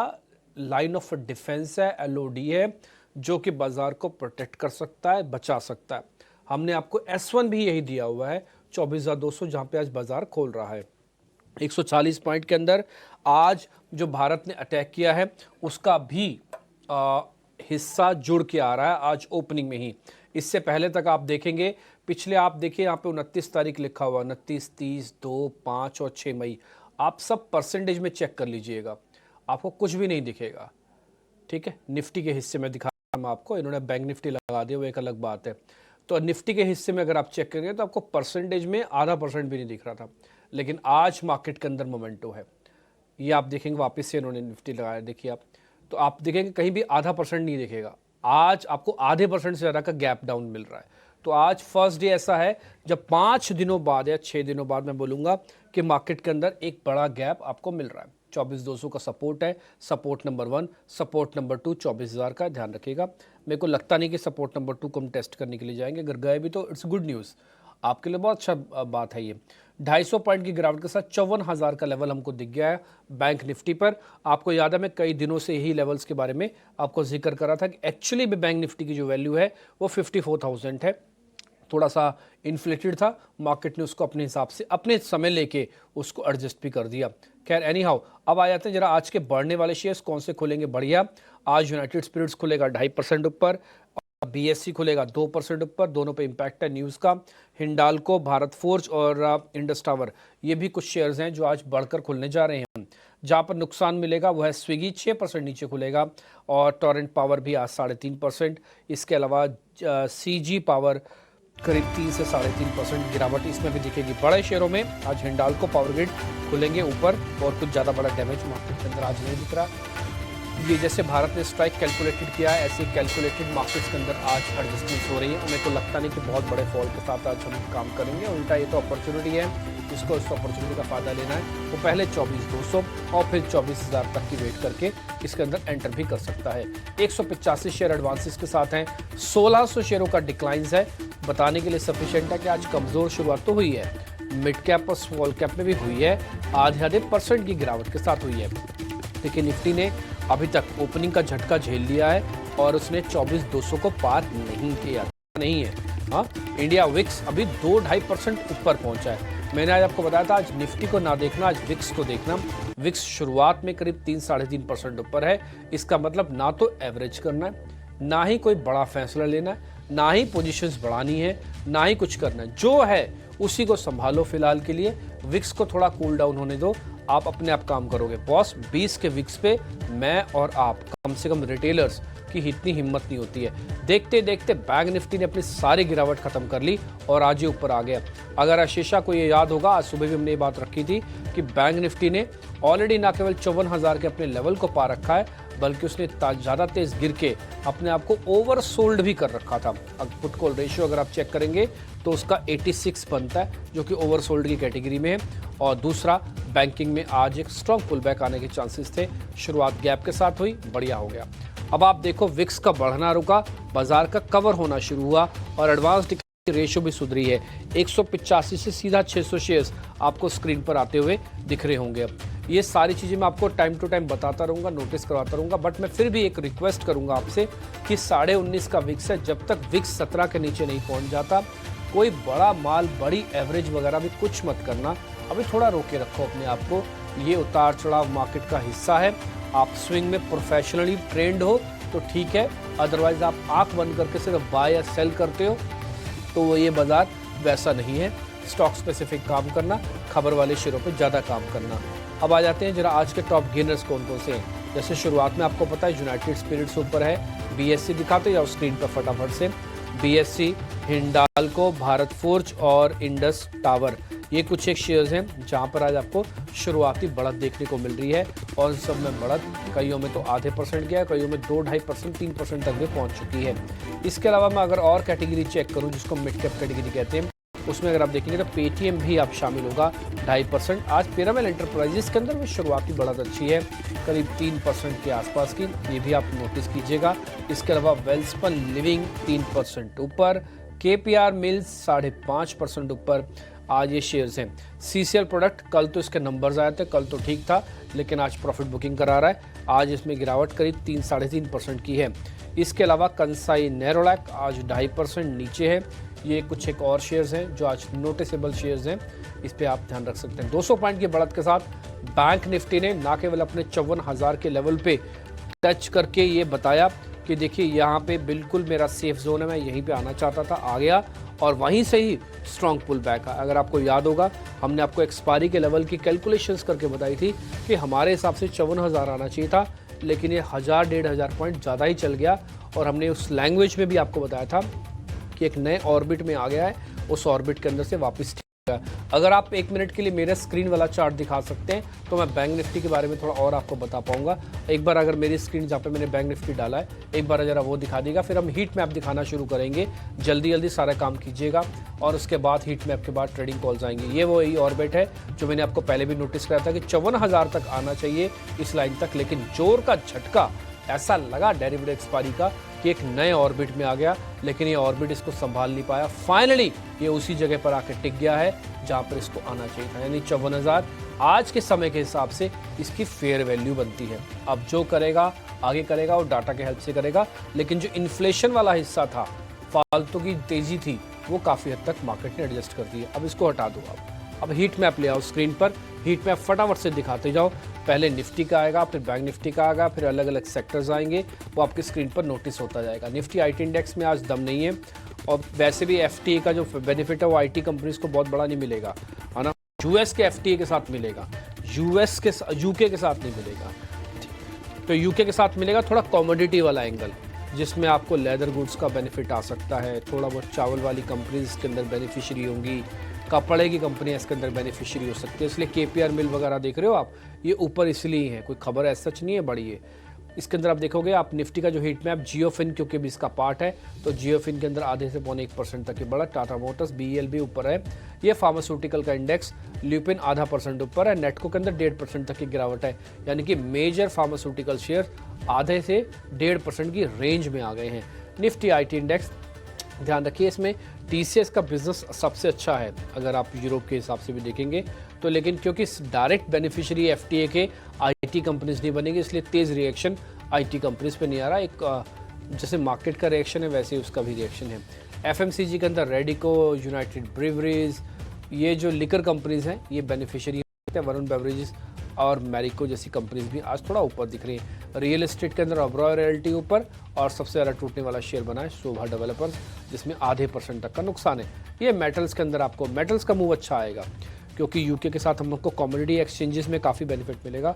लाइन ऑफ डिफेंस है, एलओडी है, जो कि बाजार को प्रोटेक्ट कर सकता है, बचा सकता है। हमने आपको S1 भी यही दिया हुआ है, 24,200, जहां पे आज बाजार खोल रहा है। 140 पॉइंट के अंदर आज जो भारत ने अटैक किया है उसका भी हिस्सा जुड़ के आ रहा है आज ओपनिंग में ही। इससे पहले तक आप देखेंगे, पिछले आप देखिए यहाँ पे 29 तारीख लिखा हुआ, 29, 30, 2, 5 और 6 मई। आप सब परसेंटेज में चेक कर लीजिएगा, आपको कुछ भी नहीं दिखेगा। ठीक है, निफ्टी के हिस्से में दिखा रहा हूं आपको, इन्होंने बैंक निफ्टी लगा दिया, वो एक अलग बात है। तो निफ्टी के हिस्से में अगर आप चेक करेंगे तो आपको परसेंटेज में आधा % भी नहीं दिख रहा था, लेकिन आज मार्केट के अंदर मोमेंटो है। ये आप देखेंगे वापस से इन्होंने निफ्टी लगाया, देखिए आप, तो आप देखेंगे कहीं भी आधा % नहीं दिखेगा। आज आपको आधे % से ज़्यादा का गैप डाउन मिल रहा है। तो आज फर्स्ट डे ऐसा है जब 5 दिनों बाद या 6 दिनों बाद मैं बोलूँगा कि मार्केट के अंदर एक बड़ा गैप आपको मिल रहा है। 24,200 का सपोर्ट है, सपोर्ट नंबर 1, सपोर्ट नंबर 2 24,000 का, ध्यान रखिएगा। मेरे को लगता नहीं कि सपोर्ट नंबर 2 को हम टेस्ट करने के लिए जाएंगे, अगर गए भी तो इट्स गुड न्यूज़, आपके लिए बहुत अच्छा बात है ये। 250 पॉइंट की गिरावट के साथ 54,000 का लेवल हमको दिख गया है बैंक निफ्टी पर। आपको याद है मैं कई दिनों से यही लेवल्स के बारे में आपको जिक्र कर रहा था कि एक्चुअली भी बैंक निफ्टी की जो वैल्यू है वो 54,000 है। थोड़ा सा इन्फ्लेटेड था, मार्केट ने उसको अपने हिसाब से अपने समय लेके उसको एडजस्ट भी कर दिया। खैर एनी हाउ, अब आ जाते हैं जरा आज के बढ़ने वाले शेयर्स कौन से खुलेंगे बढ़िया। आज यूनाइटेड स्पिरिट्स खुलेगा 2.5% ऊपर, BSE खुलेगा 2% ऊपर, दोनों पे इम्पैक्ट है न्यूज़ का। हिंडाल्को, भारत फोर्ज और इंडस टावर, ये भी कुछ शेयर्स हैं जो आज बढ़कर खुलने जा रहे हैं। जहां पर नुकसान मिलेगा वो है स्विगी, 6% नीचे खुलेगा, और टोरेंट पावर भी आज 3.5%। इसके अलावा CG पावर करीब 3 से 3.5% गिरावट इसमें भी दिखेगी। बड़े शेयरों में आज हिंडाल्को, पावर ग्रिड खुलेंगे ऊपर, और कुछ ज़्यादा बड़ा डैमेज मार्केट के अंदर आज नहीं दिख रहा। ये जैसे भारत ने स्ट्राइक कैलकुलेटेड किया है, ऐसे कैलकुलेटेड मार्केट्स के अंदर आज एडजस्टमेंट हो रही है। मेरे को लगता नहीं कि बहुत बड़े फॉल के साथ आज हम काम करेंगे, उल्टा ये तो अपॉर्चुनिटी है, जिसको इस अपॉर्चुनिटी का फायदा लेना है वो पहले 24,200 और फिर 24,000 तक की वेट करके इसके अंदर एंटर भी कर सकता है। 185 शेयर एडवांसेस के साथ हैं, 1600 शेयरों का डिक्लाइंस है। बताने के लिए सफिशिएंट है कि आज कमजोर शुरुआत तो हुई है, मिड कैप और स्मॉल कैप में भी हुई है, आधे % की गिरावट के साथ हुई है। देखिए निफ्टी ने अभी तक ओपनिंग का झटका झेल लिया है और उसने 24,200 को पार नहीं किया, नहीं है। हाँ, इंडिया विक्स अभी 2-2.5% ऊपर पहुंचा है। मैंने आज आपको बताया था आज निफ्टी को ना देखना, आज विक्स को देखना। विक्स शुरुआत में करीब 3-3.5% ऊपर है। इसका मतलब ना तो एवरेज करना है, ना ही कोई बड़ा फैसला लेना है, ना ही पोजीशंस बढ़ानी है, ना ही कुछ करना है। जो है उसी को संभालो फिलहाल के लिए। विक्स को थोड़ा कूल डाउन होने दो, आप अपने आप काम करोगे। बॉस 20 के विक्स पे मैं और आप, कम से कम रिटेलर्स की इतनी हिम्मत नहीं होती है। देखते देखते बैंक निफ्टी ने अपनी सारी गिरावट खत्म कर ली और आज ही ऊपर आ गया। अगर आशीषा को ये याद होगा, आज सुबह भी हमने ये बात रखी थी कि बैंक निफ्टी ने ऑलरेडी ना केवल 54,000 के अपने लेवल को पा रखा है, बल्कि उसने ज़्यादा तेज़ गिर के अपने आप को ओवर सोल्ड भी कर रखा था। पुट कॉल रेशियो अगर आप चेक करेंगे तो उसका 86 बनता है, जो कि ओवर सोल्ड की कैटेगरी में है। और दूसरा, बैंकिंग में आज एक स्ट्रॉन्ग पुल बैक आने के चांसेस थे। शुरुआत गैप के साथ हुई, बढ़िया हो गया। अब आप देखो विक्स का बढ़ना रुका, बाजार का कवर होना शुरू हुआ और एडवांस रेशियो भी सुधरी है। 185 से सीधा 600 शेयर्स आपको स्क्रीन पर आते हुए दिख रहे होंगे। अब ये सारी चीज़ें मैं आपको टाइम टू टाइम बताता रहूँगा, नोटिस करवाता रहूँगा, बट मैं फिर भी एक रिक्वेस्ट करूँगा आपसे कि 19.5 का विक्स है, जब तक विक्स 17 के नीचे नहीं पहुँच जाता कोई बड़ा माल, बड़ी एवरेज वगैरह भी कुछ मत करना। अभी थोड़ा रोके रखो अपने आप को। ये उतार चढ़ाव मार्केट का हिस्सा है। आप स्विंग में प्रोफेशनली ट्रेंड हो तो ठीक है, अदरवाइज आप आंख बंद करके सिर्फ बाय या सेल करते हो तो वो ये बाजार वैसा नहीं है। स्टॉक स्पेसिफिक काम करना, खबर वाले शेयरों पे ज़्यादा काम करना। अब आ जाते हैं जरा आज के टॉप गेनर्स कौन कौन से हैं। जैसे शुरुआत में आपको पता है यूनाइटेड स्पिरिट्स ऊपर है, BSC दिखाते जाओ स्क्रीन पर फटाफट से। BSC, हिंडाल्को, भारत फोर्ज और इंडस टावर, ये कुछ एक शेयर्स हैं जहां पर आज आपको शुरुआती बढ़त देखने को मिल रही है। और इन सब में बढ़त कईयों में तो आधे परसेंट गया, कईयों में 2-2.5%, 3% तक भी पहुंच चुकी है। इसके अलावा मैं अगर और कैटेगरी चेक करूं जिसको मिड कैप कैटेगरी कहते हैं, उसमें अगर आप देखेंगे तो पेटीएम भी आप शामिल होगा 2.5%। आज पिरामिड एंटरप्राइजेस के अंदर भी शुरुआती बढ़त अच्छी है, करीब 3% के आसपास की, ये भी आप नोटिस कीजिएगा। इसके अलावा वेल्सपन लिविंग 3% ऊपर, KPR मिल्स 5.5% ऊपर आज ये शेयर्स हैं। CCL प्रोडक्ट, कल तो इसके नंबर्स आए थे, कल तो ठीक था, लेकिन आज प्रॉफिट बुकिंग करा रहा है। आज इसमें गिरावट करीब 3-3.5% की है। इसके अलावा कंसाई नेरोलैक आज 2.5% नीचे है। ये कुछ एक और शेयर्स हैं जो आज नोटिसेबल शेयर्स हैं, इस पे आप ध्यान रख सकते हैं। 200 पॉइंट की बढ़त के साथ बैंक निफ्टी ने ना केवल अपने 54,000 के लेवल पे टच करके ये बताया कि देखिए यहाँ पे बिल्कुल मेरा सेफ जोन है, मैं यहीं पे आना चाहता था, आ गया, और वहीं से ही स्ट्रॉन्ग पुल बैक है। अगर आपको याद होगा, हमने आपको एक्सपायरी के लेवल की कैलकुलेशंस करके बताई थी कि हमारे हिसाब से 54,000 आना चाहिए था, लेकिन ये 1,000-1,500 पॉइंट ज़्यादा ही चल गया। और हमने उस लैंग्वेज में भी आपको बताया था कि एक नए ऑर्बिट में आ गया है, उस ऑर्बिट के अंदर से वापस। अगर आप 1 मिनट के लिए मेरा स्क्रीन वाला चार्ट दिखा सकते हैं तो मैं बैंक निफ्टी के बारे में थोड़ा और आपको बता पाऊंगा। एक बार अगर मेरी स्क्रीन जहाँ पे मैंने बैंक निफ्टी डाला है, एक बार जरा वो दिखा देगा, फिर हम हीट मैप दिखाना शुरू करेंगे। जल्दी सारा काम कीजिएगा और उसके बाद हीट मैप के बाद ट्रेडिंग कॉल्स आएंगी। ये वही ऑर्बिट है जो मैंने आपको पहले भी नोटिस कराया था कि 54,000 तक आना चाहिए इस लाइन तक, लेकिन जोर का झटका ऐसा लगा डेरिवेटिव एक्सपायरी का कि एक नए ऑर्बिट में आ गया, लेकिन ये ऑर्बिट इसको संभाल नहीं पाया। फाइनली ये उसी जगह पर आके टिक गया है जहां पर इसको आना चाहिए था, यानी 54,000 आज के समय के हिसाब से इसकी फेयर वैल्यू बनती है। अब जो करेगा आगे करेगा और डाटा के हेल्प से करेगा, लेकिन जो इन्फ्लेशन वाला हिस्सा था, फालतू की तेजी थी, वो काफ़ी हद तक मार्केट ने एडजस्ट कर दी है। अब इसको हटा दो। अब हीट मैप ले आओ स्क्रीन पर, हीट मैप फटाफट से दिखाते जाओ। पहले निफ्टी का आएगा, फिर बैंक निफ्टी का आएगा, फिर अलग अलग सेक्टर्स आएंगे, वो आपकी स्क्रीन पर नोटिस होता जाएगा। निफ्टी IT इंडेक्स में आज दम नहीं है, और वैसे भी FTA का जो बेनिफिट है वो IT कंपनीज को बहुत बड़ा नहीं मिलेगा, है ना। US के FTA के साथ मिलेगा, UK के साथ नहीं मिलेगा। तो UK के साथ मिलेगा थोड़ा कॉमोडिटी वाला एंगल, जिसमें आपको लेदर गुड्स का बेनिफिट आ सकता है, थोड़ा बहुत चावल वाली कंपनीज इसके अंदर बेनिफिशियरी होंगी, कपड़े की कंपनी इसके अंदर बेनिफिशियरी हो सकती है। इसलिए KPR मिल वगैरह देख रहे हो आप, ये ऊपर इसलिए है, कोई खबर ऐसा सच नहीं है बड़ी है। इसके अंदर आप देखोगे, आप निफ्टी का जो हीट मैप, जियोफिन क्योंकि भी इसका पार्ट है, तो जियोफिन के अंदर आधे से 0.1% तक की बढ़त। टाटा मोटर्स, BEL भी ऊपर है। ये फार्मास्यूटिकल का इंडेक्स, ल्यूपिन 0.5% ऊपर है। नेटको के अंदर 1.5% तक की गिरावट है, यानी कि मेजर फार्मास्यूटिकल शेयर आधे से 1.5% की रेंज में आ गए हैं। निफ्टी IT इंडेक्स, ध्यान रखिए इसमें TCS का बिजनेस सबसे अच्छा है अगर आप यूरोप के हिसाब से भी देखेंगे तो, लेकिन क्योंकि डायरेक्ट बेनिफिशियरी FTA के IT कंपनीज नहीं बनेगी, इसलिए तेज़ रिएक्शन IT कंपनीज पे नहीं आ रहा। एक जैसे मार्केट का रिएक्शन है वैसे ही उसका भी रिएक्शन है। FMCG के अंदर रेडिको, यूनाइटेड ब्रीवरीज, ये जो लिकर कंपनीज हैं ये बेनिफिशियरी है। वरुण बेवरेजेस और मैरिको जैसी कंपनीज भी आज थोड़ा ऊपर दिख रही है। रियल एस्टेट के अंदर ओबरॉय रियल्टी ऊपर, और सबसे ज़्यादा टूटने वाला शेयर बना है शोभा डेवलपर्स, जिसमें 0.5% तक का नुकसान है। ये मेटल्स के अंदर आपको मेटल्स का मूव अच्छा आएगा, क्योंकि UK के साथ हम लोग को कमोडिटी एक्सचेंजेस में काफ़ी बेनिफिट मिलेगा,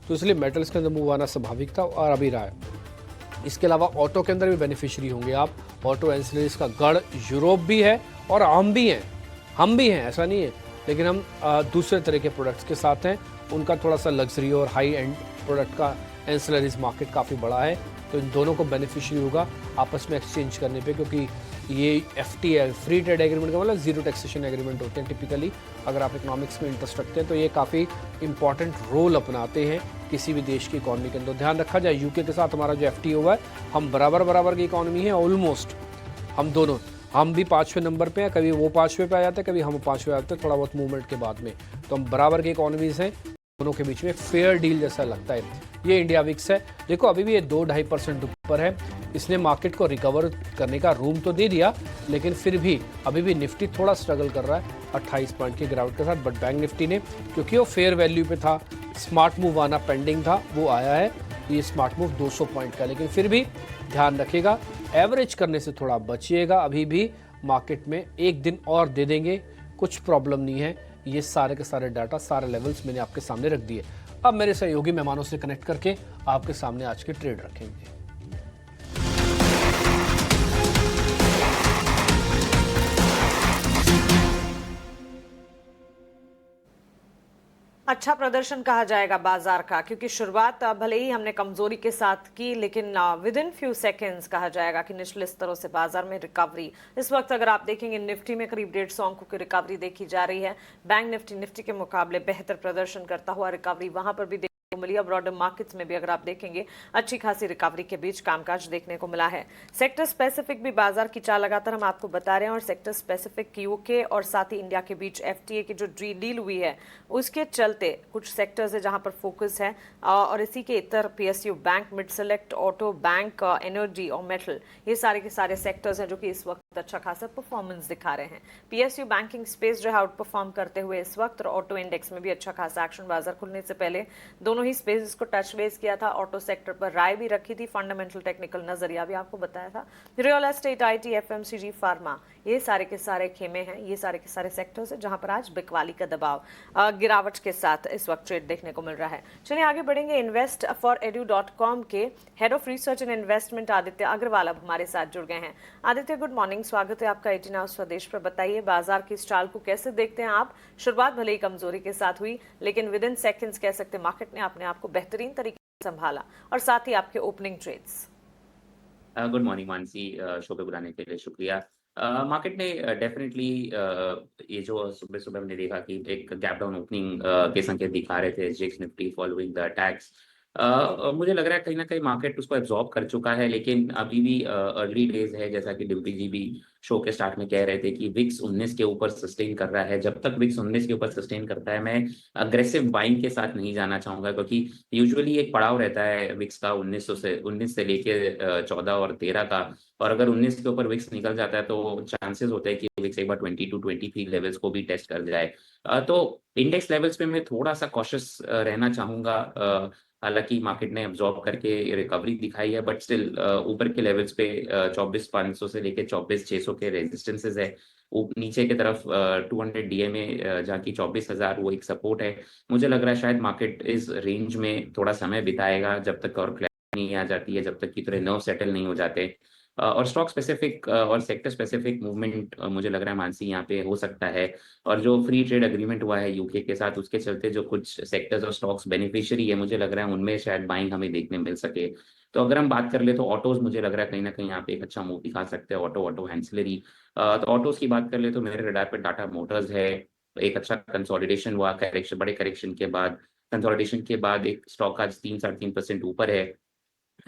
तो इसलिए मेटल्स के अंदर मूव आना स्वाभाविक था और अभी रहा है। इसके अलावा ऑटो के अंदर भी बेनिफिशियरी होंगे आप। ऑटो एंसिलरीज का गढ़ यूरोप भी है और हम भी हैं, ऐसा नहीं है, लेकिन हम दूसरे तरह के प्रोडक्ट्स के साथ हैं। उनका थोड़ा सा लग्जरी और हाई एंड प्रोडक्ट का एंसिलरीज मार्केट काफ़ी बड़ा है, तो इन दोनों को बेनिफिशियरी होगा आपस में एक्सचेंज करने पे, क्योंकि ये FTA फ्री ट्रेड एग्रीमेंट का मतलब जीरो टैक्सेशन एग्रीमेंट होते हैं टिपिकली। अगर आप इकोनॉमिक्स में इंटरेस्ट रखते हैं तो ये काफ़ी इंपॉर्टेंट रोल अपनाते हैं किसी भी देश की इकॉनमी के अंदर। ध्यान रखा जाए यूके के साथ हमारा जो FTA हुआ है, हम बराबर की इकॉनमी है ऑलमोस्ट, हम दोनों, हम भी 5वें नंबर पे हैं, कभी वो 5वें पे आ जाते हैं, कभी हम 5वें आते हैं, थोड़ा बहुत मूवमेंट के बाद में, तो हम बराबर की इकॉनमीज़ हैं, दोनों के बीच में फेयर डील जैसा लगता है। ये इंडिया विक्स है, देखो अभी भी ये 2-2.5% ऊपर है, इसने मार्केट को रिकवर करने का रूम तो दे दिया, लेकिन फिर भी अभी भी निफ्टी थोड़ा स्ट्रगल कर रहा है 28 पॉइंट की गिरावट के साथ। बट बैंक निफ्टी ने, क्योंकि वो फेयर वैल्यू पे था, स्मार्ट मूव आना पेंडिंग था, वो आया है, ये स्मार्ट मूव 200 पॉइंट का, लेकिन फिर भी ध्यान रखिएगा एवरेज करने से थोड़ा बचिएगा। अभी भी मार्केट में एक दिन और दे देंगे, कुछ प्रॉब्लम नहीं है। ये सारे के सारे डाटा, सारे लेवल्स मैंने आपके सामने रख दिए। अब मेरे सहयोगी मेहमानों से कनेक्ट करके आपके सामने आज के ट्रेड रखेंगे। अच्छा प्रदर्शन कहा जाएगा बाजार का, क्योंकि शुरुआत भले ही हमने कमजोरी के साथ की, लेकिन विद इन फ्यू सेकेंड्स कहा जाएगा कि निचले स्तरों से बाजार में रिकवरी। इस वक्त अगर आप देखेंगे निफ्टी में करीब 150 अंकों की रिकवरी देखी जा रही है। बैंक निफ्टी के मुकाबले बेहतर प्रदर्शन करता हुआ रिकवरी वहां पर भी मिली। ब्रॉडर मार्केट्स में भी अगर आप देखेंगे अच्छी खासी रिकवरी के बीच कामकाज देखने को मिला है। सेक्टर स्पेसिफिक भी बाजार की चाल लगातार हम आपको बता रहे हैं, और सेक्टर स्पेसिफिक यूके और साथ ही इंडिया के बीच FTA की जो डील हुई है उसके चलते कुछ सेक्टर्स है जहां पर फोकस है, और इसी के इतर PSU bank, mid select, auto, bank, energy और मेटल, ये सारे के सारे सेक्टर्स हैं जो कि इस वक्त अच्छा खासा परफॉर्मेंस दिखा रहे हैं। PSU बैंकिंग स्पेस जो है आउट परफॉर्म करते हुए इस वक्त, और ऑटो इंडेक्स में भी अच्छा खासा एक्शन बाजार खुलने से पहले दोनों ही स्पेसेस को टच बेस किया था। ऑटो सेक्टर पर राय भी रखी थी, फंडामेंटल टेक्निकल नजरिया भी आपको बताया था। Real estate, IT, FMCG, pharma, ये सारे के सारे खेमे हैं, ये सारे के सारे सेक्टर्स हैं जहां पर आज बिकवाली का दबाव गिरावट के साथ इस वक्त ट्रेड देखने को मिल रहा है। चलिए आगे बढ़ेंगे। investforedu.com के head of research and investment Aditya Agarwal अब हमारे साथ जुड़ गए हैं। आदित्य, गुड मॉर्निंग, स्वागत है आपका 18 आवर्स स्वदेश पर। बताइए बाजार की इस चाल को कैसे देखते हैं आप? शुरुआत भले ही कमजोरी के साथ हुई, लेकिन विद इन सेकेंड्स कह सकते हैं मार्केट ने अपने आप को बेहतरीन तरीके से संभाला, और साथ ही आपके opening trades. Good morning Mansi, show पे बुलाने के लिए शुक्रिया। मार्केट ने डेफिनेटली ये जो सुबह सुबह हमने देखा कि एक गैप डाउन ओपनिंग के संकेत दिखा रहे थे SGX Nifty following the attacks. मुझे लग रहा है कहीं ना कहीं मार्केट उसको एब्जॉर्ब कर चुका है, लेकिन अभी भी अर्ली डेज है। जैसा कि डिम्पी जी भी शो के स्टार्ट में कह रहे थे कि विक्स 19 के ऊपर सस्टेन कर रहा है। जब तक विक्स 19 के ऊपर सस्टेन करता है, मैं अग्रेसिव बाइंग के साथ नहीं जाना चाहूंगा, क्योंकि यूजुअली एक पड़ाव रहता है विक्स का 19 से लेके 14 और 13 का, और अगर 19 के ऊपर विक्स निकल जाता है तो चांसेस होते हैं कि विक्स एक बार 22-23 लेवल्स को भी टेस्ट कर जाए। तो इंडेक्स लेवल्स पे मैं थोड़ा सा कॉशियस रहना चाहूंगा। हालांकि मार्केट ने एब्जॉर्ब करके रिकवरी दिखाई है, बट स्टिल ऊपर के लेवल्स पे 24,500 से लेके 24,600 के रेजिस्टेंसेस है। नीचे की तरफ 200 DA में जहाँ की 24,000 वो एक सपोर्ट है। मुझे लग रहा है शायद मार्केट इस रेंज में थोड़ा समय बिताएगा जब तक और क्लैरिटी नहीं आ जाती है, जब तक कि थोड़े नर्व सेटल नहीं हो जाते। और स्टॉक स्पेसिफिक और सेक्टर स्पेसिफिक मूवमेंट मुझे लग रहा है मानसी यहाँ पे हो सकता है। और जो फ्री ट्रेड एग्रीमेंट हुआ है यूके के साथ, उसके चलते जो कुछ सेक्टर्स और स्टॉक्स बेनिफिशियरी है, मुझे लग रहा है उनमें शायद बाइंग हमें देखने मिल सके। तो अगर हम बात कर ले तो ऑटोज मुझे लग रहा है कहीं ना कहीं यहाँ पे एक अच्छा मूव दिखा सकते हैं। ऑटो एंसिलरी, तो ऑटोज की बात कर ले तो मेरे रडार पे टाटा मोटर्स है। एक अच्छा कंसोलिडेशन हुआ, करेक्शन, बड़े करेक्शन के बाद, कंसोलिडेशन के बाद एक स्टॉक आज 3-3.5% ऊपर है।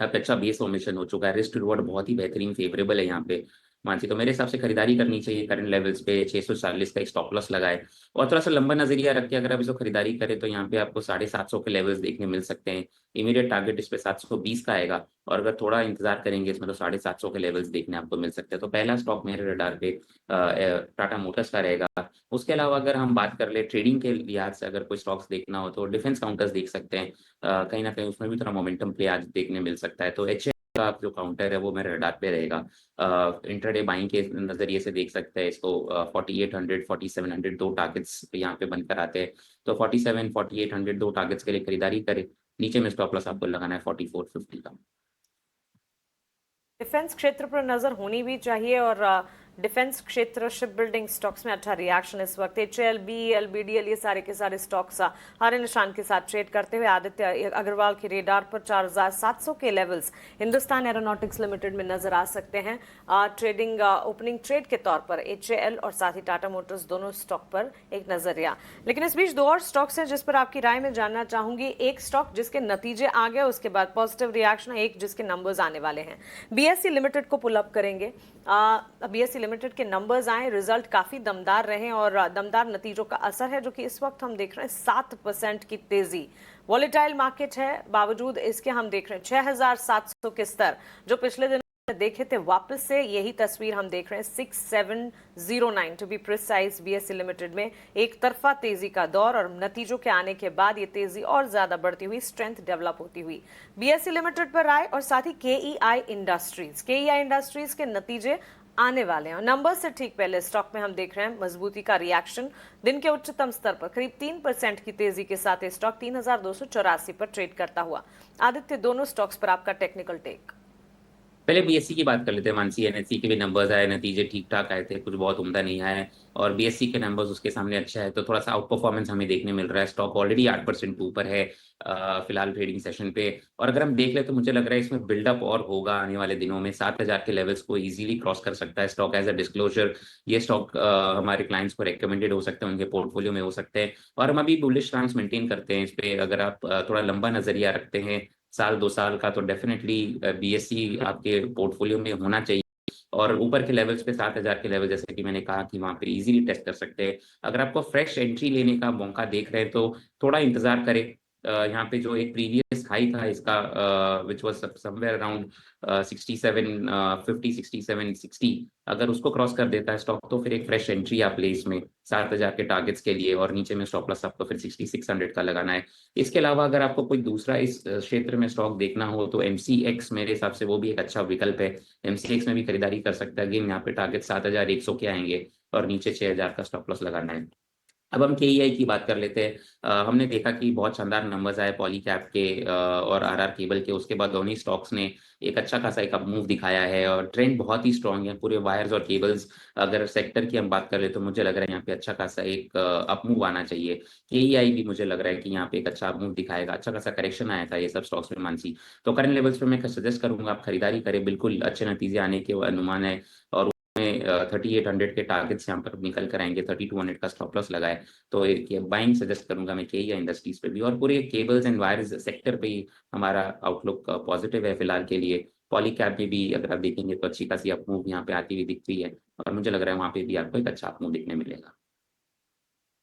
अब अच्छा बेस फॉर्मेशन हो चुका है, रिस्क टू रिवॉर्ड बहुत ही बेहतरीन फेवरेबल है यहाँ पे मानसी। तो मेरे हिसाब से खरीदारी करनी चाहिए करंट लेवल्स पे। 640 का एक स्टॉप लॉस लगाए और थोड़ा सा लंबा नजरिया रख के अगर आप इसको खरीदारी करें तो यहाँ पे आपको 750 के लेवल्स देखने मिल सकते हैं। इमीडिएट टारगेट इस पे 720 का आएगा, और अगर थोड़ा इंतजार करेंगे इसमें तो 750 के लेवल्स देखने आपको मिल सकते हैं। तो पहला स्टॉक मेरे रडार पे टाटा मोटर्स का रहेगा। उसके अलावा अगर हम बात कर ले ट्रेडिंग के लिहाज से, अगर कोई स्टॉक्स देखना हो तो डिफेंस काउंटर्स देख सकते हैं। कहीं ना कहीं उसमें भी थोड़ा मोमेंटम प्ले आज देखने मिल सकता है। तो का जो काउंटर है वो मेरे रडार पे रहेगा। इंट्राडे बाइंग के नजरिए से देख सकते हैं इसको। 4800 4700 दो टारगेट्स यहाँ पे बनकर आते हैं। तो 47 4800 दो टारगेट्स के लिए खरीदारी करें। नीचे में स्टॉप लॉस आपको लगाना है 4450 का। डिफेंस क्षेत्र पर नजर होनी भी चाहिए, और डिफेंस क्षेत्र शिप बिल्डिंग स्टॉक्स में अच्छा रिएक्शन इस वक्त। HAL, BEL, BDL ये सारे के सारे स्टॉक्स हरे निशान के साथ ट्रेड करते हुए। आदित्य अग्रवाल के रेडार पर 4700 के लेवल्स हिंदुस्तान एरोनॉटिक्स लिमिटेड में नजर आ सकते हैं। ट्रेडिंग ओपनिंग ट्रेड के तौर पर HAL और साथ ही टाटा मोटर्स दोनों स्टॉक पर एक नजरिया। लेकिन इस बीच दो और स्टॉक्स हैं जिस पर आपकी राय में जानना चाहूंगी। एक स्टॉक जिसके नतीजे आ गए, उसके बाद पॉजिटिव रिएक्शन, एक जिसके नंबर्स आने वाले हैं। BSE लिमिटेड को पुल अप करेंगे। BSE लिमिटेड के नंबर्स आए, रिजल्ट काफी दमदार रहे और दमदार नतीजों का असर है जो कि इस वक्त हम देख रहे हैं 7% की तेजी। वॉलेटाइल मार्केट है, बावजूद इसके हम देख रहे हैं 6700 के स्तर जो पिछले दिनों देखे थे, वापस से यही तस्वीर हम देख रहे हैं 6709 to be precise. BSE limited में एक तरफा तेजी का दौर और नतीजों के आने के बाद ये तेजी और ज्यादा बढ़ती हुई, स्ट्रेंथ डेवलप होती हुई BSE लिमिटेड पर आए। और साथ ही KEI इंडस्ट्रीज के नतीजे आने वाले हैं। नंबर से ठीक पहले स्टॉक में हम देख रहे हैं मजबूती का रिएक्शन। दिन के उच्चतम स्तर पर करीब 3% की तेजी के साथ ये स्टॉक 3284 पर ट्रेड करता हुआ। आदित्य, दोनों स्टॉक्स पर आपका टेक्निकल टेक। पहले BSE की बात कर लेते हैं मानसी। NSE के भी नंबर्स आए, नतीजे ठीक ठाक आए थे, कुछ बहुत उम्दा नहीं आए और BSE के नंबर्स उसके सामने अच्छा है तो थोड़ा सा आउट परफॉर्मेंस हमें देखने मिल रहा है। स्टॉक ऑलरेडी 8% ऊपर है फिलहाल ट्रेडिंग सेशन पे। और अगर हम देख ले तो मुझे लग रहा है इसमें बिल्डअप और होगा आने वाले दिनों में। 7000 के लेवल्स को इजीली क्रॉस कर सकता है स्टॉक। एज अ डिस्क्लोजर ये स्टॉक हमारे क्लाइंट्स को रिकमेंडेड हो सकते हैं, उनके पोर्टफोलियो में हो सकते हैं और हम अभी बुलिश स्टांस मेंटेन करते हैं इस पे। अगर आप थोड़ा लंबा नजरिया रखते हैं, साल 2 साल का, तो डेफिनेटली BSE आपके पोर्टफोलियो में होना चाहिए। और ऊपर के लेवल्स पे 7000 के लेवल जैसे कि मैंने कहा कि वहां पे इजीली टेस्ट कर सकते हैं। अगर आपको फ्रेश एंट्री लेने का मौका देख रहे हैं तो थोड़ा इंतजार करें। यहाँ पे जो एक प्रीवियस हाई था इसका विच वाज समवेयर अराउंड 6750 6760, अगर उसको क्रॉस कर देता है स्टॉक तो फिर एक फ्रेश एंट्री आप ले इसमें 7000 के टारगेट्स के लिए। और नीचे में स्टॉप लॉस आपको फिर 6600 का लगाना है। इसके अलावा अगर आपको कोई दूसरा इस क्षेत्र में स्टॉक देखना हो तो MCX मेरे हिसाब से वो भी एक अच्छा विकल्प है। MCX में भी खरीदारी कर सकता है। अगेन यहाँ पे टारगेट 7100 के आएंगे और नीचे 6000 का स्टॉप लॉस लगाना है। अब हम KEI की बात कर लेते हैं। हमने देखा कि बहुत शानदार नंबर्स आए पॉलीकैप के और RR केबल के। उसके बाद दोनों स्टॉक्स ने एक अच्छा खासा एक अप मूव दिखाया है और ट्रेंड बहुत ही स्ट्रांग है पूरे वायर्स और केबल्स। अगर सेक्टर की हम बात कर ले तो मुझे लग रहा है यहाँ पे अच्छा खासा एक अप मूव आना चाहिए। KEI भी मुझे लग रहा है कि यहाँ पे एक अच्छा अप मूव दिखाएगा। अच्छा खासा करेक्शन आया था ये सब स्टॉक्स में मानसी। तो करंट लेवल्स पे मैं सजेस्ट करूंगा आप खरीदारी करें, बिल्कुल अच्छे नतीजे आने के अनुमान है। और 3800 के टारगेट्स यहाँ पर निकल कर आएंगे, 3200 का स्टॉप लॉस लगाए तो बाइंग सजेस्ट करूंगा मैं KEI इंडस्ट्रीज पे भी। और पूरे केबल्स एंड वायर्स सेक्टर पे ही हमारा आउटलुक पॉजिटिव है फिलहाल के लिए। पॉलीकैप में भी अगर आप देखेंगे तो अच्छी खासी अप मूव यहाँ पे आती हुई दिखती है और मुझे लग रहा है वहाँ पे भी आपको एक अच्छा अप मूव देखने मिलेगा।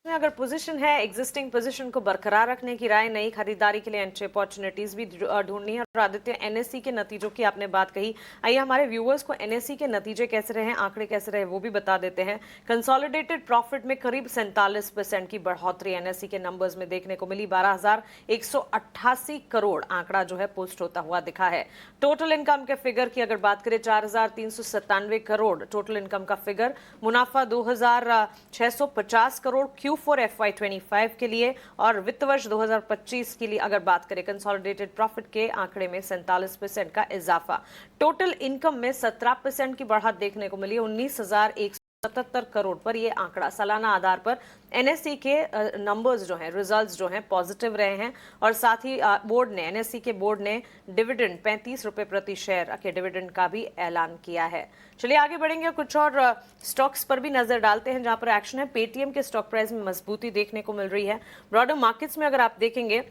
अगर पोजीशन है, एग्जिस्टिंग पोजीशन को बरकरार रखने की राय, नई खरीदारी के लिए एंट्री अपॉर्चुनिटीज भी ढूंढनी है। और आदित्य, NSE के नतीजों की आपने बात कही, आइए हमारे व्यूअर्स को NSE के नतीजे कैसे रहे, आंकड़े कैसे रहे वो भी बता देते हैं। कंसोलिडेटेड प्रॉफिट में करीब 47% की बढ़ोतरी NSE के नंबर्स में देखने को मिली। 12188 करोड़ आंकड़ा जो है पोस्ट होता हुआ दिखा है। टोटल इनकम के फिगर की अगर बात करें 4397 करोड़ टोटल इनकम का फिगर। मुनाफा 2650 करोड़ Q4 FY25 के लिए और वित्त वर्ष 2025 के लिए अगर बात करें कंसोलिडेटेड प्रॉफिट के आंकड़े में 47% का इजाफा। टोटल इनकम में 17% की बढ़त देखने को मिली। 19,177 करोड़ पर यह आंकड़ा सालाना आधार पर NSE के नंबर्स जो हैं, रिजल्ट्स जो हैं पॉजिटिव रहे हैं। और साथ ही बोर्ड ने, NSE के बोर्ड ने डिविडेंड 35 रुपए प्रति शेयर के डिविडेंड का भी ऐलान किया है। चलिए आगे बढ़ेंगे, कुछ और स्टॉक्स पर भी नजर डालते हैं जहां पर एक्शन है। पेटीएम के स्टॉक प्राइस में मजबूती देखने को मिल रही है। ब्रॉडर मार्केट्स में अगर आप देखेंगे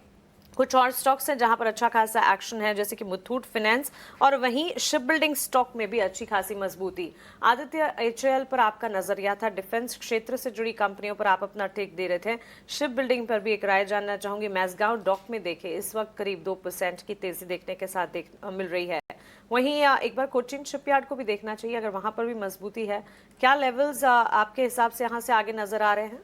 कुछ और स्टॉक्स हैं जहां पर अच्छा खासा एक्शन है, जैसे कि मुथूट फाइनेंस, और वहीं शिप बिल्डिंग स्टॉक में भी अच्छी खासी मजबूती। आदित्य, HAL पर आपका नजरिया था, डिफेंस क्षेत्र से जुड़ी कंपनियों पर आप अपना टेक दे रहे थे। शिप बिल्डिंग पर भी एक राय जानना चाहूंगी। मैसगांव डॉक में देखे इस वक्त करीब 2% की तेजी देखने के साथ मिल रही है। वहीं एक बार कोचिन शिपयार्ड को भी देखना चाहिए, अगर वहां पर भी मजबूती है। क्या लेवल्स आपके हिसाब से यहाँ से आगे नजर आ रहे हैं?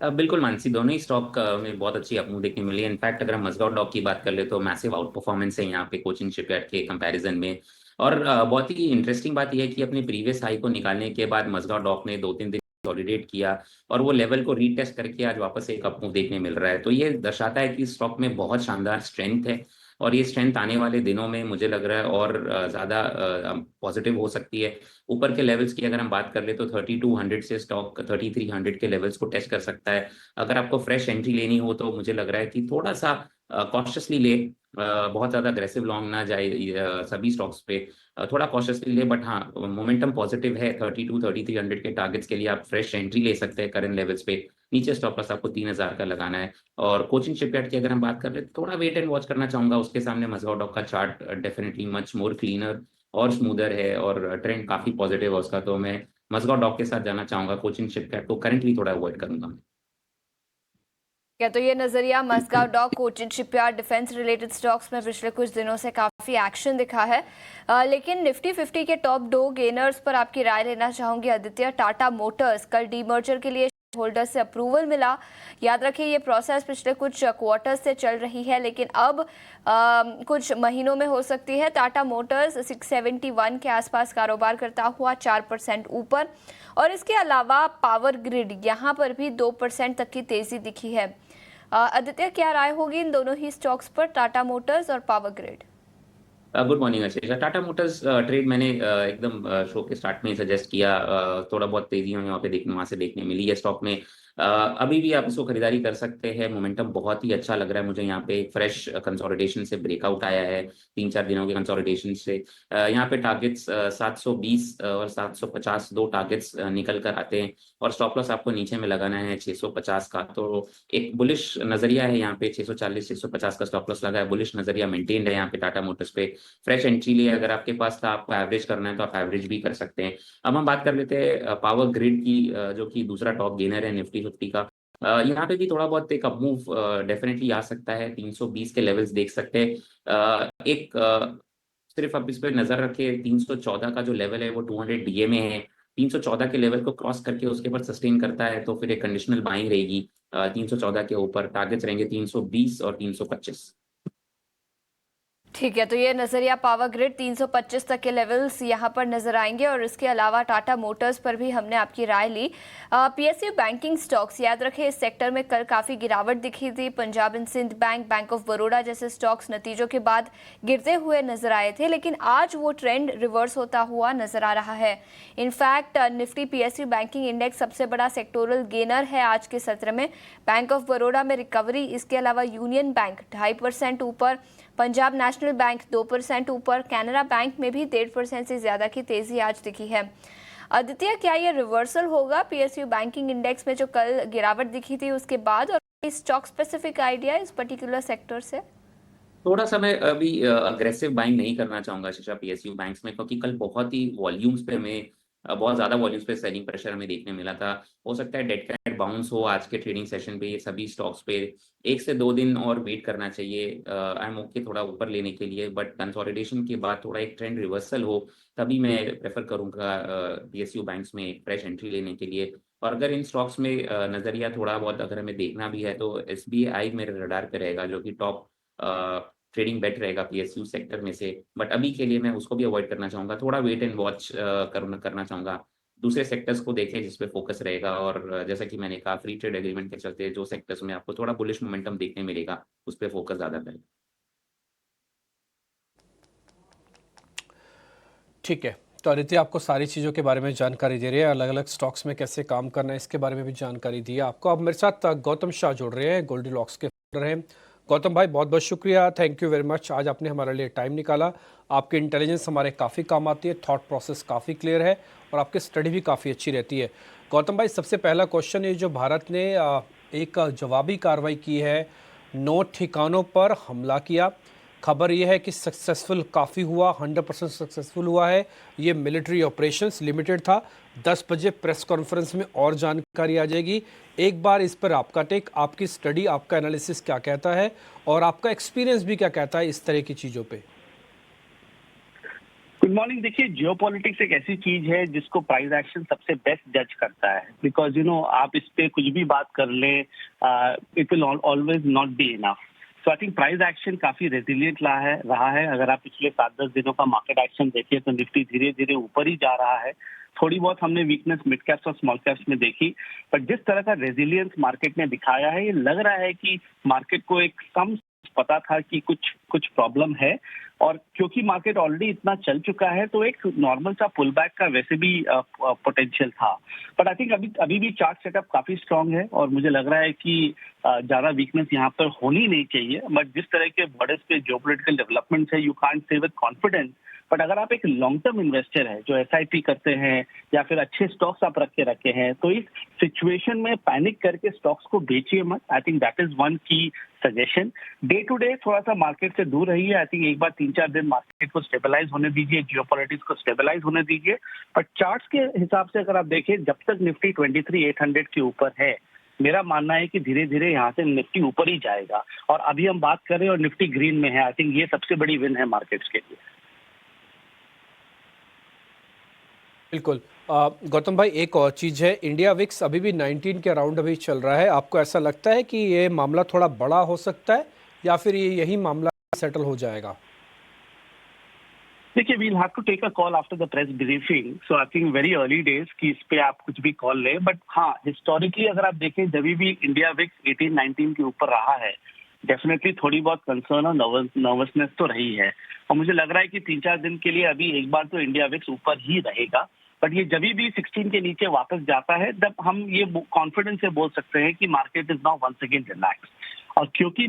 बिल्कुल मानसी, दोनों ही स्टॉक में बहुत अच्छी अपमूव देखने मिली है। इनफैक्ट अगर हम मजगांव डॉक की बात कर ले तो मैसिव आउट परफॉर्मेंस है यहाँ पे कोचिन शिपयार्ड के कंपैरिजन में। और बहुत ही इंटरेस्टिंग बात यह है कि अपने प्रीवियस हाई को निकालने के बाद मजगांव डॉक ने 2-3 दिन सॉलिडेट किया और वो लेवल को रीटेस्ट करके आज वापस एक अपमूव देखने मिल रहा है। तो ये दर्शाता है कि स्टॉक में बहुत शानदार स्ट्रेंथ है। और ये स्ट्रेंथ आने वाले दिनों में मुझे लग रहा है और ज़्यादा पॉजिटिव हो सकती है। ऊपर के लेवल्स की अगर हम बात कर ले तो 3200 से स्टॉक 3300 के लेवल्स को टेस्ट कर सकता है। अगर आपको फ्रेश एंट्री लेनी हो तो मुझे लग रहा है कि थोड़ा-सा कॉशियसली ले, बहुत ज़्यादा अग्रेसिव लॉन्ग ना जाए सभी स्टॉक्स पे, थोड़ा कॉशियसली ले, बट हाँ, मोमेंटम पॉजिटिव है। 32-3300 के टारगेट्स के लिए आप फ्रेश एंट्री ले सकते हैं करंट लेवल्स पे। नीचे स्टॉप लॉस आपको 3000 का लगाना है। और कोचिन शिपयार्ड की अगर हम बात कर रहे हैं तो थोड़ा वेट एंड वॉच करना चाहूँगा। उसके सामने मज़गांव डॉक का chart definitely much more cleaner और स्मूदर है और ट्रेंड काफ़ी पॉजिटिव है उसका, तो मैं मज़गांव डॉक के साथ जाना चाहूँगा। कोचिन शिपयार्ड को करंटली थोड़ा अवॉइड करूँगा। क्या तो ये नजरिया Mazagon dock, Cochin shipyard, defence related stocks में पिछले कुछ दिनों से काफी एक्शन दिखा है। लेकिन निफ्टी 50 के टॉप 2 गेनर्स पर आपकी राय लेना चाहूंगी आदित्य। टाटा मोटर्स, कल डीमर्जर के लिए होल्डर से अप्रूवल मिला। याद रखिए ये प्रोसेस पिछले कुछ क्वार्टर्स से चल रही है, लेकिन अब कुछ महीनों में हो सकती है। टाटा मोटर्स 671 के आसपास कारोबार करता हुआ 4% ऊपर, और इसके अलावा पावर ग्रिड यहाँ पर भी 2% तक की तेजी दिखी है। आदित्य, क्या राय होगी इन दोनों ही स्टॉक्स पर, टाटा मोटर्स और पावर ग्रिड? गुड मॉर्निंग आशीष। टाटा मोटर्स ट्रेड मैंने एकदम शो के स्टार्ट में ही सजेस्ट किया। थोड़ा बहुत तेजी हमें वहाँ से देखने मिली है स्टॉक में। अभी भी आप इसको खरीदारी कर सकते हैं। मोमेंटम बहुत ही अच्छा लग रहा है मुझे। यहाँ पे एक फ्रेश कंसोलिडेशन से ब्रेकआउट आया है 3-4 दिनों के कंसोलिडेशन से। यहाँ पे टारगेट्स 720 और 750 दो टारगेट्स निकल कर आते हैं, और स्टॉप लॉस आपको नीचे में लगाना है 650 का। तो एक बुलिश नजरिया है यहाँ पे। 640-650 का स्टॉप लॉस लगा है, बुलिश नजरिया मेंटेन्ड है यहाँ पे टाटा मोटर्स पे। फ्रेश एंट्री लिए अगर आपके पास था, आपको एवरेज करना है तो आप एवरेज भी कर सकते हैं। अब हम बात कर लेते हैं पावर ग्रिड की, जो कि दूसरा टॉप गेनर है निफ्टी 50 का। यहाँ पे भी थोड़ा बहुत एक अप मूव डेफिनेटली आ सकता है। 320 के लेवल्स देख सकते हैं। सिर्फ आप इस पर नजर रखें, 314 का जो लेवल है वो 200 डीए में है। 314 के लेवल को क्रॉस करके उसके ऊपर सस्टेन करता है तो फिर एक कंडीशनल बाइंग रहेगी। 314 के ऊपर टारगेट्स रहेंगे 320 और 325। ठीक है, तो ये नजरिया पावर ग्रिड 325 तक के लेवल्स यहाँ पर नजर आएंगे, और इसके अलावा टाटा मोटर्स पर भी हमने आपकी राय ली। पीएसयू बैंकिंग स्टॉक्स, याद रखें इस सेक्टर में कल काफी गिरावट दिखी थी। Punjab and Sind bank, bank of Baroda जैसे स्टॉक्स नतीजों के बाद गिरते हुए नजर आए थे, लेकिन आज वो ट्रेंड रिवर्स होता हुआ नजर आ रहा है। In fact Nifty PSU banking index सबसे बड़ा सेक्टोरल गेनर है आज के सत्र में। बैंक ऑफ बड़ौदा में रिकवरी, इसके अलावा यूनियन बैंक 2.5% ऊपर, पंजाब नेशनल बैंक 2% ऊपर, कैनरा बैंक में भी 1.5% से ज्यादा की तेजी आज दिखी है। आदित्य, क्या ये रिवर्सल होगा पीएसयू बैंकिंग इंडेक्स में जो कल गिरावट दिखी थी उसके बाद, और स्टॉक स्पेसिफिक आइडिया इस पर्टिकुलर सेक्टर से? थोड़ा सा मैं अभी अग्रेसिव बाइंग नहीं करना चाहूंगा शीशा पीएसयू बैंक्स में, क्योंकि कल बहुत ही वॉल्यूम्स पे हमें बहुत ज्यादा वॉल्यूम्स पे सेलिंग प्रेशर हमें देखने मिला था। हो सकता है डेड कैट बाउंस हो आज के ट्रेडिंग सेशन पे ये सभी स्टॉक्स पे। 1 से 2 दिन और वेट करना चाहिए। आई एम ओके थोड़ा ऊपर लेने के लिए, बट कंसोलिडेशन के बाद थोड़ा एक ट्रेंड रिवर्सल हो तभी मैं प्रेफर करूंगा पीएसयू बैंक्स में फ्रेश एंट्री लेने के लिए। और अगर इन स्टॉक्स में नजरिया थोड़ा बहुत अगर हमें देखना भी है तो एसबीआई मेरे रडार पे रहेगा, जो कि टॉप ट्रेडिंग बेट रहेगा पीएसयू सेक्टर में से। बट अभी के लिए मैं उसको भी अवॉइड करना चाहूंगा। थोड़ा वेट एंड वॉच करना चाहूंगा। दूसरे सेक्टर्स को देखें जिस पे फोकस रहेगा, और जैसा कि मैंने कहा फ्री ट्रेड एग्रीमेंट के चलते जो सेक्टर्स में आपको थोड़ा बुलिश मोमेंटम देखने मिलेगा उस पर फोकस ज्यादा करें। ठीक है, तो आदित्य आपको सारी चीज़ों के बारे में जानकारी दे रही है, अलग अलग स्टॉक्स में कैसे काम करना है इसके बारे में भी जानकारी दी है आपको। अब मेरे साथ गौतम शाह जुड़ रहे हैं, गोल्डीलॉक्स के फाउंडर हैं। गौतम भाई, बहुत बहुत शुक्रिया, थैंक यू वेरी मच, आज आपने हमारे लिए टाइम निकाला। आपकी इंटेलिजेंस हमारे काफ़ी काम आती है, थॉट प्रोसेस काफ़ी क्लियर है और आपकी स्टडी भी काफ़ी अच्छी रहती है। गौतम भाई, सबसे पहला क्वेश्चन है, जो भारत ने एक जवाबी कार्रवाई की है, 9 ठिकानों पर हमला किया, खबर यह है कि सक्सेसफुल काफ़ी हुआ, 100% सक्सेसफुल हुआ है। ये मिलिट्री ऑपरेशंस लिमिटेड था। 10 बजे प्रेस कॉन्फ्रेंस में और जानकारी आ जाएगी। एक बार इस पर आपका टेक, आपकी स्टडी, आपका एनालिसिस क्या कहता है और आपका एक्सपीरियंस भी क्या कहता है इस तरह की चीज़ों पे? Good morning. देखिए, जियोपॉलिटिक्स एक ऐसी चीज है जिसको प्राइस एक्शन सबसे बेस्ट जज करता है, बिकॉज आप इस पे कुछ भी बात कर लें, it will always not be enough. So I think price action काफी रेजिलियंट रहा है। अगर आप पिछले 7-10 दिनों का मार्केट एक्शन देखिए तो निफ्टी धीरे धीरे ऊपर ही जा रहा है। थोड़ी बहुत हमने वीकनेस मिड कैप्स और स्मॉल कैप्स में देखी, पर जिस तरह का रेजिलियंस मार्केट ने दिखाया है, ये लग रहा है कि मार्केट को एक सम पता था कि कुछ प्रॉब्लम है, और क्योंकि मार्केट ऑलरेडी इतना चल चुका है तो एक नॉर्मल सा पुल बैक का वैसे भी पोटेंशियल था। बट आई थिंक अभी भी चार्ट सेटअप काफी स्ट्रांग है और मुझे लग रहा है कि ज्यादा वीकनेस यहाँ पर होनी नहीं चाहिए। बट जिस तरह के बॉर्डर्स पे जियोपॉलिटिकल डेवलपमेंट्स है, you can't say with confidence. But अगर आप एक लॉन्ग टर्म इन्वेस्टर है जो SIP करते हैं या फिर अच्छे स्टॉक्स आप रखे हैं, तो इस सिचुएशन में पैनिक करके स्टॉक्स को बेचिए मत। I think that is one की सजेशन। डे टू डे थोड़ा सा मार्केट से दूर रहिए। आई थिंक एक बार 3-4 दिन मार्केट को स्टेबलाइज होने दीजिए, जियोपॉलिटिक्स को स्टेबलाइज होने दीजिए। बट चार्ट्स के हिसाब से अगर आप देखें, जब तक निफ्टी 23,800 के ऊपर है, मेरा मानना है कि धीरे धीरे यहाँ से निफ्टी ऊपर ही जाएगा। और अभी हम बात कर रहे हैं और निफ्टी ग्रीन में है। आई थिंक ये सबसे बड़ी विन है मार्केट्स के लिए। बिल्कुल। गौतम भाई, एक और चीज़ है, इंडिया विक्स अभी भी 19 के अराउंड अभी चल रहा है। आपको ऐसा लगता है कि ये मामला थोड़ा बड़ा हो सकता है या फिर यही मामला सेटल हो जाएगा? देखिए, we'll have to take a call after the press briefing, so I think very early days कि इस पे आप कुछ भी कॉल लें। बट हाँ, हिस्टोरिकली अगर आप देखें, जब भी इंडिया विक्स 18-19 के ऊपर रहा है, डेफिनेटली थोड़ी बहुत कंसर्न और नर्वसनेस तो रही है। और मुझे लग रहा है कि 3-4 दिन के लिए अभी एक बार तो इंडिया विक्स ऊपर ही रहेगा। बट ये जब भी 16 के नीचे वापस जाता है, तब हम ये कॉन्फिडेंस से बोल सकते हैं कि market is now once again relax. और क्योंकि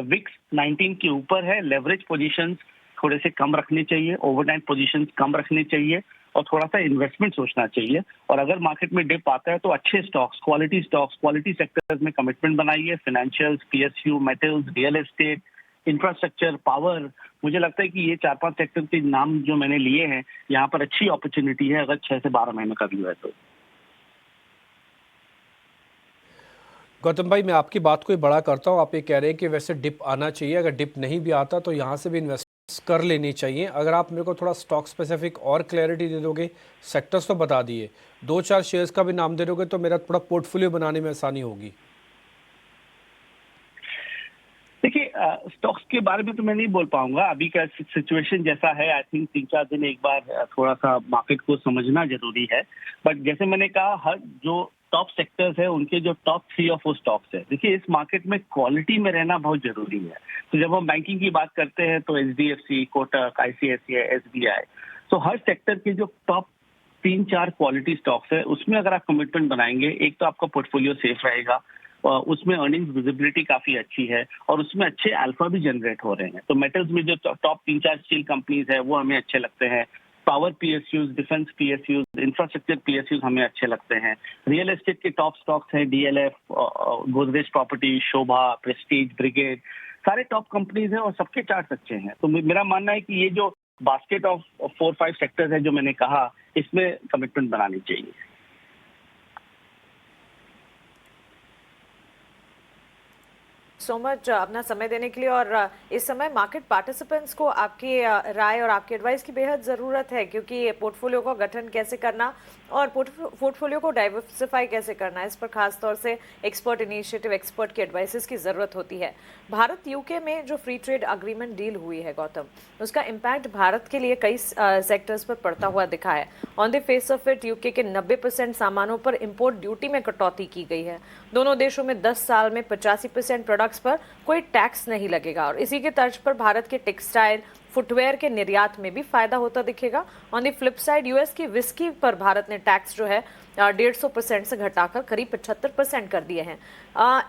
विक्स 19 के ऊपर है, लेवरेज पोजीशंस थोड़े से कम रखने चाहिए, ओवरनाइट पोजीशंस कम रखने चाहिए और थोड़ा सा इन्वेस्टमेंट सोचना चाहिए। और अगर मार्केट में डिप आता है तो अच्छे स्टॉक्स, क्वालिटी सेक्टर्स में कमिटमेंट बनाइए। Financials, PSU, metals, real estate, infrastructure, power. मुझे लगता है कि ये 4-5 सेक्टर के नाम जो मैंने लिए हैं, यहाँ पर अच्छी अपॉर्चुनिटी है अगर 6 से 12 महीने का व्यू है तो। गौतम भाई, मैं आपकी बात को ही बड़ा करता हूँ। आप ये कह रहे हैं कि वैसे डिप आना चाहिए, अगर डिप नहीं भी आता तो यहाँ से भी इन्वेस्ट कर लेनी चाहिए। अगर आप मेरे को थोड़ा स्टॉक स्पेसिफिक और क्लैरिटी दे दोगे, सेक्टर्स तो बता दिए, 2-4 शेयर्स का भी नाम दे दोगे तो मेरा थोड़ा पोर्टफोलियो बनाने में आसानी होगी। देखिए, स्टॉक्स के बारे में तो मैं नहीं बोल पाऊंगा, अभी का सिचुएशन जैसा है। आई थिंक 3-4 दिन एक बार थोड़ा सा मार्केट को समझना जरूरी है। बट जैसे मैंने कहा, हर जो टॉप सेक्टर्स है उनके जो टॉप 3 और 4 स्टॉक्स है, देखिए इस मार्केट में क्वालिटी में रहना बहुत जरूरी है। तो जब हम बैंकिंग की बात करते हैं तो HDFC, कोटक, ICICI, SBI, तो हर सेक्टर के जो टॉप 3-4 क्वालिटी स्टॉक्स है उसमें अगर आप कमिटमेंट बनाएंगे, एक तो आपका पोर्टफोलियो सेफ रहेगा, उसमें अर्निंग्स विजिबिलिटी काफी अच्छी है और उसमें अच्छे अल्फा भी जनरेट हो रहे हैं। तो मेटल्स में जो टॉप 3-4 स्टील कंपनीज है वो हमें अच्छे लगते हैं। Power PSUs, defence PSUs, infrastructure PSUs हमें अच्छे लगते हैं। रियल एस्टेट के टॉप स्टॉक्स हैं DLF, गोदरेज प्रॉपर्टी, शोभा, प्रेस्टीज, ब्रिगेड, सारे टॉप कंपनीज हैं और सबके चार्ट्स अच्छे हैं। तो मेरा मानना है कि ये जो बास्केट ऑफ 4-5 सेक्टर्स है जो मैंने कहा, इसमें कमिटमेंट बनानी चाहिए। सो मच अपना समय देने के लिए। और इस समय मार्केट पार्टिसिपेंट्स को आपकी राय और आपकी एडवाइस की बेहद ज़रूरत है, क्योंकि पोर्टफोलियो का गठन कैसे करना और पोर्टफोलियो को डाइवर्सिफाई कैसे करना, इस पर खास तौर से एक्सपर्ट इनिशिएटिव, एक्सपर्ट की एडवाइसेस की ज़रूरत होती है। भारत UK में जो फ्री ट्रेड अग्रीमेंट डील हुई है गौतम, उसका इम्पैक्ट भारत के लिए कई सेक्टर्स पर पड़ता हुआ दिखा है। On the face of it UK के 90% सामानों पर इम्पोर्ट ड्यूटी में कटौती की गई है। दोनों देशों में 10 साल में 85% प्रोडक्ट्स पर कोई टैक्स नहीं लगेगा और इसी के तर्ज पर भारत के टेक्सटाइल, फुटवेयर के निर्यात में भी फायदा होता दिखेगा। On the flip side, US की विस्की पर भारत ने टैक्स जो है 150% से घटाकर करीब 75% कर दिए हैं।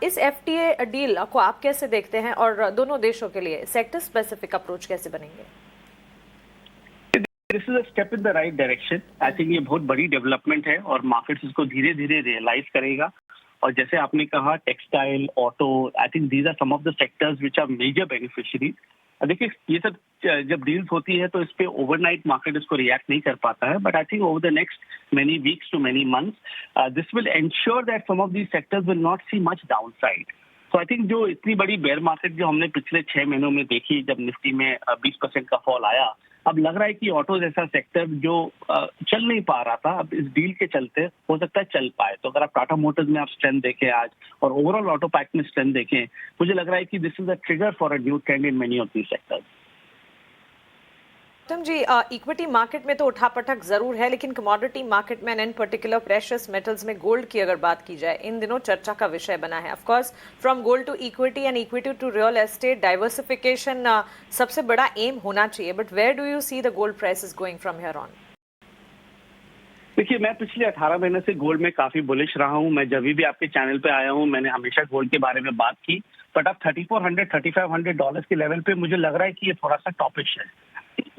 इस FTA डील को आप कैसे देखते हैं और दोनों देशों के लिए सेक्टर स्पेसिफिक अप्रोच कैसे बनेंगे? This is a step in the right direction. I think ये बहुत बड़ी डेवलपमेंट है और मार्केट इसको धीरे धीरे रियलाइज करेगा। और जैसे आपने कहा, textile, auto, I think these are some of the sectors which are major beneficiaries. देखिए, ये सब जब डील्स होती है तो इस पे ओवरनाइट मार्केट इसको रिएक्ट नहीं कर पाता है। But I think over the next many weeks to many months this will ensure that some of these sectors will not see much downside. तो आई थिंक जो इतनी बड़ी बेयर मार्केट जो हमने पिछले 6 महीनों में देखी, जब निफ्टी में 20% का फॉल आया, अब लग रहा है कि ऑटो जैसा सेक्टर जो चल नहीं पा रहा था, अब इस डील के चलते हो सकता है चल पाए। तो अगर आप टाटा मोटर्स में आप स्ट्रेंथ देखें आज और ओवरऑल ऑटो पैक में स्ट्रेंथ देखें, मुझे लग रहा है कि this is a trigger for a new trend in many of these sectors. Gautam ji, equity market में तो उठापटक जरूर है, लेकिन कमोडिटी मार्केट में इन पर्टिकुलर प्रेशियस मेटल्स में गोल्ड की अगर बात की जाए, इन दिनों चर्चा का विषय बना है। Of course from gold to equity and equity to real estate, diversification सबसे बड़ा एम होना चाहिए, but where do you see the gold prices going from here on? देखिए, मैं पिछले 18 महीने से गोल्ड में काफी बुलिश रहा हूं। मैं जब भी आपके चैनल पे आया हूं, मैंने हमेशा गोल्ड के बारे में बात की, बट अब $3400 $3500 के लेवल पे मुझे लग रहा है कि ये थोड़ा सा टॉपिश है।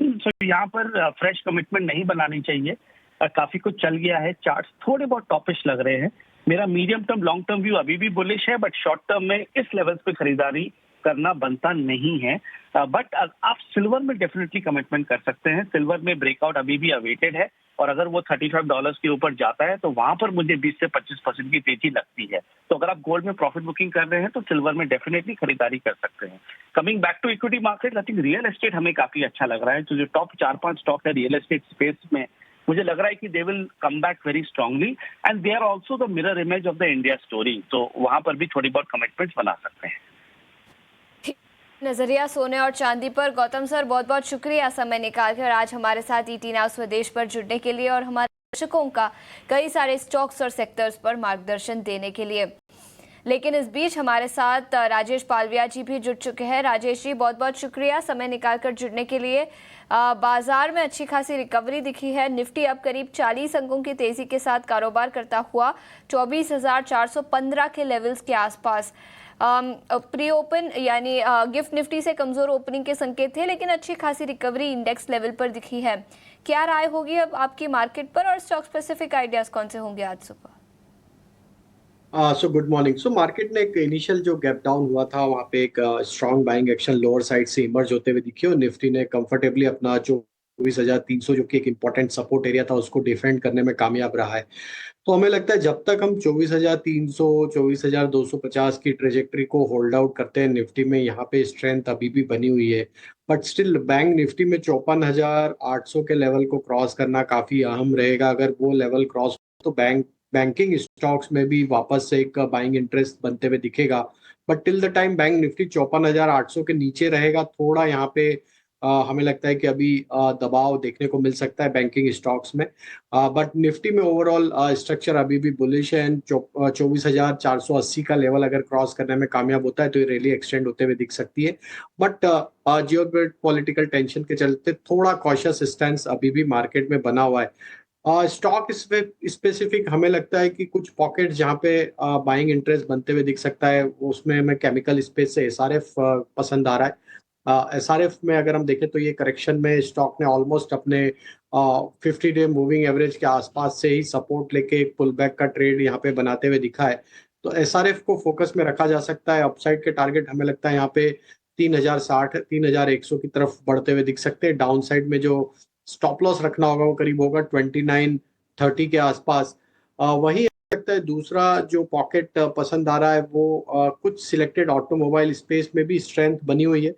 सो यहाँ पर फ्रेश कमिटमेंट नहीं बनानी चाहिए। काफी कुछ चल गया है, चार्ट्स थोड़े बहुत टॉपिश लग रहे हैं। मेरा medium term long term view अभी भी बुलिश है, बट शॉर्ट टर्म में इस लेवल्स पे खरीदारी करना बनता नहीं है। बट आप सिल्वर में डेफिनेटली कमिटमेंट कर सकते हैं। सिल्वर में ब्रेकआउट अभी भी अवेटेड है, और अगर वो $35 के ऊपर जाता है तो वहां पर मुझे 20 से 25% की तेजी लगती है। तो अगर आप गोल्ड में प्रॉफिट बुकिंग कर रहे हैं तो सिल्वर में डेफिनेटली खरीदारी कर सकते हैं। Coming back to equity market, I think real estate हमें काफी अच्छा लग रहा है। तो जो टॉप 4-5 स्टॉक है रियल एस्टेट स्पेस में, मुझे लग रहा है कि they will come back very strongly, and they are also the mirror image of the India story. तो वहां पर भी थोड़ी बहुत कमिटमेंट्स बना सकते हैं। नजरिया सोने और चांदी पर। गौतम सर, बहुत बहुत शुक्रिया समय निकाल कर आज हमारे साथ ईटी नाउ स्वदेश पर जुड़ने के लिए और हमारे दर्शकों का कई सारे स्टॉक्स और सेक्टर्स पर मार्गदर्शन देने के लिए। लेकिन इस बीच हमारे साथ राजेश पालविया जी भी जुड़ चुके हैं। राजेश जी, बहुत बहुत शुक्रिया समय निकाल कर जुड़ने के लिए। बाजार में अच्छी खासी रिकवरी दिखी है। निफ्टी अब करीब 40 अंकों की तेजी के साथ कारोबार करता हुआ 24,415 के लेवल्स के आसपास। प्री ओपन यानी गिफ्ट निफ्टी से कमजोर ओपनिंग के संकेत थे, लेकिन अच्छी खासी रिकवरी इंडेक्स लेवल पर दिखी है। क्या राय होगी अब आपकी मार्केट पर, और स्टॉक स्पेसिफिक आइडियाज कौन से होंगे आज सुबह? So good morning. So market ने एक इनिशियल जो गैप डाउन हुआ था, वहाँ पे एक strong buying action lower side से इमर्ज होते हुए दिखी, और निफ्टी ने कंफर्टेबली अपना जो 24,300 जो कि एक इम्पोर्टेंट सपोर्ट एरिया था उसको डिफेंड करने में कामयाब रहा है। तो हमें लगता है जब तक हम 24,300 24,250 की ट्रेजेक्टरी को होल्ड आउट करते हैं निफ्टी में, यहाँ पे स्ट्रेंथ अभी भी बनी हुई है। बट स्टिल बैंक निफ्टी में 54,800 के लेवल को क्रॉस करना काफी अहम रहेगा। अगर वो लेवल क्रॉस तो बैंकिंग स्टॉक्स में भी वापस से एक बाइंग इंटरेस्ट बनते हुए दिखेगा। But till the time bank Nifty 54,800 के नीचे रहेगा, थोड़ा यहाँ पे हमें लगता है कि अभी दबाव देखने को मिल सकता है बैंकिंग स्टॉक्स में। बट निफ्टी में ओवरऑल स्ट्रक्चर अभी भी बुलिश है, एंड 24,480 का लेवल अगर क्रॉस करने में कामयाब होता है तो ये रैली एक्सटेंड होते हुए दिख सकती है। बट जियोपॉलिटिकल टेंशन के चलते थोड़ा कॉशियस स्टैंस अभी भी मार्केट में बना हुआ है। स्टॉक स्पेसिफिक हमें लगता है कि कुछ पॉकेट जहाँ पे बाइंग इंटरेस्ट बनते हुए दिख सकता है, उसमें हमें केमिकल स्पेस से एसआरएफ पसंद आ रहा है। एसआरएफ में अगर हम देखें तो ये करेक्शन में स्टॉक ने ऑलमोस्ट अपने 50 डे मूविंग एवरेज के आसपास से ही सपोर्ट लेके एक पुल बैक का ट्रेड यहाँ पे बनाते हुए दिखा है। तो एसआरएफ को फोकस में रखा जा सकता है। अपसाइड के टारगेट हमें लगता है यहाँ पे 3,060 3,100 की तरफ बढ़ते हुए दिख सकते हैं। डाउन साइड में जो स्टॉप लॉस रखना होगा वो करीब होगा 2930 के आसपास। वही लगता है दूसरा जो पॉकेट पसंद आ रहा है वो कुछ सिलेक्टेड ऑटोमोबाइल स्पेस में भी स्ट्रेंथ बनी हुई है।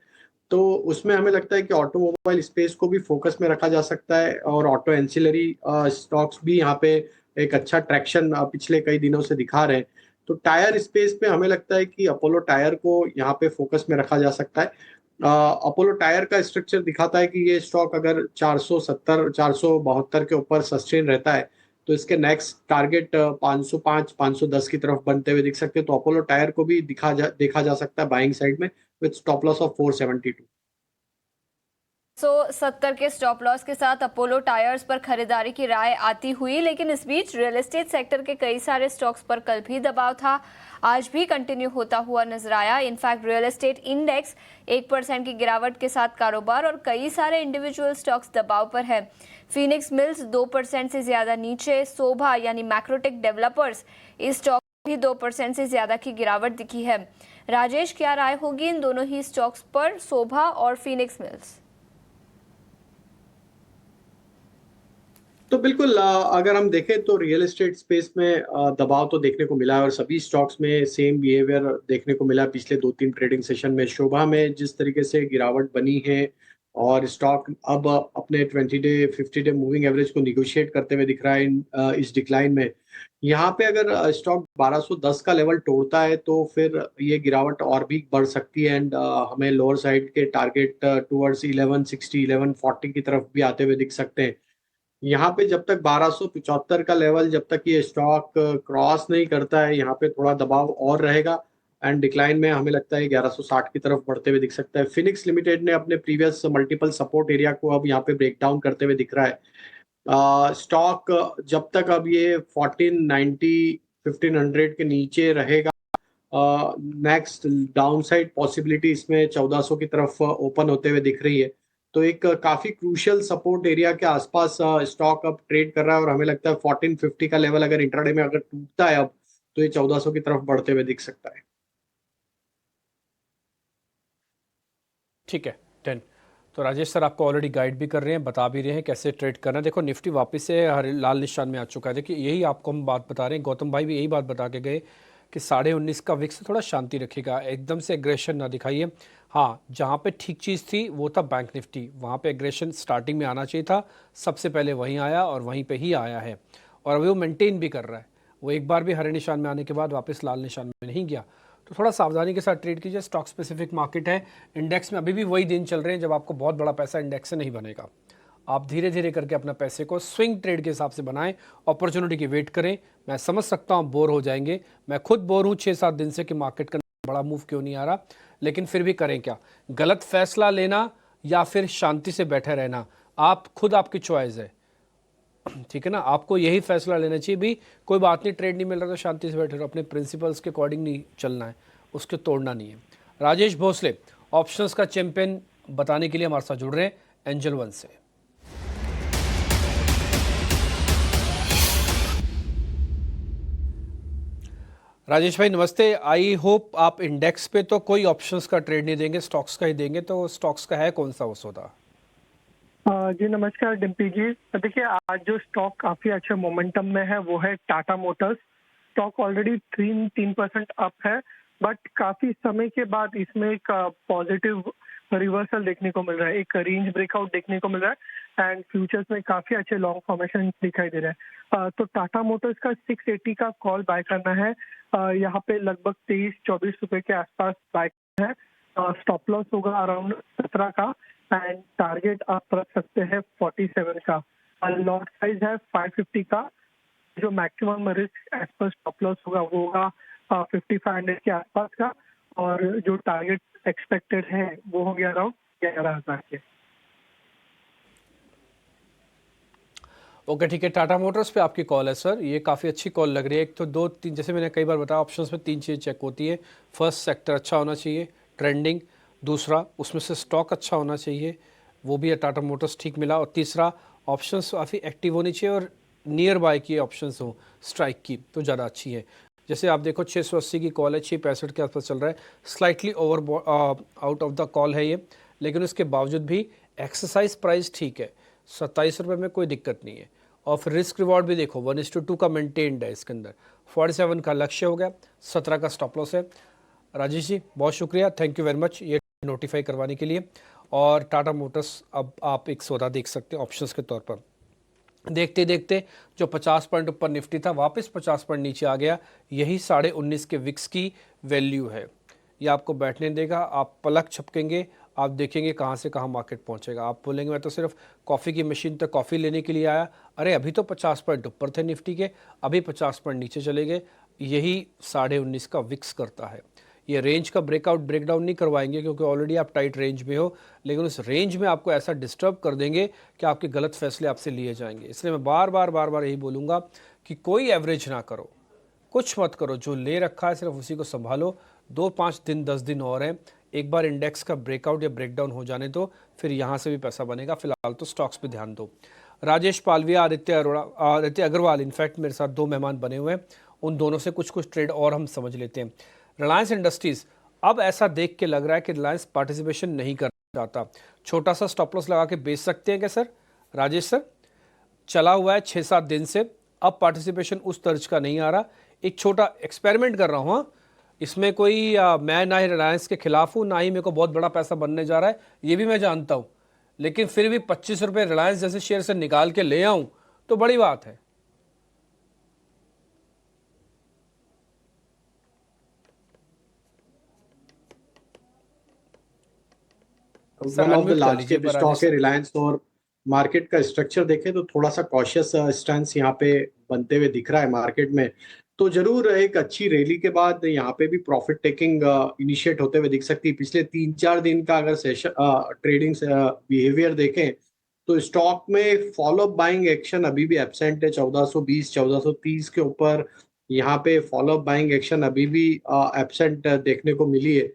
तो उसमें हमें लगता है कि ऑटोमोबाइल स्पेस को भी फोकस में रखा जा सकता है, और ऑटो एंसिलरी स्टॉक्स भी यहाँ पे एक अच्छा ट्रैक्शन पिछले कई दिनों से दिखा रहे हैं। तो टायर स्पेस पे हमें लगता है कि अपोलो टायर को यहाँ पे फोकस में रखा जा सकता है। अपोलो टायर का स्ट्रक्चर दिखाता है कि ये स्टॉक अगर 470 472 के ऊपर सस्टेन रहता है तो इसके नेक्स्ट टारगेट 505 510 की तरफ बनते हुए दिख सकते हैं। तो अपोलो टायर को भी देखा जा सकता है बाइंग साइड में विद स्टॉप लॉस ऑफ 472। 170 के स्टॉप लॉस के साथ अपोलो टायर्स पर खरीदारी की राय आती हुई, लेकिन इस बीच रियल एस्टेट सेक्टर के कई सारे स्टॉक्स पर कल भी दबाव था, आज भी कंटिन्यू होता हुआ नजर आया। इनफैक्ट रियल एस्टेट इंडेक्स 1% की गिरावट के साथ कारोबार, और कई सारे इंडिविजुअल स्टॉक्स दबाव पर है। फिनिक्स मिल्स 2% से ज्यादा नीचे। शोभा यानी मैक्रोटेक डेवलपर्स, इस स्टॉक भी 2% से ज्यादा की गिरावट दिखी है। राजेश, क्या राय होगी इन दोनों ही स्टॉक्स पर, शोभा और फिनिक्स मिल्स? तो बिल्कुल अगर हम देखें तो रियल एस्टेट स्पेस में दबाव तो देखने को मिला है, और सभी स्टॉक्स में सेम बिहेवियर देखने को मिला पिछले 2-3 ट्रेडिंग सेशन में। शोभा में जिस तरीके से गिरावट बनी है और स्टॉक अब अपने 20 डे 50 डे मूविंग एवरेज को निगोशिएट करते हुए दिख रहा है इस डिक्लाइन में, यहाँ पे अगर स्टॉक 1210 का लेवल तोड़ता है तो फिर ये गिरावट और भी बढ़ सकती है एंड हमें लोअर साइड के टारगेट टुवर्ड्स 1160 1140 की तरफ भी आते हुए दिख सकते हैं। यहाँ पे जब तक 1275 का लेवल जब तक ये स्टॉक क्रॉस नहीं करता है, यहाँ पे थोड़ा दबाव और रहेगा एंड डिक्लाइन में हमें लगता है 1160 की तरफ बढ़ते हुए दिख सकता है। फिनिक्स लिमिटेड ने अपने प्रीवियस मल्टीपल सपोर्ट एरिया को अब यहाँ पे ब्रेक डाउन करते हुए दिख रहा है। स्टॉक जब तक अब ये 1490 1500 के नीचे रहेगा, नेक्स्ट डाउनसाइड पॉसिबिलिटी इसमें 1400 की तरफ ओपन होते हुए दिख रही है। तो एक काफी क्रूशियल सपोर्ट एरिया के आसपास स्टॉक अब ट्रेड कर रहा है और हमें लगता है 1450 का लेवल अगर इंट्राडे में अगर टूटता है अब, तो ये 1400 की तरफ बढ़ते हुए दिख सकता है। ठीक है 10। तो राजेश सर आपको ऑलरेडी गाइड भी कर रहे हैं, बता भी रहे हैं कैसे ट्रेड करना है। देखो निफ्टी वापस से हर लाल निशान में आ चुका है। देखिए यही आपको हम बात बता रहे हैं, गौतम भाई भी यही बात बता के गए कि 19.5 का विक्स थोड़ा शांति रखेगा, एकदम से एग्रेशन ना दिखाइए। हाँ, जहाँ पे ठीक चीज़ थी वो था बैंक निफ्टी, वहाँ पे एग्रेशन स्टार्टिंग में आना चाहिए था, सबसे पहले वहीं आया और वहीं पे ही आया है और अभी वो मेंटेन भी कर रहा है। वो एक बार भी हरे निशान में आने के बाद वापस लाल निशान में नहीं गया। तो थोड़ा सावधानी के साथ ट्रेड कीजिए। स्टॉक स्पेसिफिक मार्केट है, इंडेक्स में अभी भी वही दिन चल रहे हैं जब आपको बहुत बड़ा पैसा इंडेक्स से नहीं बनेगा। आप धीरे धीरे करके अपना पैसे को स्विंग ट्रेड के हिसाब से बनाएं, अपॉर्चुनिटी की वेट करें। मैं समझ सकता हूं बोर हो जाएंगे, मैं खुद बोर हूं 6-7 दिन से कि मार्केट का बड़ा मूव क्यों नहीं आ रहा, लेकिन फिर भी करें क्या, गलत फैसला लेना या फिर शांति से बैठे रहना, आप खुद आपकी चॉइस है, ठीक है ना। आपको यही फैसला लेना चाहिए भी कोई बात नहीं, ट्रेड नहीं मिल रहा तो शांति से बैठे रहो, अपने प्रिंसिपल्स के अकॉर्डिंग नहीं चलना है, उसके तोड़ना नहीं है। राजेश भोसले ऑप्शंस का चैंपियन बताने के लिए हमारे साथ जुड़ रहे हैं एंजल वन से। राजेश भाई नमस्ते। आई होप आप इंडेक्स पे तो कोई ऑप्शंस का ट्रेड नहीं देंगे, स्टॉक्स का ही देंगे। तो स्टॉक्स का है कौन सा वो सौदा? जी नमस्कार डिम्पी जी। देखिए आज जो स्टॉक काफी अच्छे मोमेंटम में है वो है Tata Motors. Stock already 3% up है, बट काफी समय के बाद इसमें एक पॉजिटिव रिवर्सल देखने को मिल रहा है, एक रेंज ब्रेकआउट देखने को मिल रहा है एंड फ्यूचर्स में काफी अच्छे लॉन्ग फॉर्मेशन दिखाई दे रहे हैं। तो टाटा मोटर्स का 680 का कॉल बाय करना है। यहाँ पे लगभग 23-24 रुपए के आसपास बाय है। स्टॉप लॉस होगा अराउंड 17 का एंड टारगेट आप रख सकते हैं 47 का। लॉट साइज है 550 का। जो maximum risk as per stop loss होगा वो होगा 5500 के आसपास का और जो टारगेट एक्सपेक्टेड है वो हो गया अराउंड 11,000 के। ओके ठीक है, टाटा मोटर्स पे आपकी कॉल है सर, ये काफ़ी अच्छी कॉल लग रही है। एक तो 2-3 जैसे मैंने कई बार बताया ऑप्शंस में 3 चीज़ें चेक होती है। फर्स्ट सेक्टर अच्छा होना चाहिए, ट्रेंडिंग, दूसरा उसमें से स्टॉक अच्छा होना चाहिए, वो भी है टाटा मोटर्स ठीक मिला, और तीसरा ऑप्शंस काफ़ी एक्टिव होनी चाहिए और नियर बाय की ऑप्शंस हो स्ट्राइक की तो ज़्यादा अच्छी है। जैसे आप देखो 680 की कॉल है, 665 के आसपास चल रहा है, slightly over out of the call है ये, लेकिन उसके बावजूद भी एक्सरसाइज प्राइस ठीक है, 27 रुपये में कोई दिक्कत नहीं है। और फिर रिस्क रिवॉर्ड भी देखो 1:2 का मेंटेन्ड है इसके अंदर, 47 का लक्ष्य हो गया, 17 का स्टॉप लॉस है। राजेश जी बहुत शुक्रिया, थैंक यू वेरी मच ये नोटिफाई करवाने के लिए। और टाटा मोटर्स अब आप एक सौदा देख सकते हैं ऑप्शंस के तौर पर। देखते देखते जो 50 पॉइंट ऊपर निफ्टी था वापस 50 पॉइंट नीचे आ गया, यही 19.5 के विक्स की वैल्यू है। ये आपको बैठने देगा, आप पलक झपकेंगे, आप देखेंगे कहाँ से कहाँ मार्केट पहुँचेगा। आप बोलेंगे मैं तो सिर्फ कॉफ़ी की मशीन तक कॉफ़ी लेने के लिए आया, अरे अभी तो 50 पॉइंट ऊपर थे निफ्टी के, अभी 50 पॉइंट नीचे चले गए। यही 19.5 का विक्स करता है। ये रेंज का ब्रेकआउट ब्रेकडाउन नहीं करवाएंगे क्योंकि ऑलरेडी आप टाइट रेंज में हो, लेकिन उस रेंज में आपको ऐसा डिस्टर्ब कर देंगे कि आपके गलत फैसले आपसे लिए जाएंगे। इसलिए मैं बार बार यही बोलूँगा कि कोई एवरेज ना करो, कुछ मत करो, जो ले रखा है सिर्फ उसी को संभालो। 2-5 दिन 10 दिन और हैं, एक बार इंडेक्स का ब्रेकआउट या ब्रेकडाउन हो जाने दो, फिर यहाँ से भी पैसा बनेगा। फिलहाल तो स्टॉक्स पे ध्यान दो। राजेश पालविया, आदित्य अग्रवाल, इनफैक्ट मेरे साथ 2 मेहमान बने हुए हैं, उन दोनों से कुछ ट्रेड और हम समझ लेते हैं। रिलायंस इंडस्ट्रीज़, अब ऐसा देख के लग रहा है कि रिलायंस पार्टिसिपेशन नहीं कर चाहता, छोटा सा स्टॉप लॉस लगा के बेच सकते हैं क्या सर? राजेश सर, चला हुआ है 6-7 दिन से, अब पार्टिसिपेशन उस तर्ज का नहीं आ रहा, एक छोटा एक्सपेरिमेंट कर रहा हूँ। हाँ, इसमें कोई मैं ना ही रिलायंस के खिलाफ हूँ, ना ही मेरे को बहुत बड़ा पैसा बनने जा रहा है, ये भी मैं जानता हूँ, लेकिन फिर भी 25 रुपये रिलायंस जैसे शेयर से निकाल के ले आऊँ तो बड़ी बात है। Sir one of the unmute कर लार्ज लीजिए कैप पर स्टॉक राजेश है सर। रिलायंस, और मार्केट का स्ट्रक्चर देखें तो थोड़ा सा कॉशियस स्टैंस यहाँ पे बनते हुए दिख रहा है मार्केट में। तो जरूर एक अच्छी रैली के बाद यहाँ पे भी प्रॉफिट टेकिंग इनिशिएट होते हुए दिख सकती है। पिछले 3-4 दिन का अगर सेशन ट्रेडिंग बिहेवियर देखें तो स्टॉक में फॉलो बाइंग एक्शन अभी भी एब्सेंट है। 1420 1430 के ऊपर यहाँ पे फॉलो बाइंग एक्शन अभी भी एब्सेंट देखने को मिली है।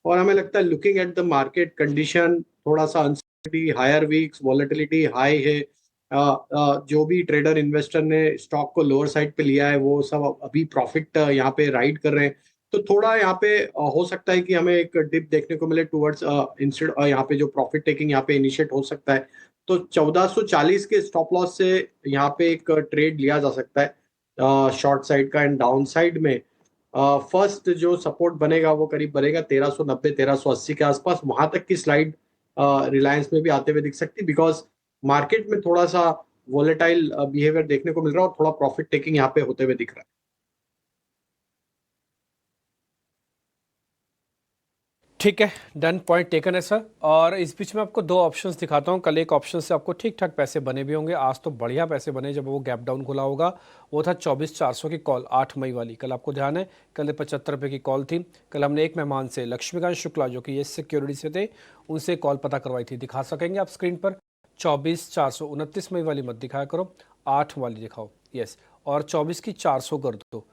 और हमें लगता है looking at the market condition, थोड़ा सा uncertainty, higher VIX, volatility high है। जो भी ट्रेडर इन्वेस्टर ने स्टॉक को लोअर साइड पे लिया है वो सब अभी प्रॉफिट यहाँ पे राइड कर रहे हैं। तो थोड़ा यहाँ पे हो सकता है कि हमें एक डिप देखने को मिले टुवर्ड्स इंस्टेड यहाँ पे जो प्रॉफिट टेकिंग यहाँ पे इनिशिएट हो सकता है। तो 1440 के स्टॉप लॉस से यहाँ पे एक ट्रेड लिया जा सकता है शॉर्ट साइड का। एंड डाउन साइड में फर्स्ट जो सपोर्ट बनेगा वो करीब बनेगा 1390 1380 के आसपास। वहां तक की स्लाइड रिलायंस में भी आते हुए दिख सकती है, बिकॉज मार्केट में थोड़ा सा वोलेटाइल बिहेवियर देखने को मिल रहा है और थोड़ा प्रॉफिट टेकिंग यहाँ पे होते हुए दिख रहा है। ठीक है, डन, पॉइंट टेकन है सर। और इस बीच में आपको दो ऑप्शंस दिखाता हूँ। कल एक ऑप्शन से आपको ठीक ठाक पैसे बने भी होंगे, आज तो बढ़िया पैसे बने जब वो गैप डाउन खुला होगा। वो था 24,400 की कॉल 8 मई वाली। कल आपको ध्यान है, कल 75 रुपये की कॉल थी। कल हमने एक मेहमान से, लक्ष्मीकांत शुक्ला जो कि ये सिक्योरिटी से थे, उनसे कॉल पता करवाई थी। दिखा सकेंगे आप स्क्रीन पर 24,400। 29 मई वाली मत दिखाया करो, 8 वाली दिखाओ। यस, और 24 की 400 कर दो,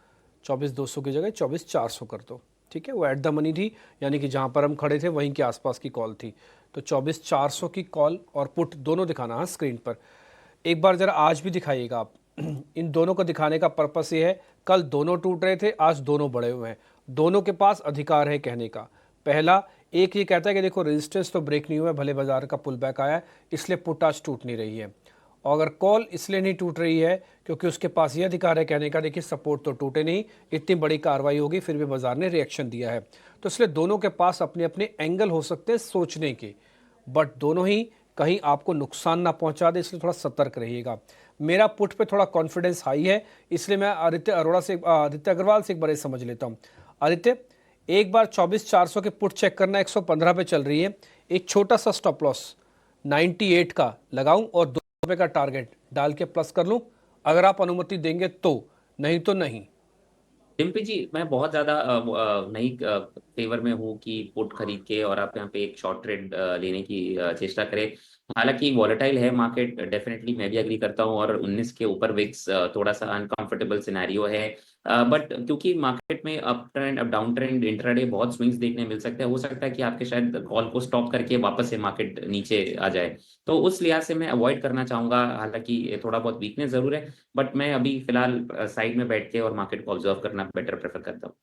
24,200 की जगह 24,400 कर दो। ठीक है, वो एट द मनी थी, यानी कि जहाँ पर हम खड़े थे वहीं के आसपास की कॉल थी। तो 24,400 की कॉल और पुट दोनों दिखाना है स्क्रीन पर। एक बार ज़रा आज भी दिखाइएगा आप। इन दोनों को दिखाने का पर्पस ये है, कल दोनों टूट रहे थे, आज दोनों बड़े हुए हैं। दोनों के पास अधिकार है कहने का। पहला, एक ये कहता है कि देखो रेजिस्टेंस तो ब्रेक नहीं हुआ है, भले बाजार का पुल बैक आया है, इसलिए पुट आज टूट नहीं रही है। और अगर कॉल इसलिए नहीं टूट रही है क्योंकि उसके पास ये अधिकार है कहने का, देखिए सपोर्ट तो टूटे नहीं, इतनी बड़ी कार्रवाई होगी फिर भी बाजार ने रिएक्शन दिया है। तो इसलिए दोनों के पास अपने अपने एंगल हो सकते हैं सोचने के, बट दोनों ही कहीं आपको नुकसान ना पहुंचा दे, इसलिए थोड़ा सतर्क रहिएगा। मेरा पुट पे थोड़ा कॉन्फिडेंस हाई है, इसलिए मैं आदित्य अग्रवाल से एक बार ये समझ लेता हूँ। आदित्य, एक बार 24,400 के पुट चेक करना, 115 पे चल रही है। एक छोटा सा स्टॉप लॉस 98 का लगाऊं और ₹2 का टारगेट डाल के प्लस कर लूं, अगर आप अनुमति देंगे तो, नहीं तो नहीं। डिम्पी जी, मैं बहुत ज़्यादा नहीं फेवर में हूँ कि पुट खरीद के और आप यहाँ पे एक शॉर्ट ट्रेड लेने की चेष्टा करें। हालांकि वॉलेटाइल है मार्केट, डेफिनेटली मैं भी एग्री करता हूँ, और 19 के ऊपर विक्स थोड़ा सा अनकंफर्टेबल सिनेरियो है। बट क्योंकि मार्केट में up trend, up down trend, intraday बहुत स्विंग्स देखने मिल सकते हैं, हो सकता है कि आपके शायद कॉल को स्टॉप करके वापस से मार्केट नीचे आ जाए। तो उस लिहाज से मैं अवॉइड करना चाहूंगा। हालांकि थोड़ा बहुत वीकनेस जरूर है, बट मैं अभी फिलहाल साइड में बैठ के और मार्केट को ऑब्जर्व करना बेटर प्रेफर करता हूँ।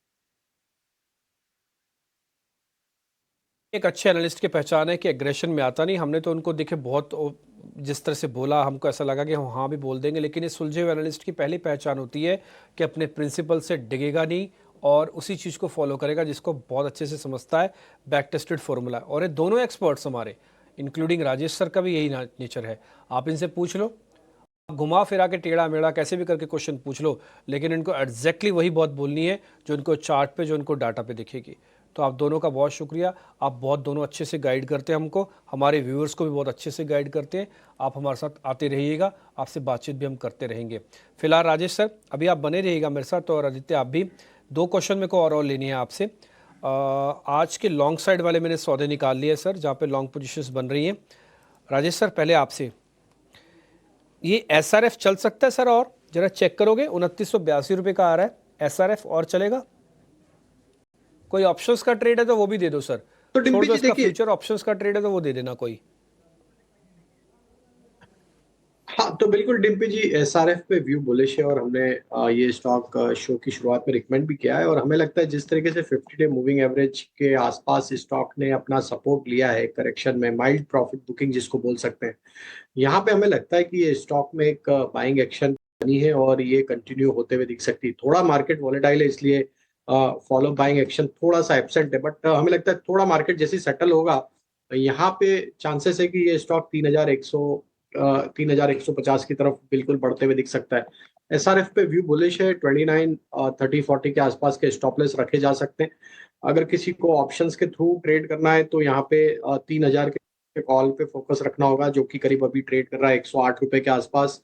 एक अच्छे एनालिस्ट की पहचान है कि एग्रेशन में आता नहीं। हमने तो उनको देखे बहुत जिस तरह से बोला, हमको ऐसा लगा कि हम हाँ भी बोल देंगे, लेकिन ये सुलझे हुए एनालिस्ट की पहली पहचान होती है कि अपने प्रिंसिपल से डिगेगा नहीं और उसी चीज़ को फॉलो करेगा जिसको बहुत अच्छे से समझता है, बैक टेस्टेड फॉर्मूला। और ये दोनों एक्सपर्ट्स हमारे, इंक्लूडिंग राजेश सर का भी यही नेचर है। आप इनसे पूछ लो, घुमा फिरा के टेढ़ा मेढ़ा कैसे भी करके क्वेश्चन पूछ लो, लेकिन इनको एग्जैक्टली वही बात बोलनी है जो इनको चार्ट पे, जो इनको डाटा पे दिखेगी। तो आप दोनों का बहुत शुक्रिया, आप बहुत दोनों अच्छे से गाइड करते हैं हमको, हमारे व्यूअर्स को भी बहुत अच्छे से गाइड करते हैं। आप हमारे साथ आते रहिएगा, आपसे बातचीत भी हम करते रहेंगे। फिलहाल राजेश सर अभी आप बने रहिएगा मेरे साथ, और आदित्य आप भी। 2 क्वेश्चन मेरे को और लेनी है आपसे। आज के लॉन्ग साइड वाले मैंने सौदे निकाल लिए सर, जहाँ पे लॉन्ग पोजीशंस बन रही हैं। राजेश सर पहले आपसे, ये SRF चल सकता है सर? और जरा चेक करोगे, 2982 रुपये का आ रहा है SRF, और चलेगा? कोई ऑप्शंस का ट्रेड है तो वो भी दे दो सर। तो छोड़ दो, इसका देखिए, फ्यूचर ऑप्शंस का ट्रेड है तो वो दे देना कोई। हाँ तो बिल्कुल डिम्पी जी, SRF पे व्यू बुलिश है, और हमने ये स्टॉक शो की शुरुआत में रिकमेंड भी किया है। और हमें लगता है जिस तरीके से 50 डे मूविंग एवरेज के आसपास स्टॉक ने अपना सपोर्ट लिया है करेक्शन में, माइल्ड प्रॉफिट बुकिंग जिसको बोल सकते हैं, यहाँ पे हमें लगता है कि ये स्टॉक में एक बाइंग एक्शन बनी है और ये कंटिन्यू होते हुए दिख सकती है। थोड़ा मार्केट वॉलेटाइल है, इसलिए फॉलो बाइंग एक्शन थोड़ा सा एब्सेंट है, बट हमें लगता है थोड़ा मार्केट जैसे सेटल होगा, यहाँ पे चांसेस है कि ये स्टॉक 3,150 की तरफ बिल्कुल बढ़ते हुए दिख सकता है। SRF पे व्यू बुलिश है, 29 30 40 के आसपास के स्टॉपलेस रखे जा सकते हैं। अगर किसी को ऑप्शंस के थ्रू ट्रेड करना है तो यहाँ पे 3,000 के के कॉल पे फोकस रखना होगा, जो कि करीब अभी ट्रेड कर रहा है 108 रुपए के आसपास।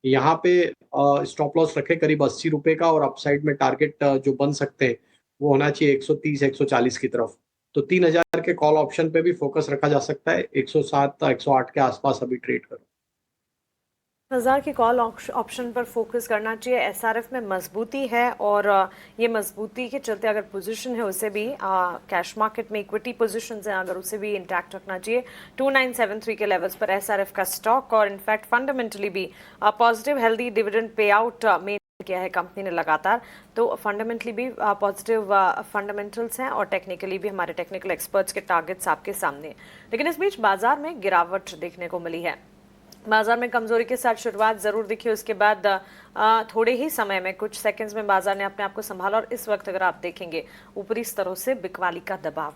यहाँ पे स्टॉप लॉस रखे करीब 80 रुपए का, और अपसाइड में टारगेट जो बन सकते हैं वो होना चाहिए 130 140 की तरफ। तो 3000 के कॉल ऑप्शन पे भी फोकस रखा जा सकता है। 107 108 के आसपास अभी ट्रेड करो। 1000 की कॉल ऑप्शन पर फोकस करना चाहिए। एसआरएफ में मजबूती है और ये मजबूती के चलते अगर पोजीशन है उसे भी कैश मार्केट में इक्विटी पोजीशंस हैं अगर उसे भी इंटैक्ट रखना चाहिए। 2973 के लेवल्स पर एसआरएफ का स्टॉक, और इनफैक्ट फंडामेंटली भी positive healthy dividend pay out में किया है कंपनी ने लगातार। तो फंडामेंटली भी पॉजिटिव फंडामेंटल्स हैं और टेक्निकली भी हमारे टेक्निकल एक्सपर्ट्स के टारगेट्स आपके सामने। लेकिन इस बीच बाजार में गिरावट देखने को मिली है। बाजार में कमजोरी के साथ शुरुआत जरूर दिखी, उसके बाद थोड़े ही समय में कुछ सेकंड्स में बाजार ने अपने आप को संभाला, और इस वक्त अगर आप देखेंगे ऊपरी स्तरों से बिकवाली का दबाव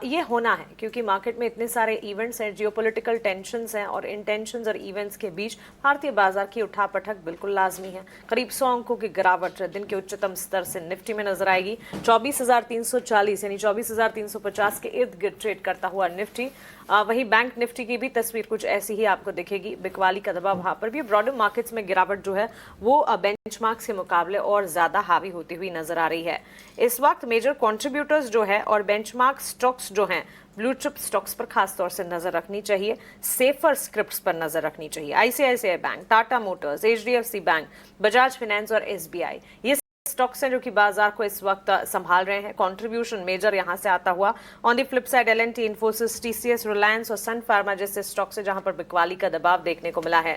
ये होना है, क्योंकि मार्केट में इतने सारे इवेंट्स हैं, जियोपॉलिटिकल टेंशंस हैं, और इन टेंशंस और इवेंट्स के बीच भारतीय बाजार की उठापटक बिल्कुल लाजमी है। करीब 100 अंकों की गिरावट दिन के उच्चतम स्तर से निफ्टी में नजर आएगी। 24,340 यानी 24,350 के इर्द गिर्द ट्रेड करता हुआ निफ्टी। वहीं बैंक निफ्टी की भी तस्वीर कुछ ऐसी ही आपको दिखेगी। बिकवाली का दबाव वहां पर भी। ब्रॉडर मार्केट्स में गिरावट जो है वो बेंचमार्क के मुकाबले और ज्यादा हावी होती हुई नजर आ रही है। इस वक्त मेजर कंट्रीब्यूटर्स जो है और बेंचमार्क स्टॉक्स जो हैं, ब्लू चिप स्टॉक्स पर खास तौर से नजर रखनी चाहिए। सेफर स्क्रिप्ट्स पर नजर रखनी चाहिए। ICICI bank, Tata Motors, HDFC bank, Bajaj finance और एसबीआई, ये स्टॉक्स हैं जो कि बाजार को इस वक्त संभाल रहे हैं। कंट्रीब्यूशन मेजर यहां से आता हुआ। On the flip side L&T, Infosys, TCS, Reliance और सन फार्मा जैसे स्टॉक्स है जहां पर बिकवाली का दबाव देखने को मिला है।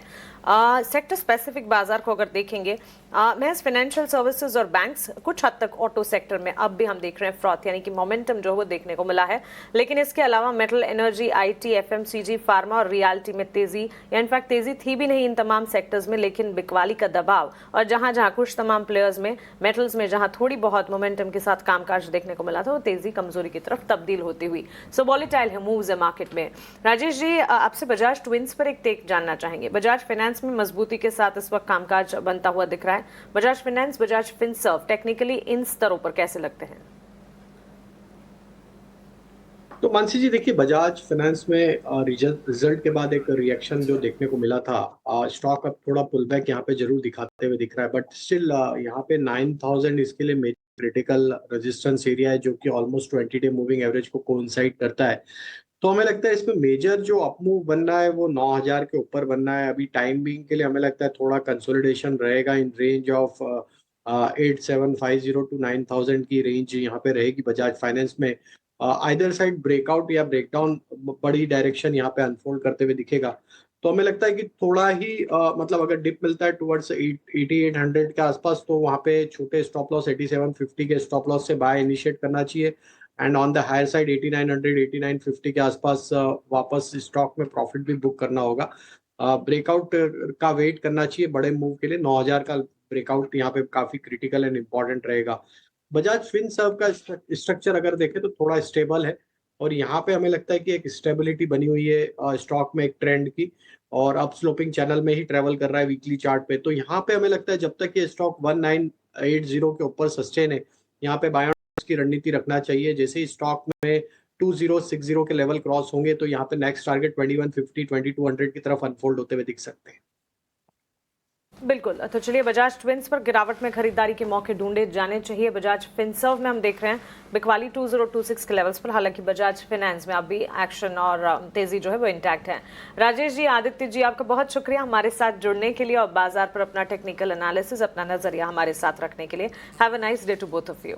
सेक्टर स्पेसिफिक बाजार को अगर देखेंगे, महज फाइनेंशियल सर्विसेज और बैंक्स, कुछ हद तक ऑटो सेक्टर में अब भी हम देख रहे हैं फ्रॉथ यानी कि मोमेंटम जो है वो देखने को मिला है। लेकिन इसके अलावा metal, energy, IT, FMCG, pharma और रियल्टी में तेजी, या इनफैक्ट तेजी थी भी नहीं इन तमाम सेक्टर्स में, लेकिन बिकवाली का दबाव और जहां जहां कुछ तमाम प्लेयर्स में, मेटल्स में जहां थोड़ी बहुत मोमेंटम के साथ कामकाज देखने को मिला था, वो तेजी कमजोरी की तरफ तब्दील होती हुई। सो वॉलेटाइल है मूव्स है मार्केट में। राजेश जी, आपसे बजाज ट्विंस पर एक टेक जानना चाहेंगे। बजाज फाइनेंस में मजबूती के साथ इस वक्त कामकाज बनता हुआ दिख रहा है। Bajaj finance, Bajaj Finserv technically इन स्तरों पर कैसे लगते हैं? तो मानसी जी देखिए, बजाज फाइनेंस में रिजल्ट के बाद एक रिएक्शन जो देखने को मिला था, स्टॉक अब थोड़ा पुल बैक यहाँ पे जरूर दिखाते हुए दिख रहा है, बट स्टिल यहाँ पे 9000 इसके लिए मेजर क्रिटिकल रेजिस्टेंस एरिया है, जो कि ऑलमोस्ट 20 डे मूविंग एवरेज को कोइंसाइड करता है। तो हमें लगता है इसमें मेजर जो अपमूव बनना है वो 9000 के ऊपर बनना है। अभी टाइम बीइंग के लिए हमें लगता है थोड़ा कंसोलिडेशन रहेगा इन रेंज ऑफ 8750 टू 9000 की रेंज यहाँ पे रहेगी बजाज फाइनेंस में। आइदर साइड ब्रेकआउट या ब्रेकडाउन बड़ी डायरेक्शन यहाँ पे अनफोल्ड करते हुए दिखेगा। तो हमें लगता है कि थोड़ा ही मतलब अगर डिप मिलता है टुवर्ड्स 8800 के आसपास, तो वहाँ पे छोटे स्टॉप लॉस 8750 के स्टॉप लॉस से बाय इनिशिएट करना चाहिए। And on the higher side 8900 8950 के आसपास वापस स्टॉक में प्रॉफिट भी बुक करना होगा। ब्रेकआउट का वेट करना चाहिए बड़े मूव के लिए। 9000 का ब्रेकआउट यहाँ पे काफी क्रिटिकल एंड इम्पॉर्टेंट रहेगा। बजाज फिनसर्व का स्ट्रक्चर अगर देखें तो थोड़ा स्टेबल है, और यहाँ पे हमें लगता है कि एक स्टेबिलिटी बनी हुई है स्टॉक में एक ट्रेंड की, और अप स्लोपिंग चैनल में ही ट्रेवल कर रहा है वीकली चार्ट पे। तो यहाँ पे हमें लगता है जब तक ये स्टॉक 1980 के ऊपर सस्टेन है, यहाँ पे बाय की रणनीति रखना चाहिए। जैसे ही स्टॉक में 2060 के लेवल क्रॉस होंगे तो यहाँ पे नेक्स्ट टारगेट 2150 2200 की तरफ अनफोल्ड होते हुए दिख सकते हैं। बिल्कुल, तो चलिए बजाज ट्विंस पर गिरावट में खरीदारी के मौके ढूंढे जाने चाहिए। बजाज फिनसर्व में हम देख रहे हैं बिकवाली 2026 के लेवल्स पर, हालांकि बजाज फाइनेंस में अभी एक्शन और तेजी जो है वो इंटैक्ट है। राजेश जी, आदित्य जी, आपका बहुत शुक्रिया हमारे साथ जुड़ने के लिए और बाजार पर अपना टेक्निकल एनालिसिस, अपना नजरिया हमारे साथ रखने के लिए। Have a nice day to both of you.